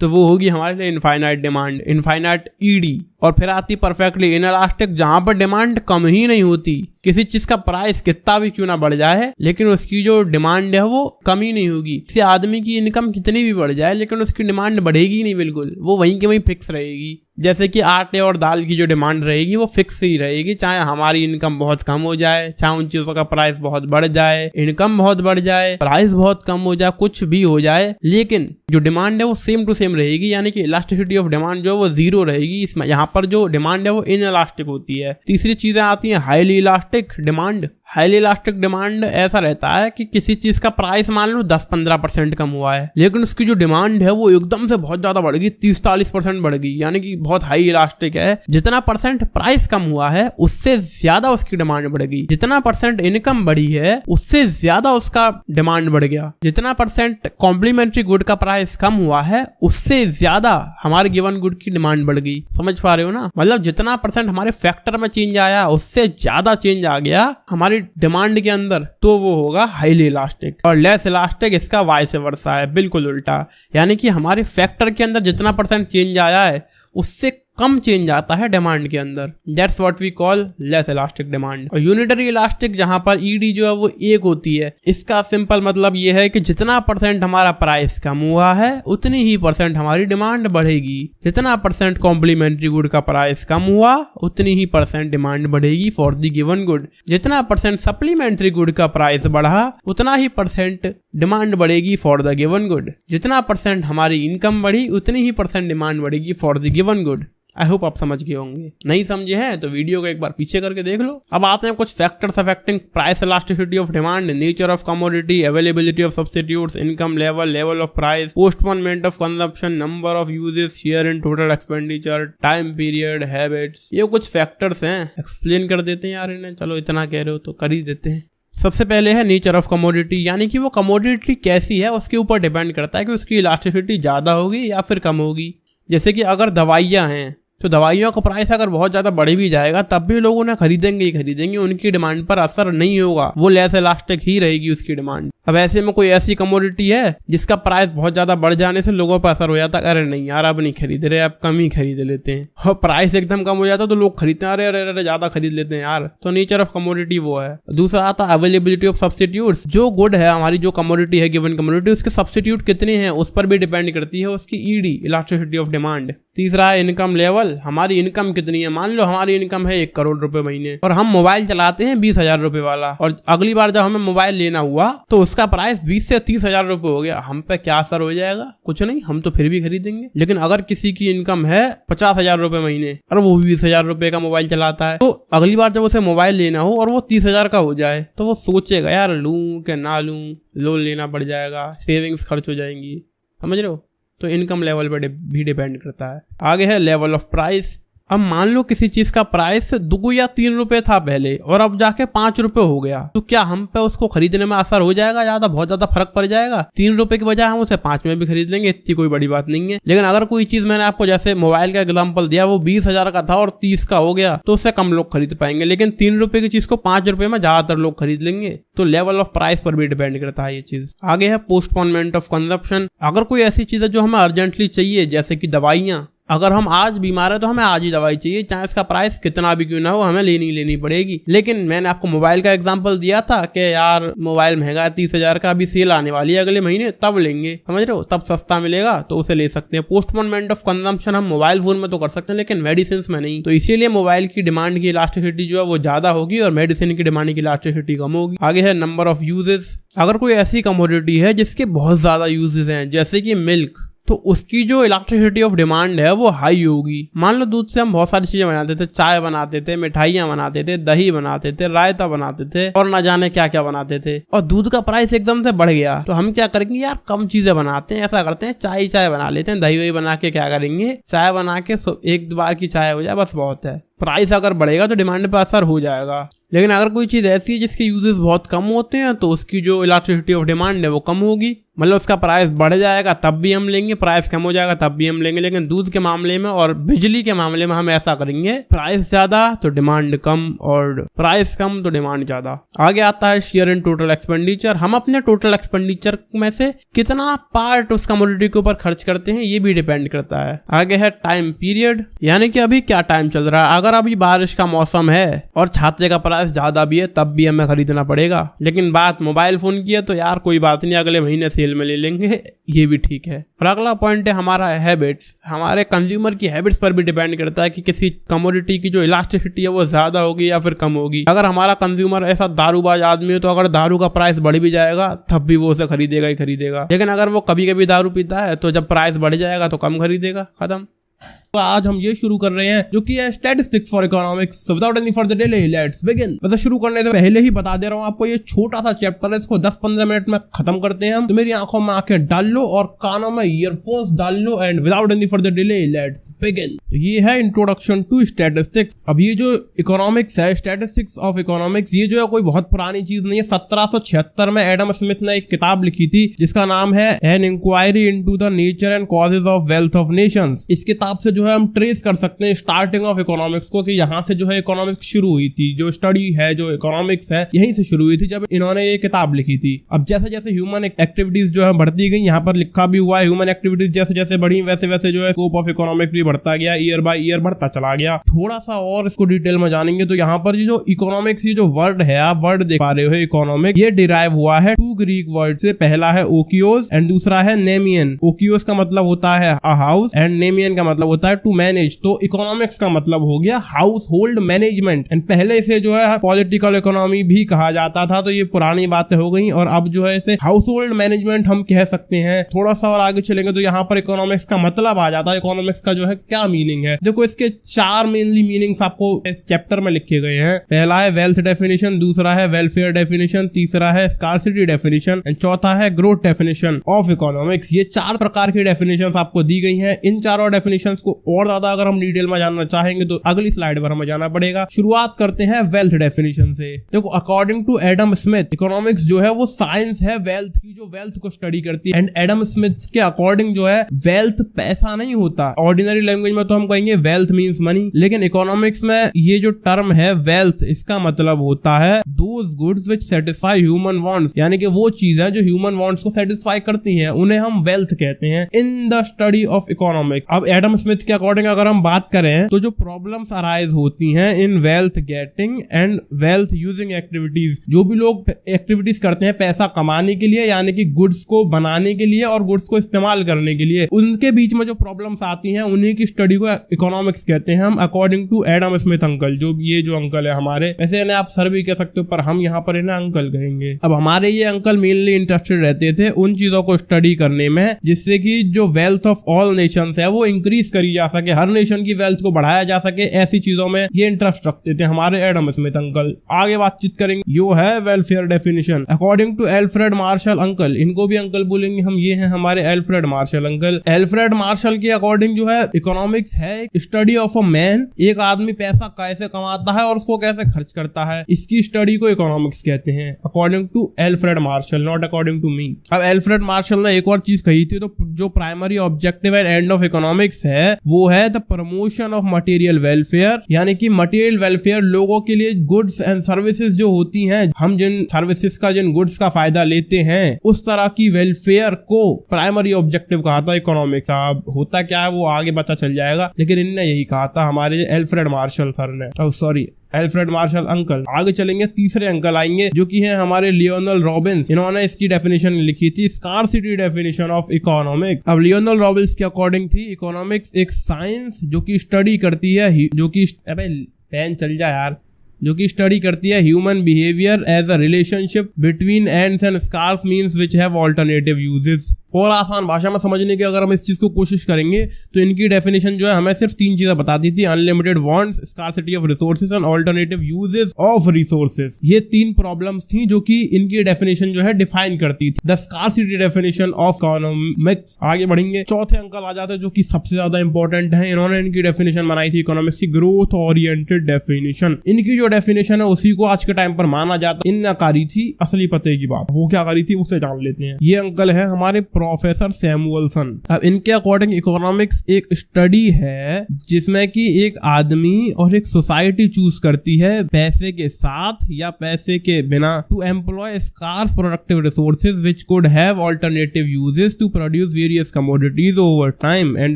तो वो होगी हमारे लिए इनफाइनाइट डिमांड, इनफाइनाइट ईडी। और फिर आती परफेक्टली इनइलास्टिक, जहां पर डिमांड कम ही नहीं होती, किसी चीज का प्राइस कितना भी क्यों ना बढ़ जाए लेकिन उसकी जो डिमांड है वो कम ही नहीं होगी। किसी आदमी की इनकम कितनी भी बढ़ जाए लेकिन उसकी डिमांड बढ़ेगी नहीं, बिल्कुल वो वहीं के वहीं फिक्स रहेगी। जैसे कि आटे और दाल की जो डिमांड रहेगी वो फिक्स ही रहेगी, चाहे हमारी इनकम बहुत कम हो जाए, चाहे उन चीजों का प्राइस बहुत बढ़ जाए, इनकम बहुत बढ़ जाए, प्राइस बहुत कम हो जाए, कुछ भी हो जाए, लेकिन जो डिमांड है वो सेम टू सेम रहेगी। यानी कि इलास्टिसिटी ऑफ डिमांड जो वो 0 रहेगी। इसमें यहाँ पर जो डिमांड है वो इनइलास्टिक होती है। तीसरी चीजें आती हैं highly elastic demand. Highly elastic demand ऐसा रहता है कि किसी चीज का प्राइस मान लो 10-15% कम हुआ है, लेकिन उसकी जो डिमांड है वो एकदम से बहुत ज्यादा बढ़ गई, 30-40% बढ़ गई, यानी कि बहुत हाई इलास्टिक है। जितना परसेंट प्राइस कम हुआ है उससे ज्यादा उसकी डिमांड बढ़ गई, जितना परसेंट इनकम बढ़ी है उससे ज्यादा उसका डिमांड बढ़ गया, जितना परसेंट कॉम्प्लीमेंट्री गुड का प्राइस कम हुआ है उससे ज्यादा हमारे गिवन गुड की डिमांड बढ़ गई। समझ पा रहे हो ना? मतलब जितना परसेंट हमारे फैक्टर में चेंज आया उससे ज्यादा चेंज आ गया हमारी डिमांड के अंदर, तो वो होगा हाईली इलास्टिक। और लेस इलास्टिक इसका वाइस वर्सा है, बिल्कुल उल्टा, यानी कि हमारे फैक्टर के अंदर जितना परसेंट चेंज आया है उससे कम चेंज आता है डिमांड के अंदर। That's what we call less elastic demand. और यूनिटरी इलास्टिक जहां पर ईडी जो है वो एक होती है, इसका सिंपल मतलब ये है कि जितना परसेंट हमारा प्राइस कम हुआ है उतनी ही परसेंट हमारी डिमांड बढ़ेगी, जितना परसेंट कॉम्प्लीमेंट्री गुड का प्राइस कम हुआ उतनी ही परसेंट डिमांड बढ़ेगी फॉर द गिवन गुड, जितना परसेंट सप्लीमेंट्री गुड का प्राइस बढ़ा उतना ही परसेंट डिमांड बढ़ेगी फॉर द गिवन गुड, जितना परसेंट हमारी इनकम बढ़ी उतनी ही परसेंट डिमांड बढ़ेगी for the given good. I hope आप समझ गए होंगे। नहीं समझे हैं तो वीडियो को एक बार पीछे करके देख लो। अब आते हैं कुछ factors affecting price elasticity of demand, nature of commodity, availability of substitutes, income level, level of price, postponement of consumption, number of uses, share in total expenditure, time period, habits. ये कुछ फैक्टर्स हैं, explain कर देते हैं यार इन्हें। चलो इतना कह रहे हो तो कर ही देते हैं। सबसे पहले है नेचर ऑफ कमोडिटी, यानी कि वो कमोडिटी कैसी है उसके ऊपर डिपेंड करता है कि उसकी इलास्टिसिटी ज़्यादा होगी या फिर कम होगी। जैसे कि अगर दवाइयाँ हैं तो दवाइयों का प्राइस अगर बहुत ज़्यादा बढ़ भी जाएगा तब भी लोग उन्हें खरीदेंगे ही खरीदेंगे, उनकी डिमांड पर असर नहीं होगा, वो लेस इलास्टिक ही रहेगी उसकी डिमांड। अब ऐसे में कोई ऐसी कमोडिटी है जिसका प्राइस बहुत ज़्यादा बढ़ जाने से लोगों पर असर हो जाता है, अरे नहीं यार अब नहीं खरीद रहे, अब कम ही खरीद लेते हैं, और प्राइस एकदम कम हो जाता है तो लोग खरीदते हैं, अरे अरे अरे ज़्यादा खरीद लेते हैं यार। तो नेचर ऑफ कमोडिटी वो है। दूसरा आता है अवेलेबिलिटी ऑफ सब्स्टिट्यूट्स, जो गुड है हमारी जो कमोडिटी है गिवन कमोडिटी, उसके सब्स्टिट्यूट कितने हैं उस पर भी डिपेंड करती है उसकी ईडी, इलास्टिसिटी ऑफ डिमांड। तीसरा है इनकम लेवल, हमारी इनकम कितनी है। मान लो हमारी इनकम है 1 करोड़ रुपए महीने और हम मोबाइल चलाते हैं 20,000 रुपए वाला, और अगली बार जब हमें मोबाइल लेना हुआ तो उसका प्राइस 20 से 30,000 रुपए हो गया, हम पे क्या असर हो जाएगा? कुछ नहीं, हम तो फिर भी खरीदेंगे। लेकिन अगर किसी की इनकम है 50,000 रुपए महीने और वो 20,000 रुपए का मोबाइल चलाता है, तो अगली बार जब उसे मोबाइल लेना हो और वो 30,000 का हो जाए तो वो सोचेगा यार लूं कि ना लूं, लोन लेना पड़ जाएगा, सेविंग्स खर्च हो जाएंगी। समझ रहे हो? तो इनकम लेवल पर भी डिपेंड करता है। आगे है लेवल ऑफ प्राइस। अब मान लो किसी चीज का प्राइस 2 या 3 रुपए था पहले और अब जाके 5 रुपए हो गया, तो क्या हम पे उसको खरीदने में असर हो जाएगा? ज्यादा बहुत ज्यादा फर्क पड़ जाएगा? 3 रुपए की बजाय हम उसे 5 में भी खरीद लेंगे, इतनी कोई बड़ी बात नहीं है। लेकिन अगर कोई चीज मैंने आपको जैसे मोबाइल का एग्जाम्पल दिया वो 20,000 का था और 30 का हो गया तो उससे कम लोग खरीद पाएंगे, लेकिन 3 रुपए की चीज को 5 रुपए में ज्यादातर लोग खरीद लेंगे। तो लेवल ऑफ प्राइस पर भी डिपेंड करता है ये चीज। आगे है पोस्टपोनमेंट ऑफ कंजप्शन। अगर कोई ऐसी चीज है जो हमें अर्जेंटली चाहिए, जैसे कि दवाइयाँ, अगर हम आज बीमार है तो हमें आज ही दवाई चाहिए, चाहे इसका प्राइस कितना भी क्यों ना हो, हमें लेनी पड़ेगी। लेकिन मैंने आपको मोबाइल का एग्जांपल दिया था कि यार मोबाइल महंगा है 30,000 का, अभी सेल आने वाली है अगले महीने, तब लेंगे। समझ रहे हो? तब सस्ता मिलेगा तो उसे ले सकते हैं। पोस्टपोनमेंट ऑफ कंजम्पशन हम मोबाइल फोन में तो कर सकते हैं लेकिन मेडिसिन में नहीं, तो इसीलिए मोबाइल की डिमांड की इलास्टिसिटी जो है वो ज्यादा होगी और मेडिसिन की डिमांड की इलास्टिसिटी कम होगी। आगे है नंबर ऑफ यूजेस। अगर कोई ऐसी कमोडिटी है जिसके बहुत ज्यादा यूजेस हैं, जैसे कि मिल्क, तो उसकी जो इलेक्ट्रिसिटी ऑफ डिमांड है वो हाई होगी। मान लो दूध से हम बहुत सारी चीजें बनाते थे, चाय बनाते थे, मिठाइयाँ बनाते थे, दही बनाते थे, रायता बनाते थे और न जाने क्या क्या बनाते थे, और दूध का प्राइस एकदम से बढ़ गया तो हम क्या करेंगे यार, कम चीजें बनाते हैं, ऐसा करते हैं चाय बना लेते हैं, दही वही बना के क्या करेंगे, चाय बना के एक बार की चाय हो जाए बस बहुत है। प्राइस अगर बढ़ेगा तो डिमांड पे असर हो जाएगा। लेकिन अगर कोई चीज ऐसी है जिसके यूजेस बहुत कम होते हैं तो उसकी जो इलेक्ट्रिसिटी ऑफ डिमांड है वो कम होगी, मतलब उसका प्राइस बढ़ जाएगा तब भी हम लेंगे, प्राइस कम हो जाएगा तब भी हम लेंगे। लेकिन दूध के मामले में और बिजली के मामले में हम ऐसा करेंगे, प्राइस ज्यादा तो डिमांड कम और प्राइस कम तो डिमांड ज्यादा। आगे आता है शेयर इन टोटल एक्सपेंडिचर। हम अपने टोटल एक्सपेंडिचर में से कितना पार्ट उस कमोडिटी के ऊपर खर्च करते हैं ये भी डिपेंड करता है। आगे है टाइम पीरियड, यानी कि अभी क्या टाइम चल रहा है। अगर अभी बारिश का मौसम है और छाते का प्राइस ज्यादा भी है तब भी हमें खरीदना पड़ेगा। लेकिन बात मोबाइल फोन की है तो यार कोई बात नहीं, अगले महीने सेल में ले लेंगे, ये भी ठीक है। और अगला पॉइंट है हमारा हैबिट्स। हमारे कंज्यूमर की हैबिट्स पर भी डिपेंड करता है कि किसी कमोडिटी की जो इलास्टिसिटी है वो ज्यादा होगी या फिर कम होगी। अगर हमारा कंज्यूमर ऐसा दारूबाज आदमी है तो अगर दारू का प्राइस बढ़ भी जाएगा तब भी वो उसे खरीदेगा ही खरीदेगा। लेकिन अगर वो कभी कभी दारू पीता है तो जब प्राइस बढ़ जाएगा तो कम खरीदेगा, खत्म। तो आज हम ये शुरू कर रहे हैं जो कि है statistics for economics without any further delay. Let's begin. मतलब शुरू करने से पहले ही बता दे रहा हूँ आपको, ये छोटा सा चैप्टर है, इसको 10-15 मिनट में खत्म करते हैं हम। तो मेरी आंखों में आंखें डाल लो और कानों में ईयरफोन्स डाल लो and without any further delay let's begin. ये है इंट्रोडक्शन टू स्टैटिस्टिक्स। अब ये जो इकोनॉमिक्स है, स्टैटिस्टिक्स ऑफ इकोनॉमिक्स, ये जो है कोई बहुत पुरानी चीज नहीं है। 1776 में एडम स्मिथ ने एक किताब लिखी थी जिसका नाम है an inquiry into the nature and causes of wealth of nations. इस किताब से जो है हम ट्रेस कर सकते हैं स्टार्टिंग ऑफ इकोनॉमिक्स को, कि यहाँ से जो है इकोनॉमिक्स शुरू हुई थी। जो स्टडी है, जो इकोनॉमिक्स है, यहीं से शुरू हुई थी जब इन्होंने ये किताब लिखी थी। अब जैसे जैसे ह्यूमन एक्टिविटीज जो है बढ़ती गई, यहाँ पर लिखा भी हुआ है, ह्यूमन एक्टिविटीज जैसे जैसे बढ़ी वैसे वैसे जो है स्कोप ऑफ इकोनॉमिक्स भी बढ़ता गया, ईयर बाय ईयर बढ़ता चला गया। थोड़ा सा और इसको डिटेल में जानेंगे तो यहाँ पर जो इकोनॉमिक्स, ये जो वर्ड है, आप वर्ड देख पा रहे हो इकोनॉमिक, ये डिराइव हुआ है 2 ग्रीक वर्ड से। पहला है ओकियोस एंड दूसरा है नेमियन। ओकियोस का मतलब होता है अ हाउस एंड नेमियन का मतलब होता है टू मैनेज। तो इकोनॉमिक्स का मतलब हो गया हाउस होल्ड मैनेजमेंट। एंड पहले से जो है पॉलिटिकल इकोनॉमी भी कहा जाता था, तो ये पुरानी बातें हो गई और अब जो है इसे हाउस होल्ड मैनेजमेंट हम कह सकते हैं। थोड़ा सा और आगे चलेंगे तो यहाँ पर इकोनॉमिक्स का मतलब आ जाता है, इकोनॉमिक्स का जो है क्या मीनिंग है। देखो इसके 4 मेनली मीनिंग्स आपको इस चैप्टर में लिखे गए हैं। पहला है वेल्थ डेफिनेशन, दूसरा है वेलफेयर डेफिनेशन, तीसरा है स्कार्सिटी डेफिनेशन एंड चौथा है ग्रोथ डेफिनेशन ऑफ इकोनॉमिक्स। ये 4 प्रकार की डेफिनेशंस आपको दी गई हैं। इन चारों डेफिनेशंस को और ज्यादा अगर हम डिटेल में जानना चाहेंगे तो अगली स्लाइड पर हमें जाना पड़ेगा। शुरुआत करते हैं वेल्थ डेफिनेशन से। देखो according to Adam Smith, economics जो है वो साइंस है वेल्थ की, जो वेल्थ को स्टडी करती है। एंड एडम स्मिथ के अकॉर्डिंग जो है वेल्थ पैसा नहीं होता। ऑर्डिनरी लैंग्वेज में तो हम कहेंगे वेल्थ मींस मनी, लेकिन इकोनॉमिक्स में ये जो टर्म है वेल्थ, इसका मतलब होता है those goods which satisfy human wants, यानी कि वो चीज है जो ह्यूमन वांट्स को सेटिस्फाई करती हैं, उन्हें हम वेल्थ कहते हैं in the study of economics. अब एडम स्मिथ के अकॉर्डिंग अगर हम बात करें तो जो प्रॉब्लम्स अराइज होती हैं in wealth getting and wealth using activities, जो भी लोग एक्टिविटीज करते हैं पैसा कमाने के लिए, यानी कि गुड्स को बनाने के लिए और गुड्स को इस्तेमाल करने के लिए, उनके बीच में जो प्रॉब्लम्स आती हैं उन्हीं की स्टडी को इकोनॉमिक्स कहते हैं हम, according to Adam Smith uncle. जो ये जो अंकल है हमारे, वैसे इन्हें आप सर भी कह सकते हो पर हम यहाँ पर इन्हें अंकल कहेंगे। अब हमारे ये अंकल मेनली इंटरेस्टेड रहते थे उन चीजों को स्टडी करने में जिससे कि जो वेल्थ ऑफ ऑल नेशंस है वो इंक्रीज करी जा सके, हर नेशन की वेल्थ को बढ़ाया जा सके, ऐसी चीजों में ये इंटरेस्ट रखते थे हमारे एडम स्मिथ अंकल। आगे बातचीत करेंगे। यो है welfare definition according to Alfred Marshall uncle. इनको भी अंकल बोलेंगे हम, ये हैं हमारे Alfred Marshall uncle. Alfred Marshall के अकॉर्डिंग जो है इकोनॉमिक्स है स्टडी ऑफ अ मैन, एक आदमी पैसा कैसे कमाता है और उसको कैसे खर्च करता है, इसकी स्टडी को इकोनॉमिक्स कहते हैं according to Alfred Marshall, not according to me. अब एल्फ्रेड मार्शल ने एक और चीज कही थी, तो जो primary objective and end of economics है वो है the promotion of material welfare, यानी कि मटेरियल वेलफेयर, लोगों के लिए गुड्स एंड सर्विसेज जो होती हैं, हम जिन सर्विसेज का, जिन गुड्स का फायदा लेते हैं, उस तरह की वेलफेयर को प्राइमरी ऑब्जेक्टिव कहा था इकोनॉमिक्स। अब होता क्या है वो आगे पता चल जाएगा, लेकिन इनने यही कहा था हमारे एल्फ्रेड मार्शल सर ने, एल्फ्रेड मार्शल अंकल। आगे चलेंगे, तीसरे अंकल आएंगे जो कि हैं हमारे लियोनल रॉबिन्स। इन्होंने इसकी डेफिनेशन लिखी थी स्कार्सिटी डेफिनेशन ऑफ इकोनॉमिक्स। अब लियोनल रॉबिन्स के अकॉर्डिंग थी इकोनॉमिक्स एक साइंस जो कि स्टडी करती है, जो कि पेन चल जाए यार, जो कि स्टडी करती है human behaviour as a relationship between ends and scarce means which have alternative uses. और आसान भाषा में समझने की अगर हम इस चीज को कोशिश करेंगे तो इनकी डेफिनेशन जो है हमें सिर्फ 3 चीजें बताती थी, unlimited wants, scarcity of resources and alternative uses of resources. ये 3 प्रॉब्लम्स थी जो कि इनकी डेफिनेशन जो है डिफाइन करती थी, the scarcity definition of economics. आगे बढ़ेंगे, चौथे अंकल आ जाते हैं जो कि सबसे ज्यादा इंपॉर्टेंट है। इन्होंने इनकी डेफिनेशन बनाई थी इकोनॉमिक्स की ग्रोथ ओरिएंटेड डेफिनेशन। इनकी जो डेफिनेशन है उसी को आज के टाइम पर माना जाता है। इनने करी थी असली पते की बात, वो क्या करी थी उसे जान लेते हैं। ये अंकल है हमारे प्रोफेसर सैमुअलसन। अब इनके अकॉर्डिंग इकोनॉमिक्स एक स्टडी है जिसमें कि एक आदमी और एक सोसाइटी चूज करती है पैसे के साथ या पैसे के बिना to employ scarce productive resources which could have alternative uses to produce various commodities over time and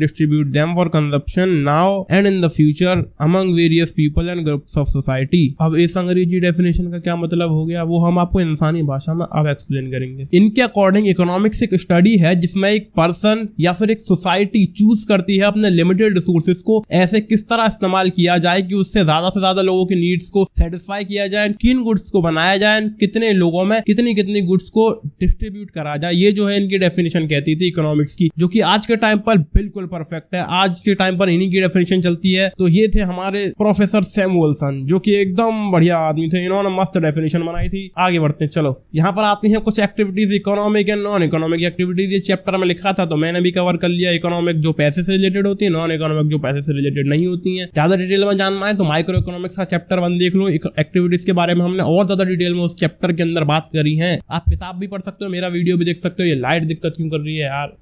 distribute them for consumption now and in the future among various people and groups of society. अब इस अंग्रेजी definition का क्या मतलब हो गया वो हम आपको इंसानी भाषा में अब एक्सप्लेन करेंगे। इनके अकॉर्डिंग इकोनॉमिक्स एक स्टडी वही है जिसमें एक पर्सन या फिर एक सोसाइटी चूज करती है अपने लिमिटेड रिसोर्सेज को ऐसे किस तरह इस्तेमाल किया जाए कि उससे ज्यादा लोगों की नीड्स को सेटिस्फाई किया जाए, किन गुड्स को बनाया जाए, कितने लोगों में कितनी गुड्स को डिस्ट्रीब्यूट करा जाए। ये जो है इनकी डेफिनेशन कहती थी इकोनॉमिक्स की, जो कि आज के टाइम पर बिल्कुल परफेक्ट है। आज के टाइम पर इन्हीं की डेफिनेशन चलती है। तो ये थे हमारे प्रोफेसर सैमुअलसन, जो कि एकदम बढ़िया आदमी थे, इन्होंने मस्त डेफिनेशन बनाई थी। आगे बढ़ते हैं, चलो यहाँ पर आती हैं कुछ activities, economic and non economic activities. ये चैप्टर में लिखा था तो मैंने भी कवर कर लिया। इकोनॉमिक जो पैसे से रिलेटेड होती है, नॉन इकोनॉमिक जो पैसे से रिलेटेड नहीं होती है। ज्यादा डिटेल में जानना है तो माइक्रो इकोनॉमिक्स का चैप्टर 1 देख लो। एक्टिविटीज के बारे में हमने और ज्यादा डिटेल में उस चैप्टर के अंदर बात करी है। आप किताब भी पढ़ सकते हो, मेरा वीडियो भी देख सकते हो। ये लाइट दिक्कत क्यों कर रही है यार?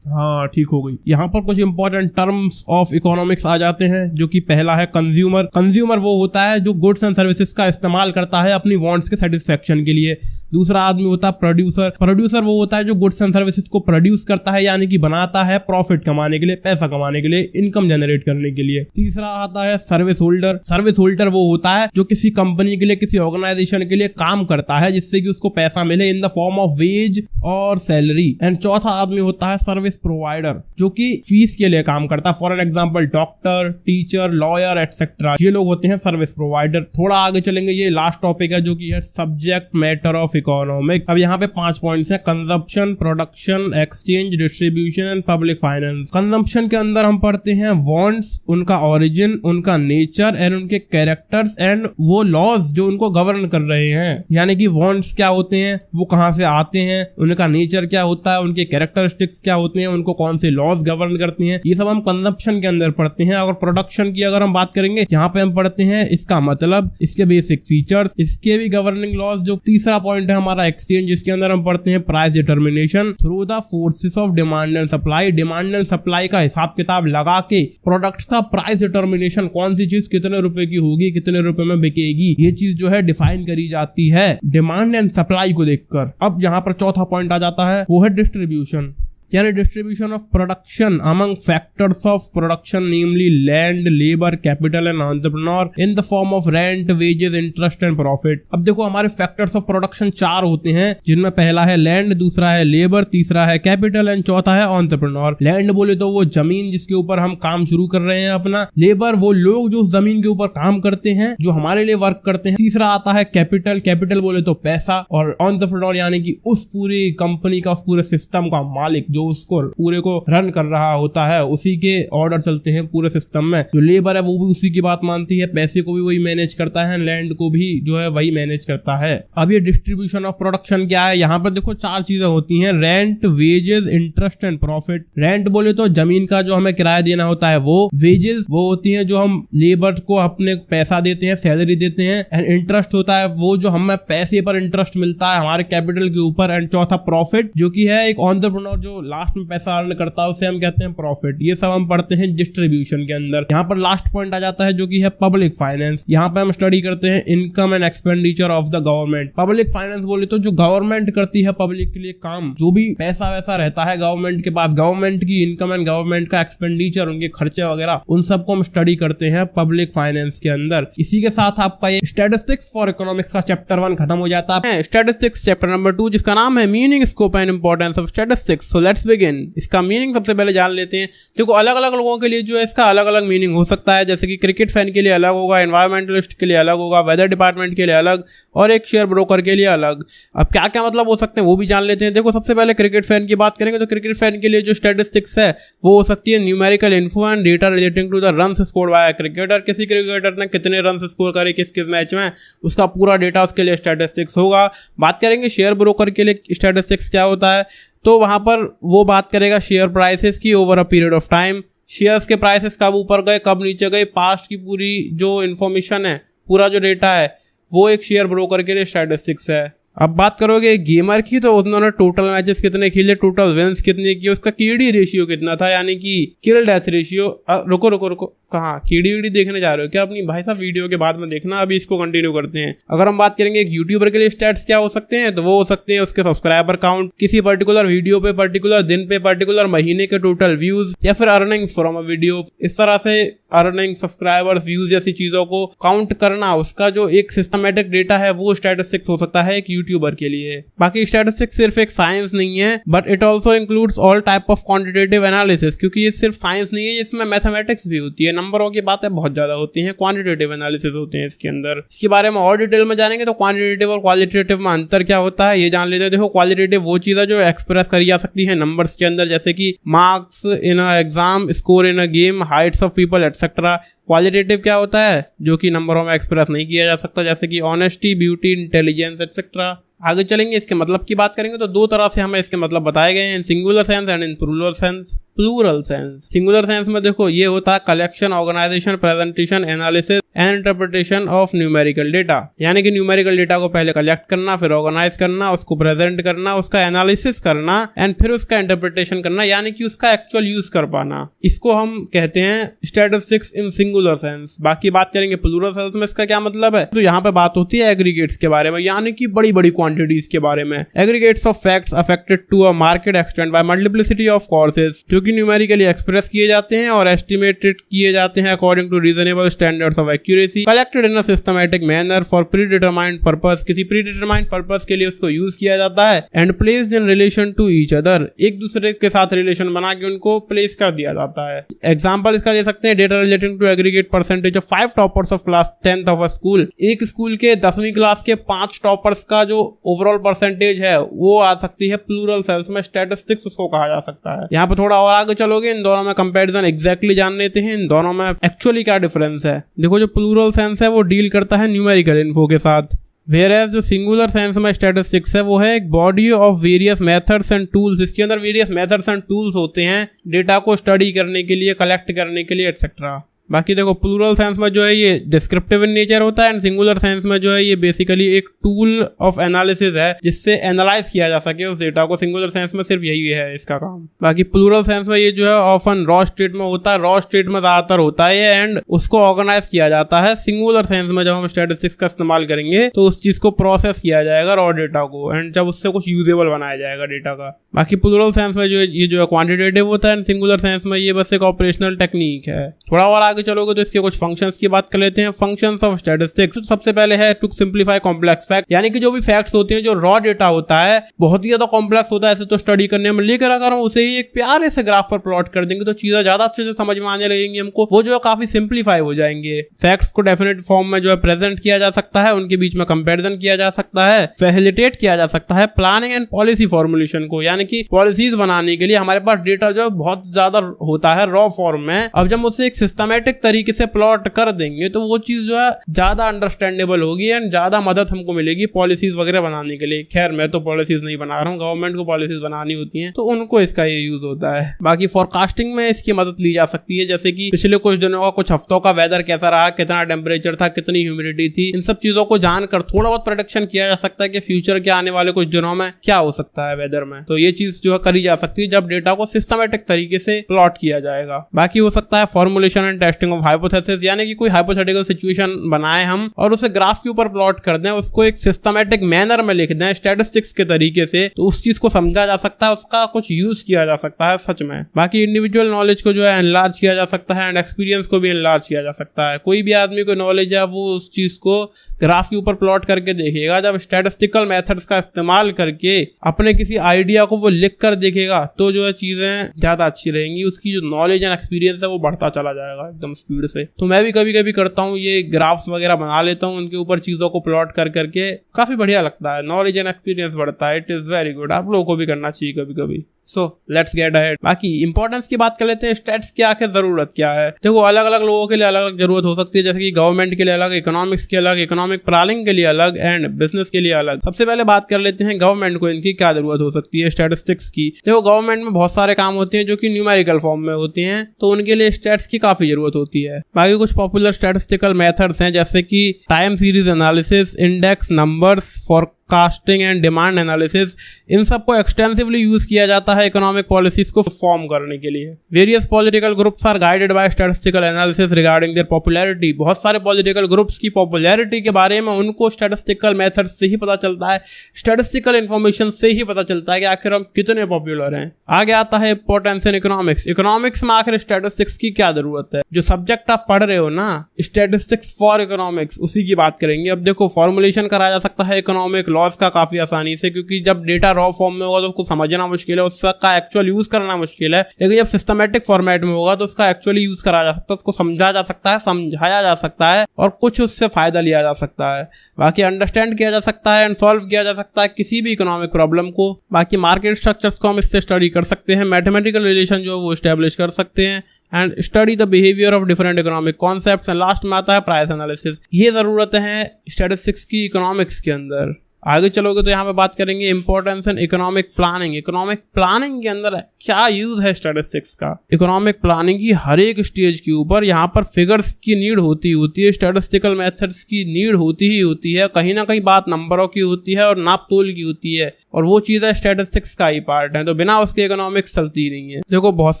हाँ ठीक हो गई। यहाँ पर कुछ इंपॉर्टेंट टर्म्स ऑफ इकोनॉमिक्स आ जाते हैं, जो कि पहला है कंज्यूमर। कंज्यूमर वो होता है जो गुड्स एंड सर्विसेज का इस्तेमाल करता है अपनी वांट्स के सेटिस्फेक्शन के लिए। दूसरा आदमी होता है प्रोड्यूसर। प्रोड्यूसर वो होता है जो गुड्स एंड सर्विसेज को प्रोड्यूस करता है, यानी कि बनाता है प्रॉफिट कमाने के लिए, पैसा कमाने के लिए, इनकम जनरेट करने के लिए। तीसरा आता है सर्विस होल्डर। सर्विस होल्डर वो होता है जो किसी कंपनी के लिए, किसी ऑर्गेनाइजेशन के लिए काम करता है जिससे कि उसको पैसा मिले in the form of ways और सैलरी। एंड चौथा आदमी होता है सर्विस प्रोवाइडर, जो कि फीस के लिए काम करता है। For an example doctor, teacher, lawyer etcetera, ये लोग होते हैं सर्विस प्रोवाइडर। थोड़ा आगे चलेंगे, ये लास्ट टॉपिक है जो कि है सब्जेक्ट मैटर ऑफ इकोनॉमिक। अब यहाँ पे 5 पॉइंट्स हैं: consumption, production, exchange, distribution and public finance. Consumption के अंदर हम पढ़ते हैं वांट्स, उनका ओरिजिन, उनका नेचर एंड उनके कैरेक्टर्स एंड वो लॉज जो उनको गवर्न कर रहे हैं। यानी कि वांट्स क्या होते हैं, वो कहाँ से आते हैं, उनका नेचर क्या होता है, उनके कैरेक्टरिस्टिक्स क्या होते हैं, उनको कौन से लॉज गवर्न करते हैं, ये सब हम कंजप्शन के अंदर पढ़ते हैं। और प्रोडक्शन की अगर हम बात करेंगे, यहाँ पे हम पढ़ते हैं इसका मतलब, इसके बेसिक फीचर्स, इसके भी गवर्निंग लॉज। जो तीसरा पॉइंट है हमारा एक्सचेंज, जिसके अंदर हम पढ़ते हैं price determination through the forces of demand and supply. Demand and supply का हिसाब किताब लगा के प्रोडक्ट का प्राइस डिटर्मिनेशन, कौन सी चीज कितने रुपए की होगी, कितने रुपए में बिकेगी, ये चीज जो है डिफाइन करी जाती है डिमांड एंड सप्लाई को देखकर। अब यहाँ पर चौथा पॉइंट आ जाता है, वो है डिस्ट्रीब्यूशन, यानी distribution of production among factors of production, namely land, labour, capital and entrepreneur in the form of rent, wages, interest and profit. अब देखो हमारे फैक्टर्स ऑफ प्रोडक्शन 4 होते हैं, जिनमें पहला है लैंड, दूसरा है लेबर, तीसरा है कैपिटल एंड चौथा है एंटरप्रेन्योर। लैंड बोले तो वो जमीन जिसके ऊपर हम काम शुरू कर रहे हैं अपना। लेबर वो लोग जो उस जमीन के ऊपर काम करते हैं, जो हमारे लिए वर्क करते हैं। तीसरा आता है कैपिटल। कैपिटल बोले तो पैसा। और एंटरप्रेन्योर यानी कि उस पूरी कंपनी का, उस पूरे सिस्टम का मालिक, जो उसको पूरे को रन कर रहा होता है, उसी के ऑर्डर चलते हैं पूरे सिस्टम में। जो लेबर है वो भी उसी की बात मानती है, पैसे को भी वही मैनेज करता है, लैंड को भी जो है वही मैनेज करता है। अब ये डिस्ट्रीब्यूशन ऑफ प्रोडक्शन क्या है, यहाँ पर देखो 4 चीजें होती हैं: rent, wages, interest and profit. Rent बोले तो जमीन का जो हमें किराया देना होता है वो। वेजेस वो होती है जो हम लेबर को अपने पैसा देते हैं, सैलरी देते हैं। एंड इंटरेस्ट होता है वो जो हमें पैसे पर इंटरेस्ट मिलता है हमारे कैपिटल के ऊपर। एंड चौथा प्रॉफिट, जो कि है एक एंटरप्रेन्योर जो लास्ट में पैसा अर्न करता है, उसे हम कहते हैं प्रॉफिट। ये सब हम पढ़ते हैं डिस्ट्रीब्यूशन के अंदर। यहाँ पर लास्ट पॉइंट आ जाता है जो कि है पब्लिक फाइनेंस। यहाँ पे हम स्टडी करते हैं income and expenditure of the government. Public finance बोले तो जो गवर्नमेंट करती है पब्लिक के लिए काम, जो भी पैसा वैसा रहता है गवर्नमेंट के पास, गवर्नमेंट की इनकम एंड गवर्नमेंट का एक्सपेंडिचर, उनके खर्चे वगैरह, उन सबको हम स्टडी करते हैं पब्लिक फाइनेंस के अंदर। इसी के साथ आपका ये स्टैटिस्टिक्स फॉर इकोनॉमिक्स का चैप्टर 1 खत्म हो जाता है। स्टैटिस्टिक्स चैप्टर नंबर 2, जिसका नाम है meaning, scope and importance of statistics. So let's begin. इसका मीनिंग सबसे पहले जान लेते हैं। देखो अलग अलग लोगों के लिए जो है इसका अलग अलग मीनिंग हो सकता है। जैसे कि क्रिकेट फैन के लिए अलग होगा, एनवायरमेंटलिस्ट के लिए अलग होगा, वेदर डिपार्टमेंट के लिए अलग, और एक शेयर ब्रोकर के लिए अलग। अब क्या क्या मतलब हो सकते हैं वो भी जान लेते हैं। देखो सबसे पहले क्रिकेट फैन की बात करेंगे तो क्रिकेट फैन के लिए जो स्टैटिस्टिक्स है वो हो सकती है numerical info and data relating to the runs scored by cricketer. किसी क्रिकेटर ने कितने रन स्कोर करे किस किस मैच में, उसका पूरा डेटा उसके लिए स्टैटिस्टिक्स होगा। बात करेंगे शेयर ब्रोकर के लिए स्टैटिस्टिक्स क्या होता है, तो वहां पर वो बात करेगा शेयर प्राइसेस की over a period of time. Shares के प्राइसेस कब ऊपर गए, कब नीचे गए, पास्ट की पूरी जो इन्फॉर्मेशन है, पूरा जो डेटा है, वो एक शेयर ब्रोकर के लिए स्टैटिस्टिक्स है। अब बात करोगे गेमर की, तो उन्होंने टोटल मैचेस कितने खेले, टोटल विन्स कितने किए, उसका KD रेशियो कितना था, यानी कि किल डेथ रेशियो। रुको कहाँ कीड़ी वीडी देखने जा रहे हो क्या अपनी? भाई साहब वीडियो के बाद में देखना, अभी इसको कंटिन्यू करते हैं। अगर हम बात करेंगे एक यूट्यूबर के लिए स्टैट्स क्या हो सकते हैं, तो वो हो सकते हैं उसके सब्सक्राइबर काउंट, किसी पर्टिकुलर वीडियो पे, पर्टिकुलर दिन पे, पर्टिकुलर महीने के टोटल व्यूज, या फिर अर्निंग्स फ्रॉम अ वीडियो। इस तरह से अर्निंग, सब्सक्राइबर्स, व्यूज जैसी चीजों को काउंट करना, उसका जो एक सिस्टमैटिक डेटा है वो स्टैटिस्टिक्स हो सकता है एक यूट्यूबर के लिए। बाकी स्टैटिस्टिक्स सिर्फ एक साइंस नहीं है, but it also includes all type of quantitative analysis, क्योंकि ये सिर्फ साइंस नहीं है, इसमें मैथमेटिक्स भी होती है, नंबरों की बातें बहुत ज्यादा होती हैं, क्वांटिटेटिव एनालिसिस होते हैं इसके अंदर। इसके बारे में और डिटेल में जानेंगे तो क्वांटिटेटिव और क्वालिटेटिव में अंतर क्या होता है ये जान लेते हैं। देखो, क्वालिटेटिव वो चीज है जो एक्सप्रेस करी जा सकती है नंबर्स के अंदर, जैसे कि marks in a exam, score in a game, Heights of people etcetera. Qualitative क्या होता है जो कि नंबरों में एक्सप्रेस नहीं किया जा सकता, जैसे कि ऑनेस्टी, ब्यूटी, इंटेलिजेंस एटसेट्रा। आगे चलेंगे, इसके मतलब की बात करेंगे तो दो तरह से हमें इसके मतलब बताए गए हैं, in singular sense and in plural sense. Plural sense, singular sense में देखो ये होता है collection, organisation, presentation, analysis and interpretation of numerical data, यानी कि न्यूमेरिकल डेटा को पहले कलेक्ट करना, फिर ऑर्गेनाइज करना, उसको प्रेजेंट करना, उसका एनालिसिस करना एंड फिर उसका इंटरप्रिटेशन करना, यानी कि उसका एक्चुअल यूज कर पाना। इसको हम कहते हैं स्टैटिस्टिक्स इन सिंगुलर सेंस। बाकी बात करेंगे प्लूरल सेंस में इसका क्या मतलब है, तो यहाँ पे बात होती है एग्रीगेट्स के बारे में, यानी कि बड़ी बड़ी क्वांटिटीज के बारे में। Aggregates of facts affected to a market extend by multiplicity of causes, जो कि न्यूमेरिकली एक्सप्रेस किए जाते हैं और एस्टिमेटेड किए जाते हैं according to reasonable standards of accuracy, collected in a systematic manner for predetermined purpose, किसी प्रीडिटरमाइंड पर्पस के लिए उसको यूज किया जाता है, and placed in relation to each other, एक दूसरे के साथ रिलेशन बना के उनको प्लेस कर दिया जाता है। एग्जांपल इसका ले सकते हैं, data relating to aggregate percentage of 5 toppers of class 10th of a school, एक स्कूल के 10वीं क्लास के 5 टॉपर्स का जो ओवरऑल परसेंटेज है वो आ सकती है प्लूरल सेंस में, स्टैटिस्टिक्स उसको कहा जा सकता है। यहाँ पे थोड़ा और आगे चलोगे, इन दोनों में कंपैरिजन एग्जैक्टली जान लेते हैं, इन दोनों में एक्चुअली क्या डिफरेंस है। देखो, जो प्लूरल सेंस है वो डील करता है न्यूमेरिकल इन्फो के साथ, वेयरएज जो सिंगुलर सेंस में स्टैटिस्टिक्स है वो है एक body of various methods and tools, इसके अंदर वेरियस मेथड्स एंड टूल्स होते हैं डेटा को स्टडी करने के लिए, कलेक्ट करने के लिए एटसेट्रा। बाकी देखो, प्लूरल सेंस में जो है ये डिस्क्रिप्टिव इन नेचर होता है, एंड सिंगुलर सेंस में जो है ये बेसिकली एक टूल ऑफ एनालिसिस है जिससे एनालाइज किया जा सके उस डेटा को। सिंगुलर सेंस में सिर्फ यही है इसका काम। बाकी प्लूरल सेंस में ये जो है ऑफन रॉ स्टेट में होता है, रॉ स्टेट में ज्यादातर होता है एंड उसको ऑर्गेनाइज किया जाता है। सिंगुलर सेंस में जब हम स्टैटिस्टिक्स का इस्तेमाल करेंगे तो उस चीज को प्रोसेस किया जाएगा रॉ डेटा को, एंड जब उससे कुछ यूजेबल बनाया जाएगा डेटा का। बाकी प्लूरल सेंस में जो है क्वांटिटेटिव होता है, एंड सिंगुलर सेंस में ये बस एक ऑपरेशनल टेक्निक है। थोड़ा और आगे चलोगे तो इसके कुछ फंक्शंस की बात कर लेते हैं। फंक्शंस ऑफ स्टैटिस्टिक्स, तो सबसे पहले है टू सिंप्लीफाई कॉम्प्लेक्स फैक्ट, यानी कि जो भी फैक्ट्स होते हैं, जो रॉ डेटा होता है बहुत ही ज्यादा कॉम्प्लेक्स होता है ऐसे तो स्टडी करने में, लेकर अगर हम उसे ही एक प्यारे से ग्राफ पर प्लॉट कर देंगे तो चीजें ज्यादा अच्छे से समझ में आने लगेंगी हमको, वो जो है काफी सिंप्लीफाई हो जाएंगे। फैक्ट्स को डेफिनेट फॉर्म में जो है प्रेजेंट किया जा सकता है, उनके बीच में कंपेरिजन किया जा सकता है, फैसिलिटेट किया जा सकता है प्लानिंग एंड पॉलिसी फॉर्मुलेशन को, यानी कि पॉलिसीज बनाने के लिए हमारे पास डेटा जो बहुत ज्यादा होता है रॉ फॉर्म में। अब जब उसे एक सिस्टमैटिक तरीके से प्लॉट कर देंगे तो वो चीज जो है ज्यादा अंडरस्टैंडेबल होगी एंड ज्यादा मदद हमको मिलेगी पॉलिसीज वगैरह बनाने के लिए। खैर, मैं तो पॉलिसीज नहीं बना रहा हूँ, गवर्नमेंट को पॉलिसीज बनानी होती हैं तो उनको इसका ये यूज होता है। बाकी फॉरकास्टिंग में इसकी मदद ली जा सकती है, जैसे कि पिछले कुछ दिनों का, कुछ हफ्तों का वेदर कैसा रहा, कितना टेम्परेचर था, कितनी ह्यूमिडिटी थी, इन सब चीजों को जानकर थोड़ा बहुत प्रेडिक्शन किया जा सकता है कि फ्यूचर के आने वाले कुछ दिनों में क्या हो सकता है वेदर में। तो ये चीज जो है करी जा सकती है जब डेटा को सिस्टमैटिक तरीके से प्लॉट किया जाएगा। बाकी हो सकता है formulation and testing of hypothesis, यानी कि कोई हाइपोथेटिकल सिचुएशन बनाए हम और उसे ग्राफ के ऊपर प्लॉट कर दें, उसको एक सिस्टमैटिक मैनर में लिख दें स्टैटिस्टिक्स के तरीके से, तो उस चीज को समझा जा सकता है, उसका कुछ यूज किया जा सकता है सच में। बाकी इंडिविजुअल नॉलेज को जो है एनलार्ज किया जा सकता है एंड एक्सपीरियंस को भी एनलार्ज किया जा सकता है। कोई भी आदमी को नॉलेज है वो उस चीज को ग्राफ के ऊपर प्लॉट करके देखेगा, जब स्टैटिस्टिकल मेथड्स का इस्तेमाल करके अपने किसी आइडिया को वो लिख कर देखेगा तो जो है चीजें ज्यादा अच्छी रहेंगी, उसकी जो नॉलेज एंड एक्सपीरियंस है वो बढ़ता चला जाएगा एकदम स्पीड से। तो मैं भी कभी कभी करता हूँ, ये ग्राफ्स वगैरह बना लेता हूँ, उनके ऊपर चीजों को प्लॉट कर करके, काफी बढ़िया लगता है, नॉलेज एंड एक्सपीरियंस बढ़ता है। इट इज वेरी गुड, आप लोगों को भी करना चाहिए कभी कभी। So let's get ahead. बाकी इंपॉर्टेंस की बात कर लेते हैं, स्टैट्स की आखिर जरूरत क्या है। देखो, अलग अलग लोगों के लिए अलग अलग जरूरत हो सकती है, जैसे कि गवर्नमेंट के लिए अलग, इकोनॉमिक्स के अलग, इकोनॉमिक प्लानिंग के लिए अलग एंड बिजनेस के लिए अलग। सबसे पहले बात कर लेते हैं गवर्नमेंट को इनकी क्या जरूरत हो सकती है स्टैटिस्टिक्स की। देखो, गवर्नमेंट में बहुत सारे काम होते हैं जो कि न्यूमेरिकल फॉर्म में होते हैं, तो उनके लिए स्टैट्स की काफी जरूरत होती है। बाकी कुछ पॉपुलर स्टैटिस्टिकल मेथड्स हैं, जैसे कि time series analysis, index numbers for forecasting and demand analysis, इन सब को एक्सटेंसिवली यूज किया जाता है इकोनॉमिक पॉलिसीज को फॉर्म करने के लिए। Various political groups are guided by statistical analysis regarding their popularity. बहुत सारे पॉलिटिकल ग्रुप्स की पॉपुलैरिटी के बारे में उनको स्टैटिस्टिकल मेथड से ही पता चलता है, स्टैटिस्टिकल इंफॉर्मेशन से ही पता चलता है कि आखिर हम कितने पॉपुलर हैं। आगे आता है इंपॉर्टेंस इन इकोनॉमिक्स। इकोनॉमिक्स में आखिर स्टैटिस्टिक्स की क्या जरूरत है? जो सब्जेक्ट आप पढ़ रहे हो ना, स्टैटिस्टिक्स फॉर इकोनॉमिक्स, उसी की बात करेंगे। अब देखो, फॉर्मुलेशन कराया जा सकता है इकोनॉमिक लॉज का काफी आसानी से, क्योंकि जब डेटा रॉ फॉर्म में होगा तो उसको समझना मुश्किल है, उसका एक्चुअल यूज करना मुश्किल है। लेकिन जब सिस्टमैटिक फॉर्मेट में होगा तो उसका एक्चुअली यूज करा जा सकता है, उसको समझा जा सकता है, समझाया जा सकता है और कुछ उससे फायदा लिया जा सकता है। बाकी अंडरस्टैंड किया जा सकता है एंड सॉल्व किया जा सकता है किसी भी इकोनॉमिक प्रॉब्लम को। बाकी मार्केट स्ट्रक्चर्स को हम इससे स्टडी कर सकते हैं, मैथमेटिकल रिलेशन जो वो स्टैब्लिश कर सकते हैं and study the behaviour of different economic concepts. And last में आता है प्राइस एनालिसिस। ये जरूरत है स्टैटिस्टिक्स की इकोनॉमिक्स के अंदर। आगे चलोगे तो यहाँ पे बात करेंगे importance in economic planning. Economic planning के अंदर क्या यूज है स्टैटिस्टिक्स का? इकोनॉमिक प्लानिंग की हर एक स्टेज के ऊपर यहाँ पर फिगर्स की नीड होती है, स्टैटिस्टिकल मेथड्स की नीड होती ही होती है। कहीं ना कहीं बात नंबरों की होती है और नाप तोल की होती है, और वो चीज़ है स्टैटिस्टिक्स का ही पार्ट है। तो बिना उसके इकोनॉमिक्स चलती नहीं है। देखो, बहुत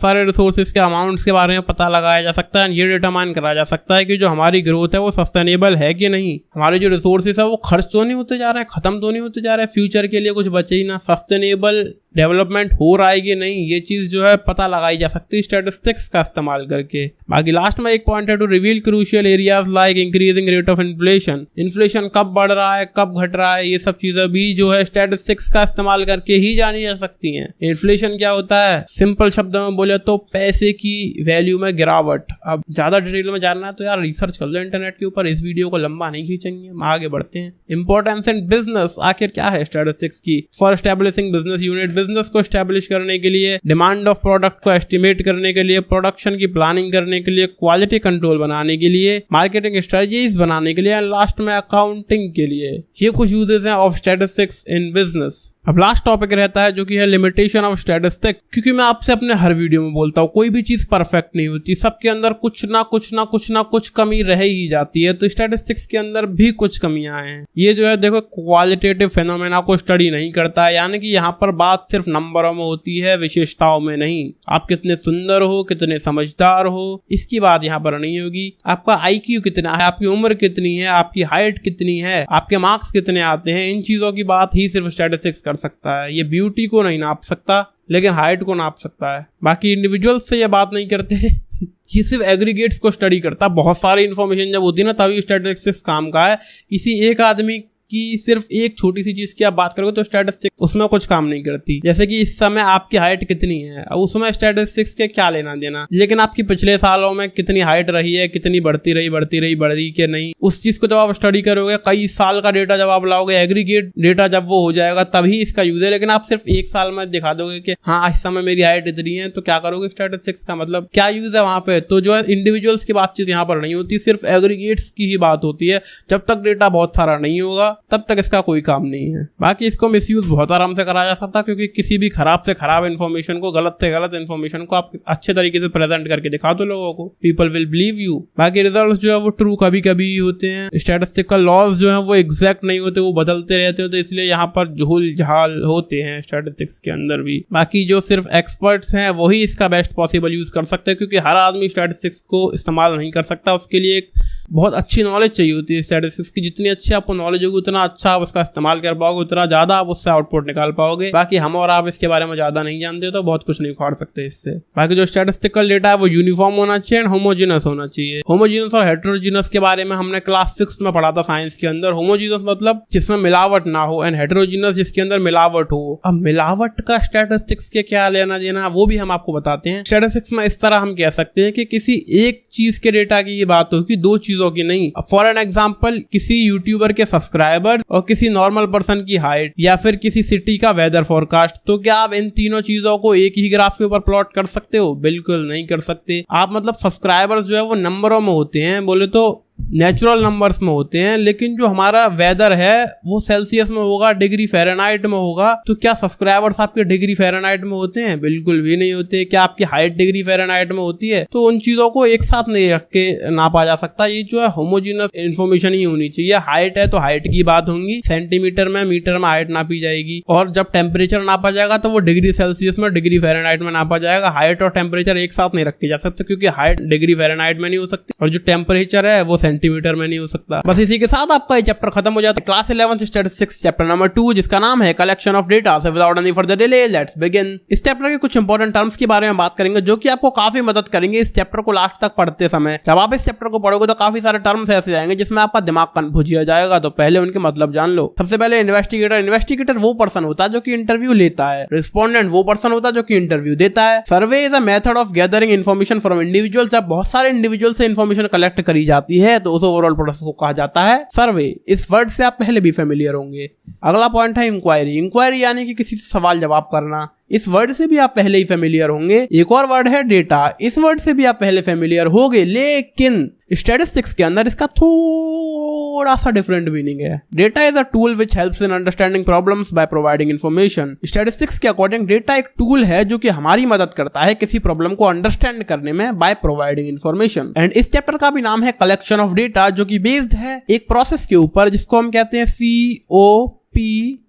सारे रिसोर्सेज के अमाउंट्स के बारे में पता लगाया जा सकता है, ये डिटरमाइन करा जा सकता है कि जो हमारी ग्रोथ है वो सस्टेनेबल है कि नहीं। हमारे जो रिसोर्सेज है वो खर्च तो नहीं होते जा रहे हैं, खत्म तो नहीं होते जा रहे हैं, फ्यूचर के लिए कुछ बचे ही ना, सस्टेनेबल डेवलपमेंट हो रहा है कि नहीं, ये चीज जो है पता लगाई जा सकती है स्टैटिस्टिक्स का इस्तेमाल करके। बाकी लास्ट में एक पॉइंट है to reveal crucial areas like increasing rate of inflation. Inflation कब बढ़ रहा है, कब घट रहा है, ये सब चीजें भी जो है स्टैटिस्टिक्स का इस्तेमाल करके ही जानी जा सकती हैं। इन्फ्लेशन क्या होता है? सिंपल शब्दों में बोले तो पैसे की वैल्यू में गिरावट। अब ज्यादा डिटेल में जानना है तो यार रिसर्च कर लो इंटरनेट के ऊपर, इस वीडियो को लंबा नहीं खींचेंगे, हम आगे बढ़ते हैं। इंपॉर्टेंस इन बिजनेस, आखिर क्या है स्टैटिस्टिक्स की? For establishing business unit, business को एस्टैब्लिश करने के लिए, डिमांड ऑफ प्रोडक्ट को एस्टिमेट करने के लिए, प्रोडक्शन की प्लानिंग करने के लिए, क्वालिटी कंट्रोल बनाने के लिए, मार्केटिंग स्ट्रेटजीज बनाने के लिए, लास्ट में अकाउंटिंग के लिए। ये कुछ यूजेस हैं ऑफ स्टैटिस्टिक्स इन बिजनेस। अब लास्ट टॉपिक रहता है जो कि है लिमिटेशन ऑफ स्टैटिस्टिक्स। क्योंकि मैं आपसे अपने हर वीडियो में बोलता हूँ, कोई भी चीज परफेक्ट नहीं होती, सबके अंदर कुछ ना कुछ कमी रह ही जाती है। तो स्टैटिस्टिक्स के अंदर भी कुछ कमियां हैं। ये जो है देखो, क्वालिटेटिव फेनोमेना को स्टडी नहीं करता है, यानी कि यहाँ पर बात सिर्फ नंबरों में होती है, विशेषताओं में नहीं। आप कितने सुंदर हो, कितने समझदार हो, इसकी बात यहाँ पर नहीं होगी। आपका IQ कितना है, आपकी उम्र कितनी है, आपकी हाइट कितनी है, आपके मार्क्स कितने आते हैं, इन चीजों की बात ही सिर्फ स्टैटिस्टिक्स कर सकता है। ये ब्यूटी को नहीं नाप सकता, लेकिन हाइट को नाप सकता है। बाकी इंडिविजुअल्स से ये बात नहीं करते ये सिर्फ एग्रीगेट्स को स्टडी करता है। बहुत सारी इन्फॉर्मेशन जब होती है ना, तभी स्टैटिस्टिक्स काम का है। किसी एक आदमी कि सिर्फ एक छोटी सी चीज की आप बात करोगे तो स्टैटिस्टिक्स उसमें कुछ काम नहीं करती। जैसे कि इस समय आपकी हाइट कितनी है, अब उसमें स्टैटिस्टिक्स के क्या लेना देना, लेकिन आपकी पिछले सालों में कितनी हाइट रही है, कितनी बढ़ती रही कि नहीं, उस चीज को जब आप स्टडी करोगे, कई साल का डेटा जब आप लाओगे, एग्रीगेट डेटा जब वो हो जाएगा, तभी इसका यूज है। लेकिन आप सिर्फ एक साल में दिखा दोगे कि हाँ इस समय मेरी हाइट इतनी है, तो क्या करोगे? स्टैटिस्टिक्स का मतलब क्या यूज है वहां पे? तो जो है इंडिविजुअल्स की बातचीत यहाँ पर नहीं होती, सिर्फ एग्रीगेट्स की ही बात होती है। जब तक डेटा बहुत सारा नहीं होगा तब तक इसका कोई काम नहीं है। बाकी इसको मिसयूज बहुत आराम से करा जा सकता है, क्योंकि किसी भी खराब से खराब इन्फॉर्मेशन को, गलत से गलत इन्फॉर्मेशन को आप अच्छे तरीके से प्रेजेंट करके दिखा दो लोगों को, पीपल विल बिलीव यू। बाकी रिजल्ट्स जो है वो ट्रू कभी कभी होते हैं। स्टैटिस्टिकल लॉज जो है वो एग्जैक्ट नहीं होते, वो बदलते रहते हो, तो इसलिए यहाँ पर झोल झाल होते हैं स्टैटिस्टिक्स के अंदर भी। बाकी जो सिर्फ एक्सपर्ट्स हैं वही इसका बेस्ट पॉसिबल यूज कर सकते हैं, क्योंकि हर आदमी स्टैटिस्टिक्स को इस्तेमाल नहीं कर सकता। उसके लिए एक बहुत अच्छी नॉलेज चाहिए होती है स्टैटिस्टिक्स की। जितनी अच्छी आपको नॉलेज होगी उतना अच्छा आप उसका इस्तेमाल कर पाओगे, उतना ज्यादा आप उससे आउटपुट निकाल पाओगे। बाकी हम और आप इसके बारे में ज्यादा नहीं जानते तो बहुत कुछ नहीं उखाड़ सकते इससे। बाकी जो स्टैटिस्टिकल डेटा है वो यूनिफॉर्म होना चाहिए एंड होमोजेनस होना चाहिए। होमोजेनस और हेटेरोजेनस के बारे में हमने क्लास 6 में पढ़ा था साइंस के अंदर। होमोजेनस मतलब जिसमें मिलावट ना हो, एंड हेटेरोजेनस जिसके अंदर मिलावट हो। अब मिलावट का स्टैटिस्टिक्स के क्या लेना देना, वो भी हम आपको बताते हैं। स्टैटिस्टिक्स में इस तरह हम कह सकते हैं कि किसी एक चीज के डेटा की ये बात हो कि दो चीजों की नहीं। फॉर एन एग्जाम्पल, किसी यूट्यूबर के सब्सक्राइबर और किसी नॉर्मल पर्सन की हाइट, या फिर किसी सिटी का वेदर फोरकास्ट। तो क्या आप इन तीनों चीजों को एक ही ग्राफ के ऊपर प्लॉट कर सकते हो? बिल्कुल नहीं कर सकते आप। मतलब सब्सक्राइबर्स जो है वो नंबरों में होते हैं, बोले तो नेचुरल नंबर्स में होते हैं, लेकिन जो हमारा वेदर है वो सेल्सियस में होगा, डिग्री फ़ारेनहाइट में होगा। तो क्या सब्सक्राइबर्स आपके डिग्री फ़ारेनहाइट में होते हैं? बिल्कुल भी नहीं होते। क्या आपकी हाइट डिग्री फ़ारेनहाइट में होती है? तो उन चीजों को एक साथ नहीं रख के नापा जा सकता। ये जो है होमोजीनस इन्फॉर्मेशन ही होनी चाहिए। हाइट है तो हाइट की बात होगी, सेंटीमीटर में, मीटर में हाइट नापी जाएगी। और जब टेम्परेचर नापा जाएगा तो वो डिग्री सेल्सियस में, डिग्री फ़ारेनहाइट में नापा जाएगा। हाइट और टेम्परेचर एक साथ नहीं रखे जा सकते, क्योंकि हाइट डिग्री फ़ारेनहाइट में नहीं हो सकती और जो टेम्परेचर है वो सेंटीमीटर में नहीं हो सकता। बस इसी के साथ आपका ये चैप्टर खत्म हो जाता है। क्लास 11 स्टैटिस्टिक्स चैप्टर नंबर 2, जिसका नाम है collection of data. So without any further delay let's begin. इस चैप्टर के कुछ इंपॉर्टेंट टर्म्स के बारे में बात करेंगे जो कि आपको काफी मदद करेंगे इस चैप्टर को लास्ट तक पढ़ते समय। जब आप इस चैप्टर को पढ़ोगे तो काफी सारे टर्म्स ऐसे आएंगे जिसमें आपका दिमाग कंफ्यूज हो जाएगा। तो पहले उनके मतलब जान लो। सबसे पहले इन्वेस्टिगेटर। इन्वेस्टिगेटर वो पर्सन होता है जो कि इंटरव्यू लेता है। रिस्पोंडेंट वो पर्सन होता है जो कि इंटरव्यू देता है। सर्वे is a method of gathering information from individuals. जब बहुत सारे इंडिविजुअल से इन्फॉर्मेशन कलेक्ट करी जाती है तो उस ओवरऑल प्रोसेस को कहा जाता है सर्वे। इस वर्ड से आप पहले भी फेमिलियर होंगे। अगला पॉइंट है इंक्वायरी। इंक्वायरी यानी कि किसी से सवाल जवाब करना। इस वर्ड से भी आप पहले ही फेमिलियर होंगे। एक और वर्ड है डेटा। इस वर्ड से भी आप पहले फेमिलियर होंगे, लेकिन स्टैटिस्टिक्स के अंदर इसका थोड़ा सा डिफरेंट मीनिंग है। Data is a tool which helps in understanding problems by providing information. Statistics के अकॉर्डिंग डेटा एक टूल है जो कि हमारी मदद करता है किसी प्रॉब्लम को अंडरस्टैंड करने में बाय प्रोवाइडिंग इन्फॉर्मेशन। एंड इस चैप्टर का भी नाम है कलेक्शन ऑफ डेटा, जो कि बेस्ड है एक प्रोसेस के ऊपर जिसको हम कहते हैं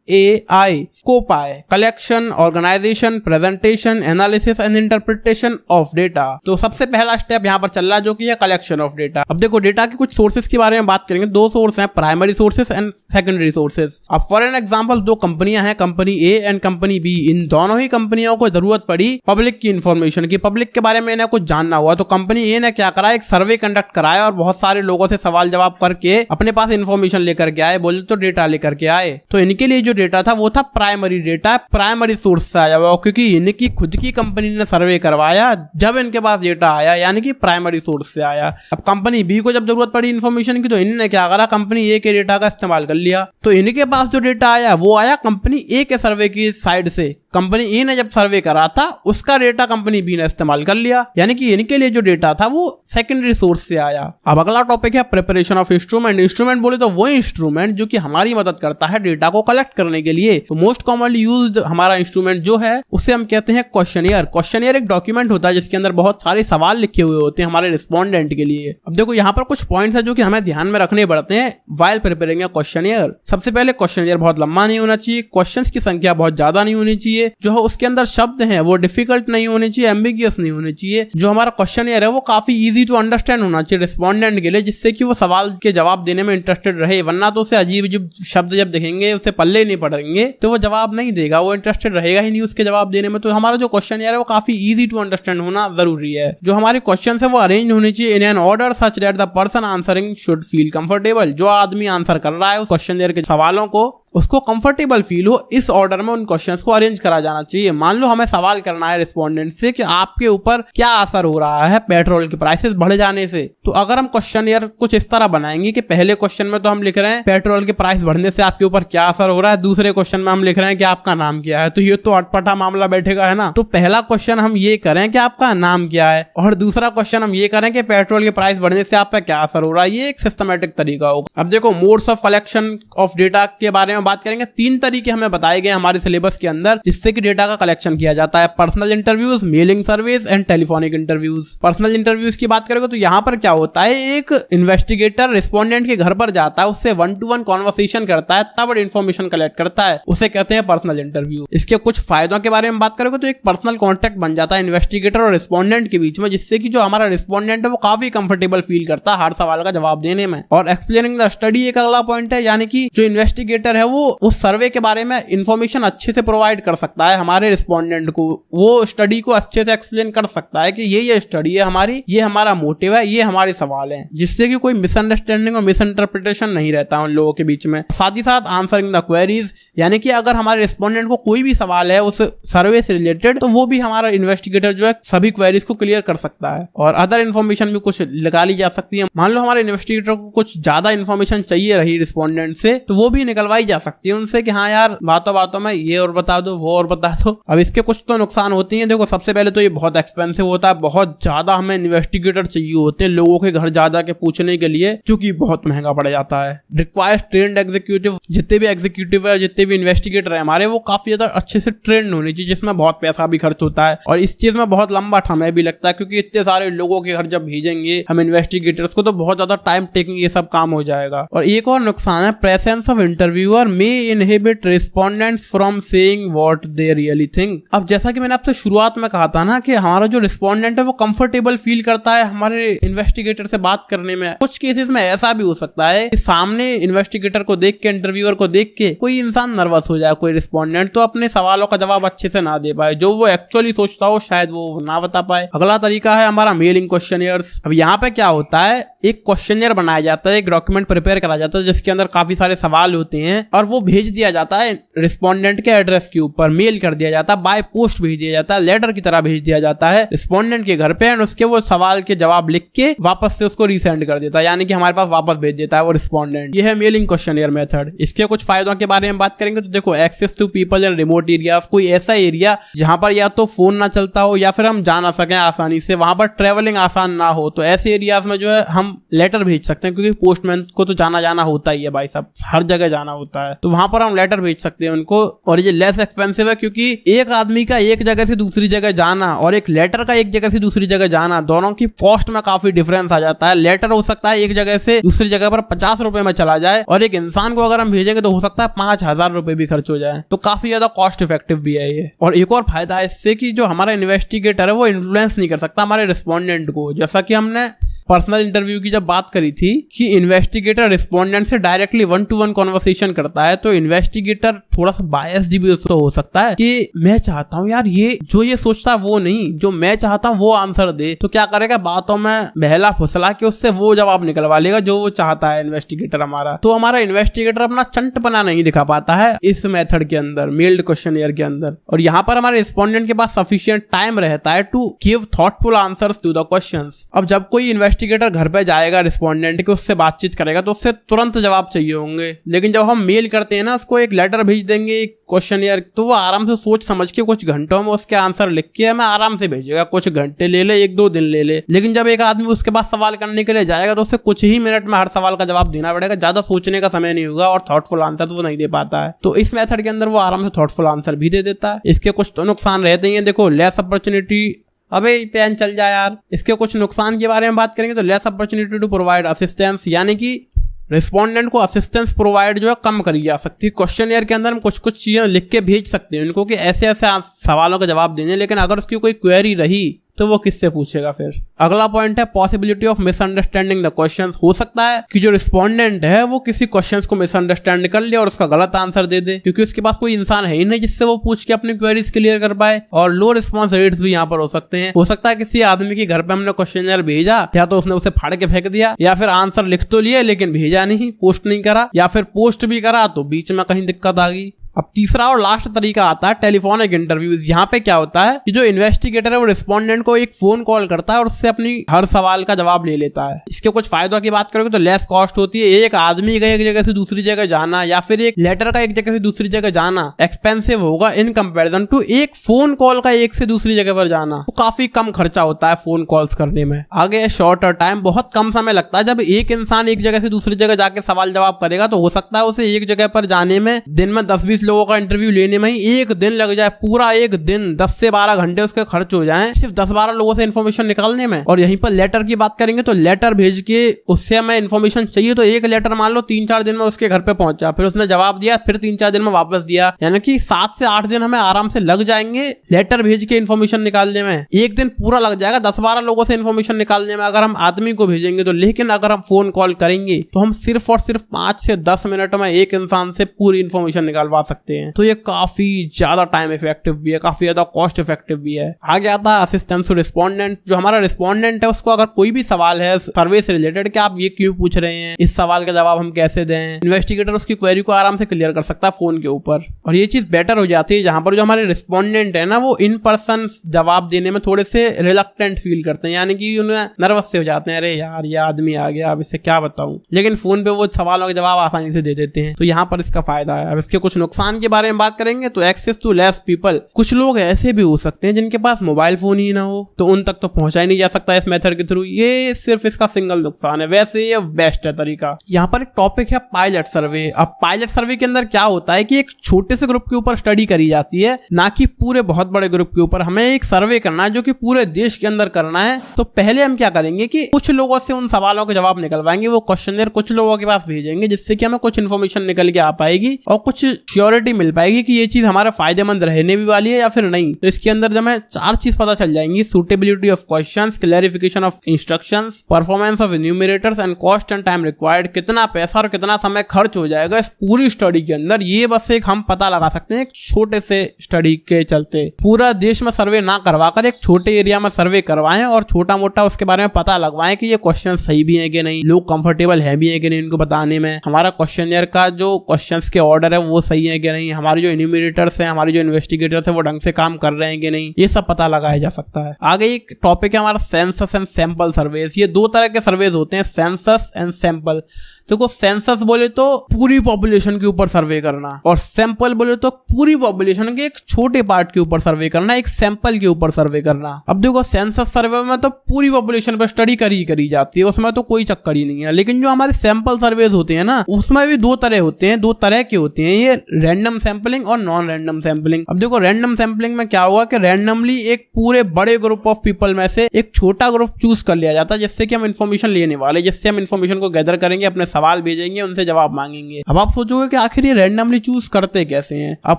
COPAI, COPAI. Collection, organisation, presentation, analysis and interpretation of data. तो सबसे पहला स्टेप यहाँ पर चल रहा है जो कि है कलेक्शन ऑफ डेटा। अब देखो, डेटा के कुछ सोर्सेस के बारे में बात करेंगे। दो सोर्स हैं, primary sources and secondary sources. अब फॉर एन एग्जांपल, दो कंपनियां हैं, company A and company B. इन दोनों ही कंपनियों को जरूरत पड़ी पब्लिक की इंफॉर्मेशन की। पब्लिक के बारे में इन्हें कुछ जानना हुआ तो कंपनी ए ने क्या करा, एक सर्वे कंडक्ट कराया और बहुत सारे लोगों से सवाल जवाब करके अपने पास इंफॉर्मेशन लेकर के आए। बोले तो डेटा लेकर के आए। तो इनके लिए जो डेटा था वो था प्राइमरी डेटा, प्राइमरी सोर्स से आया हुआ, क्योंकि इनकी खुद की कंपनी ने सर्वे करवाया। जब इनके पास डेटा आया यानी कि प्राइमरी सोर्स से आया। अब कंपनी बी को जब जरूरत पड़ी इन्फॉर्मेशन की तो इन्होंने क्या करा, कंपनी ए के डेटा का इस्तेमाल कर लिया। तो इनके पास जो डेटा आया वो आया कंपनी ए के सर्वे की साइड से। कंपनी ए ने जब सर्वे करा था उसका डेटा कंपनी बी ने इस्तेमाल कर लिया, यानी कि इनके लिए जो डेटा था वो सेकेंडरी सोर्स से आया। अब अगला टॉपिक है प्रिपरेशन ऑफ इंस्ट्रूमेंट। इंस्ट्रूमेंट बोले तो वो इंस्ट्रूमेंट जो कि हमारी मदद करता है डेटा को कलेक्ट करने के लिए। तो मोस्ट कॉमनली यूज्ड हमारा इंस्ट्रूमेंट जो है उसे हम कहते हैं क्वेश्चनियर। क्वेश्चनियर एक डॉक्यूमेंट होता है जिसके अंदर बहुत सारे सवाल लिखे हुए होते हैं हमारे रिस्पोंडेंट के लिए। अब देखो, यहाँ पर कुछ पॉइंट्स है जो कि हमें ध्यान में रखने पड़ते हैं व्हाइल प्रिपेयरिंग अ क्वेश्चनियर। सबसे पहले क्वेश्चनियर बहुत लंबा नहीं होना चाहिए, क्वेश्चंस की संख्या बहुत ज्यादा नहीं होनी चाहिए, जो है उसके अंदर शब्द हैं वो डिफिकल्ट नहीं होने चाहिए, एम्बिगियस नहीं होने चाहिए। जो हमारा क्वेश्चनियर है वो काफी इजी टू अंडरस्टैंड होना चाहिए रिस्पोंडेंट के लिए, जिससे कि वो सवाल के जवाब देने में इंटरेस्टेड रहे। वरना तो उसे अजीब अजीब शब्द जब देखेंगे, उसे पल्ले नहीं पड़ेंगे तो वो जवाब नहीं देगा, वो इंटरेस्टेड रहेगा ही नहीं उसके जवाब देने में। तो हमारा जो क्वेश्चनियर है वो काफी इजी टू अंडरस्टैंड होना जरूरी है। जो हमारे क्वेश्चन है वो अरेंज होने चाहिए in an order such that the person answering should feel comfortable. जो आदमी आंसर कर रहा है उस क्वेश्चनियर के सवालों को, उसको कंफर्टेबल फील हो, इस ऑर्डर में उन क्वेश्चंस को अरेंज करा जाना चाहिए। मान लो हमें सवाल करना है रिस्पोंडेंट से कि आपके ऊपर क्या असर हो रहा है पेट्रोल के प्राइसेस बढ़ जाने से। तो अगर हम क्वेश्चनियर कुछ इस तरह बनाएंगे कि पहले क्वेश्चन में तो हम लिख रहे हैं पेट्रोल के प्राइस बढ़ने से आपके ऊपर क्या असर हो रहा है, दूसरे क्वेश्चन में हम लिख रहे हैं कि आपका नाम क्या है, तो ये तो अटपटा मामला बैठेगा, है ना। तो पहला क्वेश्चन हम ये करें कि आपका नाम क्या है और दूसरा क्वेश्चन हम ये करें कि पेट्रोल के प्राइस बढ़ने से आप पे क्या असर हो रहा है। ये एक सिस्टमैटिक तरीका होगा। अब देखो, modes of collection of data के बारे में बात करेंगे। तीन तरीके हमें बताए गए हमारे सिलेबस के अंदर जिससे कि डेटा का कलेक्शन किया जाता है। Personal interviews, mailing surveys and telephonic interviews. Personal interviews की बात करेंगे तो यहाँ पर क्या होता है, एक इन्वेस्टिगेटर रिस्पोंडेंट के घर पर जाता है, उससे 1-to-1 कॉन्वर्सेशन करता है, तब इन्फॉर्मेशन कलेक्ट करता है, उसे कहते हैं पर्सनल इंटरव्यू। इसके कुछ फायदों के बारे में बात करेंगे तो एक पर्सनल कॉन्टेक्ट बन जाता है इन्वेस्टिगेटर और रिस्पोंडेंट के बीच में, जिससे कि जो हमारा रिस्पोंडेंट है वो काफी कंफर्टेबल फील करता है हर सवाल का जवाब देने में। और एक्सप्लेनिंग द स्टडी एक अगला पॉइंट है, यानी कि जो इन्वेस्टिगेटर है वो उस सर्वे के बारे में इंफॉर्मेशन अच्छे से प्रोवाइड कर सकता है हमारे रिस्पोंडेंट को। वो स्टडी को अच्छे से एक्सप्लेन कर सकता है कि ये स्टडी है हमारी, ये हमारा मोटिव है, ये हमारे सवाल हैं, जिससे कि कोई मिसअंडरस्टैंडिंग और मिसइंटरप्रिटेशन नहीं रहता उन लोगों के बीच में। साथ ही साथ आंसरिंग द क्वेरीज, यानी कि अगर हमारे रिस्पोंडेंट को कोई भी सवाल है उस सर्वे से रिलेटेड तो वो भी हमारा इन्वेस्टिगेटर जो है सभी क्वेरीज को क्लियर कर सकता है। और अदर इन्फॉर्मेशन भी कुछ निकाली जा सकती है। मान लो हमारे इन्वेस्टिगेटर को कुछ ज्यादा इन्फॉर्मेशन चाहिए रही रिस्पोंडेंट से तो वो भी निकलवाई जा सकती है उनसे कि हाँ यार बातों बातों में ये और बता दो वो और बता दो। अब इसके कुछ तो नुकसान होती हैं। देखो सबसे पहले तो ये बहुत एक्सपेंसिव होता है, बहुत ज्यादा हमें इन्वेस्टिगेटर चाहिए होते हैं लोगों के घर जा के पूछने के लिए, जो कि बहुत महंगा पड़ जाता है। रिक्वायर्स ट्रेंड एग्जीक्यूटिव, जितने भी एग्जीक्यूटिव है जितने भी इन्वेस्टिगेटर है हमारे, वो काफी ज्यादा अच्छे से ट्रेंड होने चाहिए, जिसमें बहुत पैसा भी खर्च होता है और इस चीज में बहुत लंबा समय भी लगता है, क्योंकि इतने सारे लोगों के घर जब भेजेंगे हम इन्वेस्टिगेटर्स को तो बहुत ज्यादा टाइम टेकिंग ये सब काम हो जाएगा। और एक और नुकसान है, presence of interviewer may inhibit respondents from saying what they really think. अब जैसा कि मैंने आपसे शुरुआत में कहा था ना कि हमारा जो रिस्पोंडेंट है वो कंफर्टेबल फील करता है हमारे इन्वेस्टिगेटर से बात करने में। कुछ केसेस में ऐसा भी हो सकता है कि सामने इन्वेस्टिगेटर को देख के, इंटरव्यूअर को देख के कोई इंसान नर्वस हो जाए, कोई रिस्पोंडेंट, तो अपने सवालों का जवाब अच्छे से ना दे पाए, जो वो एक्चुअली सोचता हो शायद वो ना बता पाए। अगला तरीका है हमारा मेलिंग क्वेश्चनियर्स। अब यहाँ पे क्या होता है, एक क्वेश्चनियर बनाया जाता है, एक डॉक्यूमेंट प्रिपेयर करा जाता है जिसके अंदर काफी सारे सवाल होते हैं और वो भेज दिया जाता है रिस्पोंडेंट के एड्रेस के ऊपर, मेल कर दिया जाता है, बाय पोस्ट भेज दिया जाता है, लेटर की तरह भेज दिया जाता है रिस्पोंडेंट के घर पे, एंड उसके वो सवाल के जवाब लिख के वापस से उसको रीसेंड कर देता है, यानी कि हमारे पास वापस भेज देता है वो रिस्पोंडेंट। ये है मेलिंग क्वेश्चनियर मेथड। इसके कुछ फायदों के बारे में बात करेंगे तो देखो, access to people in remote areas, कोई ऐसा एरिया जहां पर या तो फोन ना चलता हो या फिर हम जा ना सकें आसानी से, वहां पर ट्रेवलिंग आसान ना हो, तो ऐसे एरियाज में जो है हम लेटर भेज सकते हैं, क्योंकि पोस्टमैन को तो जाना होता ही है भाई साहब, हर जगह जाना होता है, तो वहां पर हम लेटर भेज सकते हैं उनको। और ये लेस एक्सपेंसिव है, क्योंकि एक आदमी का एक जगह से दूसरी जगह जाना और एक लेटर का एक जगह से दूसरी जगह जाना, दोनों की कॉस्ट में काफी डिफरेंस आ जाता है। लेटर हो सकता है एक जगह से दूसरी जगह पर 50 रुपए में चला जाए, और एक इंसान को अगर हम भेजेंगे तो हो सकता है 5000 रुपए भी खर्च हो जाए, तो काफी ज्यादा कॉस्ट इफेक्टिव भी है ये। और एक और फायदा है इससे कि जो हमारा इन्वेस्टिगेटर है वो इन्फ्लुएंस नहीं कर सकता हमारे रिस्पोंडेंट को, जैसा कि हमने पर्सनल इंटरव्यू की जब बात करी थी कि इन्वेस्टिगेटर रिस्पोंडेंट से डायरेक्टली 1-to-1 कॉन्वर्सेशन करता है, तो इन्वेस्टिगेटर थोड़ा सा बायस भी तो हो सकता है कि मैं चाहता हूं यार ये जो ये सोचता है वो नहीं, जो मैं चाहता हूं वो आंसर दे, तो क्या करेगा, बातों में बहला फुसला के उससे वो जवाब निकलवा लेगा जो वो चाहता है इन्वेस्टिगेटर हमारा। तो हमारा इन्वेस्टिगेटर अपना चंटपना नहीं दिखा पाता है इस मेथड के अंदर, मेल्ड क्वेश्चनियर के अंदर। और यहाँ पर हमारे रिस्पोंडेंट के पास सफिशिएंट टाइम रहता है to give thoughtful answers to the questions. अब जब कोई इन्वेस्टिगेटर घर पे जाएगा रिस्पोंडेंट के, उससे बातचीत करेगा तो उससे तुरंत जवाब चाहिए होंगे, लेकिन जब हम मेल करते हैं ना उसको, एक लेटर भेज देंगे एक क्वेश्चनियर, तो वो आराम से सोच समझ के कुछ घंटों में उसके आंसर लिख के हमें आराम से भेजेगा, कुछ घंटे ले ले, 1-2 दिन ले ले। लेकिन जब एक आदमी उसके पास सवाल करने के लिए जाएगा तो उसे कुछ ही मिनट में हर सवाल का जवाब देना पड़ेगा, ज्यादा सोचने का समय नहीं होगा और थॉटफुल आंसर तो वो नहीं दे पाता है। तो इस मेथड के अंदर वो आराम से थॉटफुल आंसर भी दे देता है। इसके कुछ तो नुकसान रहते ही हैं, देखो लेस अपॉर्चुनिटी, अबे पेन चल जाए यार। इसके कुछ नुकसान के बारे में बात करेंगे तो less opportunity to provide assistance, यानी कि रिस्पोंडेंट को असिस्टेंस प्रोवाइड जो है कम करी जा सकती है। क्वेश्चनियर के अंदर हम कुछ चीजें लिख के भेज सकते हैं उनको कि ऐसे ऐसे सवालों का जवाब देने, लेकिन अगर उसकी कोई क्वेरी रही तो वो किससे पूछेगा फिर। अगला पॉइंट है possibility of misunderstanding the questions. हो सकता है कि जो रिस्पोंडेंट है वो किसी क्वेश्चंस को मिसअंडरस्टैंड कर ले और उसका गलत आंसर दे दे, क्योंकि उसके पास कोई इंसान है ही नहीं जिससे वो पूछ के अपनी क्वेरीज क्लियर कर पाए। और लो रिस्पॉन्स रेट्स भी यहाँ पर हो सकते हैं। हो सकता है किसी आदमी के घर पे हमने क्वेश्चनर भेजा, या तो उसने उसे फाड़ के फेंक दिया, या फिर आंसर लिख तो लिया लेकिन भेजा नहीं, पोस्ट नहीं करा, या फिर पोस्ट भी करा तो बीच में कहीं दिक्कत आ गई। अब तीसरा और लास्ट तरीका आता है टेलीफोनिक इंटरव्यूज। यहाँ पे क्या होता है कि जो इन्वेस्टिगेटर है वो रिस्पोंडेंट को एक फोन कॉल करता है और उससे अपनी हर सवाल का जवाब ले लेता है। इसके कुछ फायदों की बात करोगे तो लेस कॉस्ट होती है। एक आदमी का एक जगह से दूसरी जगह जाना या फिर एक लेटर का एक जगह से दूसरी जगह जाना एक्सपेंसिव होगा इन कंपेरिजन टू एक फोन कॉल का एक से दूसरी जगह पर जाना। तो काफी कम खर्चा होता है फोन कॉल्स करने में। आगे शॉर्टर टाइम, बहुत कम समय लगता है। जब एक इंसान एक जगह से दूसरी जगह जाके सवाल जवाब करेगा तो हो सकता है उसे एक जगह पर जाने में दिन में 10-20 लोगों का इंटरव्यू लेने में ही एक दिन लग जाए, पूरा एक दिन, 10 से 12 घंटे उसके खर्च हो जाएं सिर्फ 10-12 लोगों से इन्फॉर्मेशन निकालने में। और यहीं पर लेटर की बात करेंगे तो लेटर भेज के उससे हमें इन्फॉर्मेशन चाहिए तो एक लेटर मान लो 3-4 दिन में उसके घर पे पहुंचा, फिर उसने जवाब दिया, फिर 3-4 दिन में वापस दिया, यानी कि 7 से 8 दिन हमें आराम से लग जाएंगे लेटर भेज के इन्फॉर्मेशन निकालने में। एक दिन पूरा लग जाएगा 10-12 लोगों से इन्फॉर्मेशन निकालने में अगर हम आदमी को भेजेंगे तो। लेकिन अगर हम फोन कॉल करेंगे तो हम सिर्फ और सिर्फ 5 से 10 मिनट में एक इंसान से पूरी इन्फॉर्मेशन निकालवा सकते हैं। तो ये काफी ज्यादा टाइम इफेक्टिव भी है, काफी ज्यादा कॉस्ट इफेक्टिव भी है। आगे आता है असिस्टेंस टू रिस्पोंडेंट। जो हमारा रिस्पोंडेंट है उसको अगर कोई भी सवाल है सर्वे से रिलेटेड कि आप ये क्यों पूछ रहे हैं, इस सवाल का जवाब हम कैसे दें, इन्वेस्टिगेटर उसकी क्वेरी को आराम से क्लियर कर सकता है फोन के ऊपर। और ये चीज बेटर हो जाती है जहां पर जो हमारे रिस्पोंडेंट है ना वो इन पर्सन जवाब देने में थोड़े से रिलक्टेंट फील करते हैं, यानी कि उन्हें नर्वस से हो जाते हैं, अरे यार ये आदमी आ गया अब इससे क्या बताऊं। लेकिन फोन पे वो सवालों के जवाब आसानी से दे देते हैं, तो यहाँ पर इसका फायदा है। अब इसके कुछ नुकसान के बारे में बात करेंगे तो एक्सेस टू लेस पीपल। कुछ लोग ऐसे भी हो सकते हैं जिनके पास मोबाइल फोन ही ना हो, तो उन तक तो पहुंचा ही नहीं जा सकता इस मेथड के थ्रू। ये सिर्फ इसका सिंगल नुकसान है, वैसे ये बेस्ट है तरीका। यहाँ पर एक टॉपिक है पायलट सर्वे। अब पायलट सर्वे के अंदर क्या होता है कि एक छोटे से ग्रुप के ऊपर स्टडी करी जाती है, ना कि पूरे बहुत बड़े ग्रुप के ऊपर। हमें एक सर्वे करना है जो कि पूरे देश के अंदर करना है। तो पहले हम क्या करेंगे कि कुछ लोगों से उन सवालों के जवाब निकलवाएंगे, वो क्वेश्चनर कुछ लोगों के पास भेजेंगे, जिससे कि हमें कुछ इन्फॉर्मेशन निकल के आ पाएगी और कुछ श्योरिटी मिल पाएगी कि ये चीज हमारे फायदेमंद रहने भी वाली है या फिर नहीं। तो इसके अंदर जब हमें 4 चीज पता चल जाएंगी, suitability of questions, clarification of instructions, performance of enumerators and cost and time required. कितना पैसा और कितना समय खर्च हो जाएगा इस पूरी स्टडी के अंदर, ये बस एक हम पता लगा सकते हैं एक छोटे से स्टडी के चलते। पूरा देश में सर्वे ना करवाकर एक छोटे एरिया में सर्वे करवाएं और छोटा मोटा उसके बारे में पता लगवाएं कि ये क्वेश्चन सही भी है कि नहीं, लोग कंफर्टेबल है भी है कि नहीं इनको बताने में, हमारा क्वेश्चनर का जो क्वेश्चंस के ऑर्डर है वो सही है कि नहीं, हमारे जो एन्यूमरेटर्स हैं, हमारे जो इन्वेस्टिगेटर्स हैं वो ढंग से काम कर रहे हैं कि नहीं, ये सब पता लगाया जा सकता है। आगे एक टॉपिक है हमारा सेंसस एंड सैंपल सर्वेज। ये 2 तरह के सर्वेज होते हैं, सेंसस एंड सैंपल। देखो सेंसस बोले तो पूरी पॉपुलेशन के ऊपर सर्वे करना, और सैंपल बोले तो पूरी पॉपुलेशन के एक छोटे पार्ट के ऊपर सर्वे करना, एक सैंपल के ऊपर सर्वे करना। अब देखो सेंसस सर्वे में तो पूरी पॉपुलेशन पर स्टडी करी जाती है, उसमें तो कोई चक्कर ही नहीं है। लेकिन जो हमारे सैंपल सर्वेज होते हैं ना, उसमें भी 2 तरह होते हैं, 2 तरह के होते हैं, ये रैंडम सैंपलिंग और नॉन रैंडम सैंपलिंग। अब देखो रैंडम सैंपलिंग में क्या होगा कि रैंडमली एक पूरे बड़े ग्रुप ऑफ पीपल में से एक छोटा ग्रुप चूज कर लिया जाता है, जिससे कि हम इन्फॉर्मेशन लेने वाले, जिससे हम इन्फॉर्मेशन को गैदर करेंगे, अपने सवाल भेजेंगे, उनसे जवाब मांगेंगे। अब आप सोचोगे कि आखिर ये रैंडमली चूज करते कैसे हैं। अब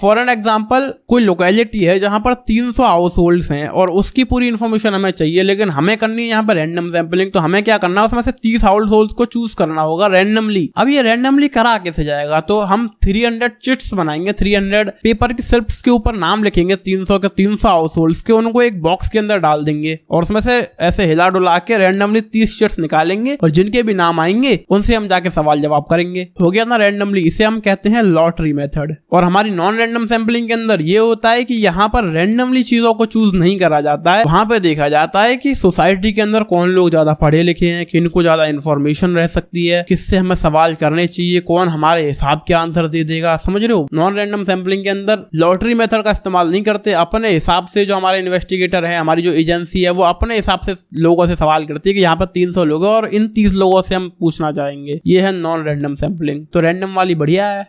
फॉर एन एग्जांपल कोई लोकेलिटी है जहां पर 300 हाउस होल्ड्स हैं और उसकी पूरी इन्फॉर्मेशन हमें चाहिए, लेकिन हमें करनी है यहाँ पर रैंडम सैंपलिंग। तो हमें क्या करना है, उसमें से 30 हाउस होल्ड्स को चूज करना होगा रैंडमली। अब ये रैंडमली करा कैसे जाएगा, तो हम 300 चिट्स बनाएंगे, 300 पेपर की स्लिप्स के ऊपर नाम लिखेंगे 300 के 300 हाउस होल्ड्स के, उनको एक बॉक्स के अंदर डाल देंगे और उसमें से ऐसे हिला डुला के रैंडमली 30 चिट्स निकालेंगे और जिनके भी नाम आएंगे उनसे हम जाके सवाल जवाब करेंगे। हो गया ना रैंडमली, इसे हम कहते हैं लॉटरी मेथड। और हमारी नॉन रैंडम सैंपलिंग के अंदर ये होता है कि यहाँ पर रैंडमली चीजों को चूज नहीं करा जाता है, वहां पे देखा जाता है कि सोसाइटी के अंदर कौन लोग ज्यादा पढ़े लिखे हैं, किनको ज्यादा इंफॉर्मेशन रह सकती है, किससे हमें सवाल करने चाहिए, कौन हमारे हिसाब के आंसर दे देगा। समझ रहे हो, नॉन रैंडम सैंपलिंग के अंदर लॉटरी मेथड का इस्तेमाल नहीं करते, अपने हिसाब से जो हमारे इन्वेस्टिगेटर है, हमारी जो एजेंसी है, वो अपने हिसाब से लोगों से सवाल करती है कि यहाँ पर 300 लोग हैं और इन 30 लोगों से हम पूछना चाहेंगे। ये है नॉन रैंडम सैंपलिंग। तो रैंडम वाली बढ़िया है।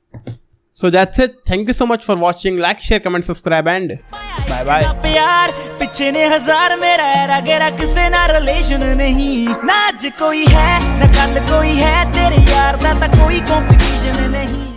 So that's it. Thank you so much for watching. Like, share, comment, subscribe and bye bye. प्यार पिछे ने 1000 मेरा गेरा किसे ना रिलेशन नहीं, ना आज कोई है ना कल कोई है, तेरे यार दा कोई कंपटीशन नहीं।